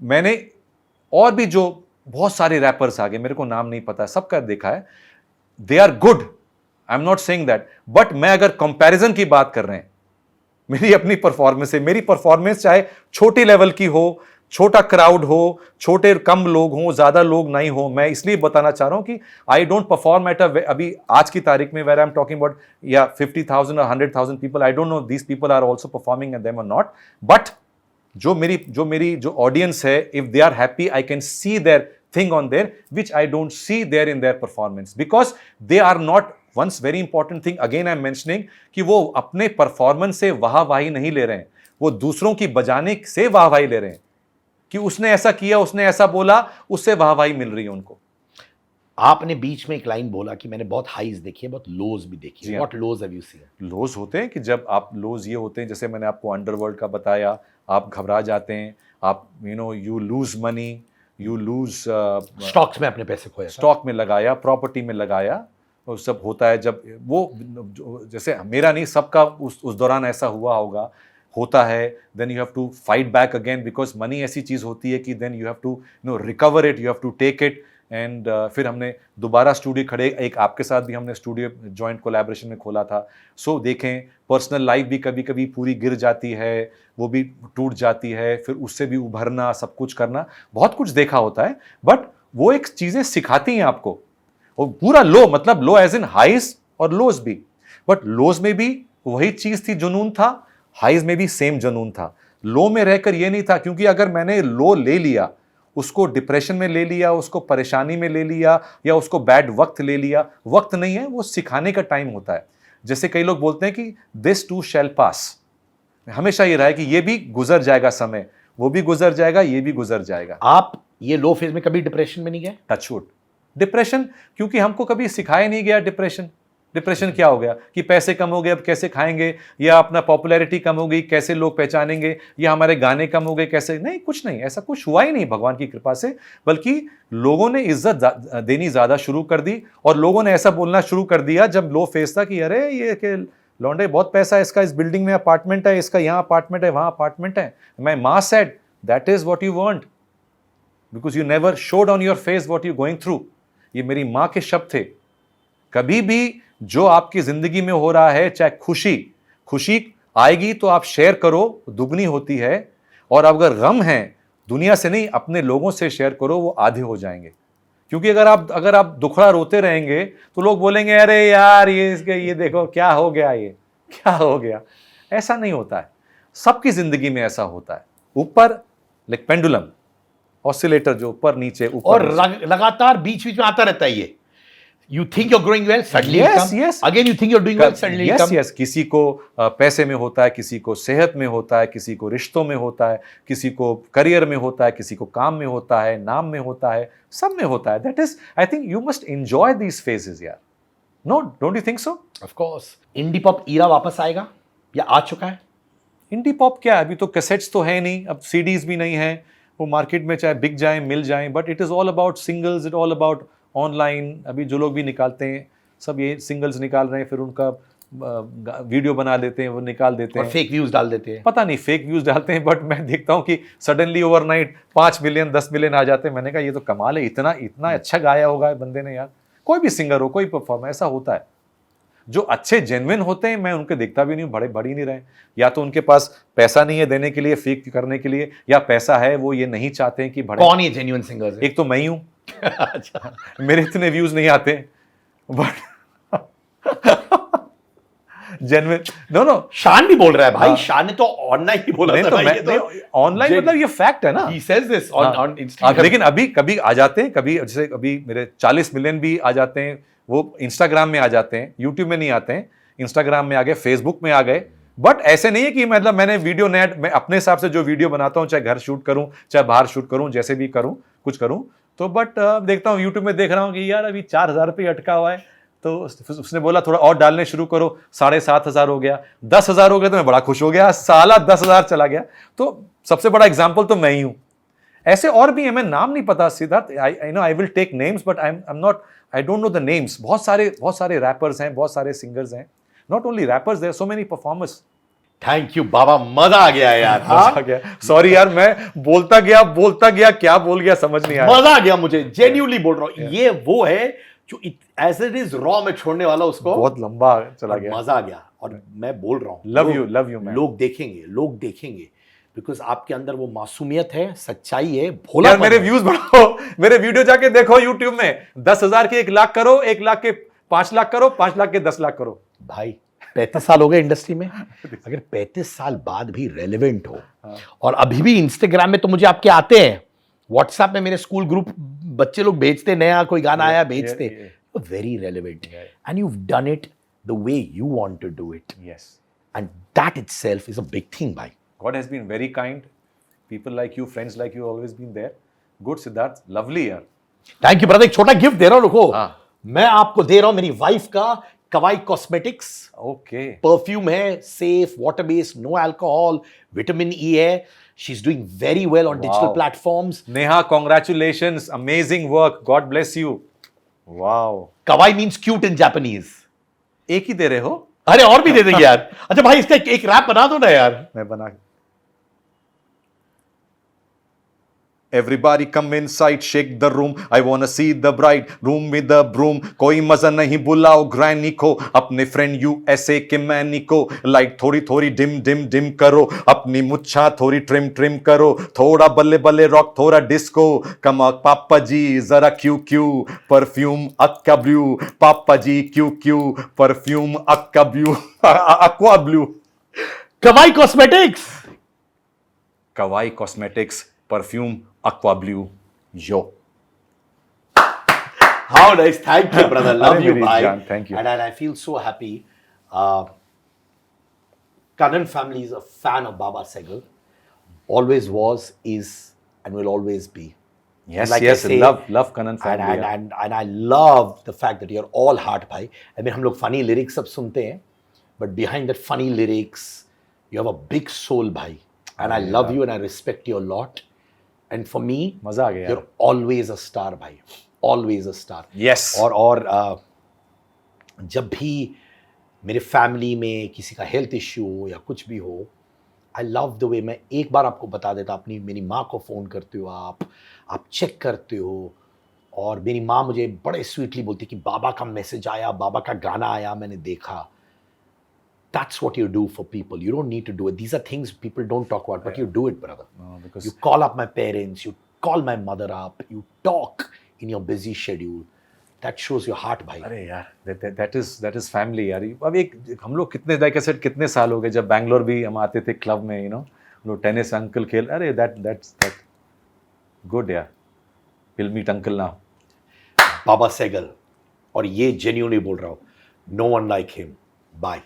मैंने और भी जो बहुत सारे रैपर्स आ गए, मेरे को नाम नहीं पता, सबका देखा है। They are good, I am not saying that, but मैं अगर कंपैरिजन की बात कर रहे हैं, मेरी अपनी परफॉर्मेंस है, मेरी परफॉर्मेंस चाहे छोटी लेवल की हो, छोटा क्राउड हो, छोटे कम लोग हो, ज्यादा लोग नहीं हो, मैं इसलिए बताना चाह रहा हूं कि आई डोंट परफॉर्म एट अभी आज की तारीख में where I am talking about 50,000 और 100,000 people, I don't know these people are also performing and them और नॉट, बट जो ऑडियंस है, if they are happy, I can see their thing on their which I don't see there in their performance, because they are not, once very important thing again I am mentioning, कि वो अपने performance से वाहवाही नहीं ले रहे हैं, वो दूसरों की बजाने से वाहवाही ले रहे हैं, कि उसने ऐसा किया, उसने ऐसा बोला, उससे वाहवाही मिल रही है उनको। आपने बीच में एक लाइन बोला कि मैंने बहुत हाईज देखी है, बहुत लोज भी देखी है। What lows have you seen? Lows होते हैं कि जब आप, लोज ये होते हैं जैसे मैंने आपको अंडरवर्ल्ड का बताया, आप घबरा जाते हैं, आप you lose money, you lose, stocks में अपने पैसे खोया, स्टॉक में लगाया, प्रॉपर्टी में लगाया, और सब होता है जब वो, जैसे मेरा नहीं, सबका उस दौरान ऐसा हुआ होता है, then you have to fight back again, because money ऐसी चीज होती है कि then you have to recover it, you have to take it, and फिर हमने दोबारा स्टूडियो खड़े, एक आपके साथ भी हमने स्टूडियो जॉइंट कोलैबोरेशन में खोला था। सो देखें, पर्सनल लाइफ भी कभी कभी पूरी गिर जाती है, वो भी टूट जाती है, फिर उससे भी उभरना, सब कुछ करना, बहुत कुछ देखा होता है, बट वो एक चीजें सिखाती हैं आपको। और पूरा लो, मतलब लो एज इन हाइज और लोज भी, बट लोज में भी वही चीज थी, जुनून था, हाइज में भी सेम जुनून था। लो में रहकर ये नहीं था, क्योंकि अगर मैंने लो ले लिया, उसको डिप्रेशन में ले लिया, उसको परेशानी में ले लिया, या उसको बैड वक्त ले लिया, वक्त नहीं है, वो सिखाने का टाइम होता है। जैसे कई लोग बोलते हैं कि दिस टू शैल पास, हमेशा ये रहा है कि ये भी गुजर जाएगा समय, वो भी गुजर जाएगा, ये भी गुजर जाएगा। आप ये लो फेज में कभी डिप्रेशन में नहीं गए? टचवुड। डिप्रेशन, क्योंकि हमको कभी सिखाया नहीं गया डिप्रेशन क्या हो गया कि पैसे कम हो गए, अब कैसे खाएंगे, या अपना पॉपुलैरिटी कम हो गई, कैसे लोग पहचानेंगे, या हमारे गाने कम हो गए, कैसे, नहीं, कुछ नहीं, ऐसा कुछ हुआ ही नहीं भगवान की कृपा से, बल्कि लोगों ने इज्जत देनी ज्यादा शुरू कर दी, और लोगों ने ऐसा बोलना शुरू कर दिया जब लो फेस था कि अरे ये के लौंडे, बहुत पैसा है इसका, इस बिल्डिंग में अपार्टमेंट है इसका, यहाँ अपार्टमेंट है, वहां अपार्टमेंट है। मैं मां said that is what you want, because you never showed on your face what you going through. ये मेरी मां के शब्द थे। कभी भी जो आपकी जिंदगी में हो रहा है, चाहे खुशी आएगी तो आप शेयर करो, दुगनी होती है, और अगर गम है, दुनिया से नहीं, अपने लोगों से शेयर करो, वो आधे हो जाएंगे। क्योंकि अगर आप दुखड़ा रोते रहेंगे तो लोग बोलेंगे अरे यार ये देखो क्या हो गया, ये क्या हो गया। ऐसा नहीं होता है, सबकी जिंदगी में ऐसा होता है। ऊपर लाइक पेंडुलम, ऑसिलेटर, जो ऊपर नीचे ऊपर, और लगातार बीच में आता रहता है ये। You think you're growing well, suddenly yes, it comes. yes. Again you think you're doing well, suddenly it comes. Yes. किसी को पैसे में होता है, किसी को सेहत में होता है, किसी को रिश्तों में होता है, किसी को करियर में होता है, किसी को काम में होता है, नाम में होता है, सब में होता है। That is, I think you must enjoy these phases, यार। No, don't you think so? Of course. Indie pop era वापस आएगा या आ चुका है? इंडी पॉप क्या है, अभी तो कैसेट्स तो है नहीं, अब सीडीज भी नहीं है, वो मार्केट में चाहे बिक जाए, मिल जाए, but it is all about singles, it all about online. अभी जो लोग भी निकालते हैं, सब ये सिंगल्स निकाल रहे हैं, फिर उनका वीडियो बना लेते हैं, वो निकाल देते हैं, और फेक व्यूज डाल देते हैं। पता नहीं फेक व्यूज डालते हैं, बट मैं देखता हूँ कि सडनली ओवरनाइट 5 मिलियन 10 मिलियन आ जाते हैं। मैंने कहा ये तो कमाल है, इतना अच्छा गाया होगा बंदे ने यार, कोई भी सिंगर हो, कोई परफॉर्मर, ऐसा होता है। जो अच्छे जेन्युइन होते हैं मैं उनके देखता भी नहीं हूं, बड़े बढ़ ही नहीं रहे। या तो उनके पास पैसा नहीं है देने के लिए, फेक करने के लिए, या पैसा है वो ये नहीं चाहते हैं कि बड़े। कौन ये जेन्युइन सिंगर्स है? एक तो मैं ही हूं। अच्छा, मेरे इतने व्यूज नहीं आते, बट जेन्युइन नो शान भी बोल रहा है भाई। शान ने तो ऑनलाइन ही बोला था भाई, ये तो ऑनलाइन मतलब ये फैक्ट है ना। he says this on Instagram। लेकिन अभी कभी आ जाते हैं, कभी जैसे अभी मेरे 40 मिलियन भी आ जाते हैं, वो इंस्टाग्राम में आ जाते हैं, यूट्यूब में नहीं आते हैं, इंस्टाग्राम में आ गए, फेसबुक में आ गए। बट ऐसे नहीं है कि मतलब मैंने वीडियो नेट, मैं अपने हिसाब से जो वीडियो बनाता हूं, चाहे घर शूट करूं चाहे बाहर शूट करूं, जैसे भी करूं कुछ करूं, तो बट देखता हूं यूट्यूब में देख रहा हूं कि यार अभी 4,000 रुपये अटका हुआ है, तो उसने बोला थोड़ा और डालने शुरू करो, 7,500 हो गया, 10,000 हो गया, तो मैं बड़ा खुश हो गया, साला 10,000 चला गया। तो सबसे बड़ा एग्जाम्पल तो मैं ही हूं। ऐसे और भी है, मैं नाम नहीं पता Siddharth, I know I will take names but I am not, I don't know the names. बहुत सारे रैपर्स हैं, बहुत सारे सिंगर्स हैं, not only rappers, there are so many performers. Thank you Baba, मजा आ गया यार। मजा आ गया, सॉरी यार, मैं बोलता गया, क्या बोल गया समझ नहीं आया। मजा आ गया मुझे, जेन्युइनली बोल रहा हूं। ये वो है जो एज इट इज रॉ में छोड़ने वाला, उसको बहुत लंबा चला गया, मजा आ गया। और मैं बोल रहा हूं, लव यू मैन। लोग देखेंगे बिकॉज आपके अंदर वो मासूमियत है, सच्चाई है, भोला। यार मेरे व्यूज बढ़ाओ, मेरे वीडियो जाके देखो यूट्यूब में, 10,000 के 1 लाख करो, 1 लाख के 5 लाख करो, 5 लाख के 10 लाख करो। भाई 35 साल हो गए इंडस्ट्री में, अगर 35 साल बाद भी रेलेवेंट हो, और अभी भी इंस्टाग्राम में तो मुझे आपके आते हैं, व्हाट्सएप में मेरे स्कूल ग्रुप बच्चे लोग भेजते, नया कोई गाना आया भेजते, very relevant, and you have done it the way you want to do it, yes, and that itself is a big thing भाई। God has been very kind. People like you, friends like you, always been there. Good Siddharth, lovely यार। Thank you brother. एक छोटा gift दे रहा हूं, रुको। हाँ। मैं आपको दे रहा हूं मेरी वाइफ का कवाई कॉस्मेटिक्स ओके, परफ्यूम है, safe, water based, no alcohol, vitamin E है। She is doing very well on digital platforms. Neha, congratulations, amazing work, God bless you। Wow, kawaii means cute in Japanese. एक ही दे रहे हो? अरे और भी दे देंगे यार। अच्छा भाई, इसका एक रैप बना दो ना यार। मैं बना। Everybody come inside, shake the room. I wanna see the bride, room with the broom. कोई मजा नहीं, बुलाओ ग्रैनी को, अपने फ्रेंड USA के मैनी को। लाइट थोड़ी थोड़ी डिम डिम डिम करो, अपनी मुच्छा थोड़ी ट्रिम ट्रिम करो, थोड़ा बल्ले बल्ले रॉक, थोड़ा डिस्को। कमा पापा जी जरा क्यू क्यू, परफ्यूम अक्का ब्लू। पापा जी क्यू क्यू, परफ्यूम अक्का blue, aqua blue. Kavai cosmetics, kavai cosmetics, perfume aqua blue. Yo, how nice, thank you brother, love you bhai, thank you, and I feel so happy. Kannan family is a fan of Baba Sehgal, always was, is, and will always be. yes, like yes, I say, love Kannan family, and I love the fact that you're all heart bhai. I mean, हम लोग funny lyrics सब सुनते हैं, but behind that funny lyrics you have a big soul bhai, and I love you and I respect you a lot. And for me, मजा आ गया, you're always a star भाई, always a star. yes, और जब भी मेरे family में किसी का हेल्थ इश्यू हो या कुछ भी हो, आई लव द वे, मैं एक बार आपको बता देता, अपनी मेरी माँ को फ़ोन करते हो आप चेक करते हो, और मेरी माँ मुझे बड़े स्वीटली बोलती कि बाबा का मैसेज आया, बाबा का गाना आया, मैंने देखा। That's what you do for people. You don't need to do it. These are things people don't talk about, but you do it, brother. No, because You call up my parents, you call my mother up, you talk in your busy schedule. That shows your heart, भाई। अरे यार, that is family यार। अब एक हम लोग कितने like I said, कितने साल हो गए, जब बैंगलोर भी हम आते थे क्लब में, you know, हम लोग टेनिस अंकल खेल, अरे that's good यार। We'll meet uncle now। बाबा सहगल, और ये genuinely बोल रहा हूँ, no one like him. Bye.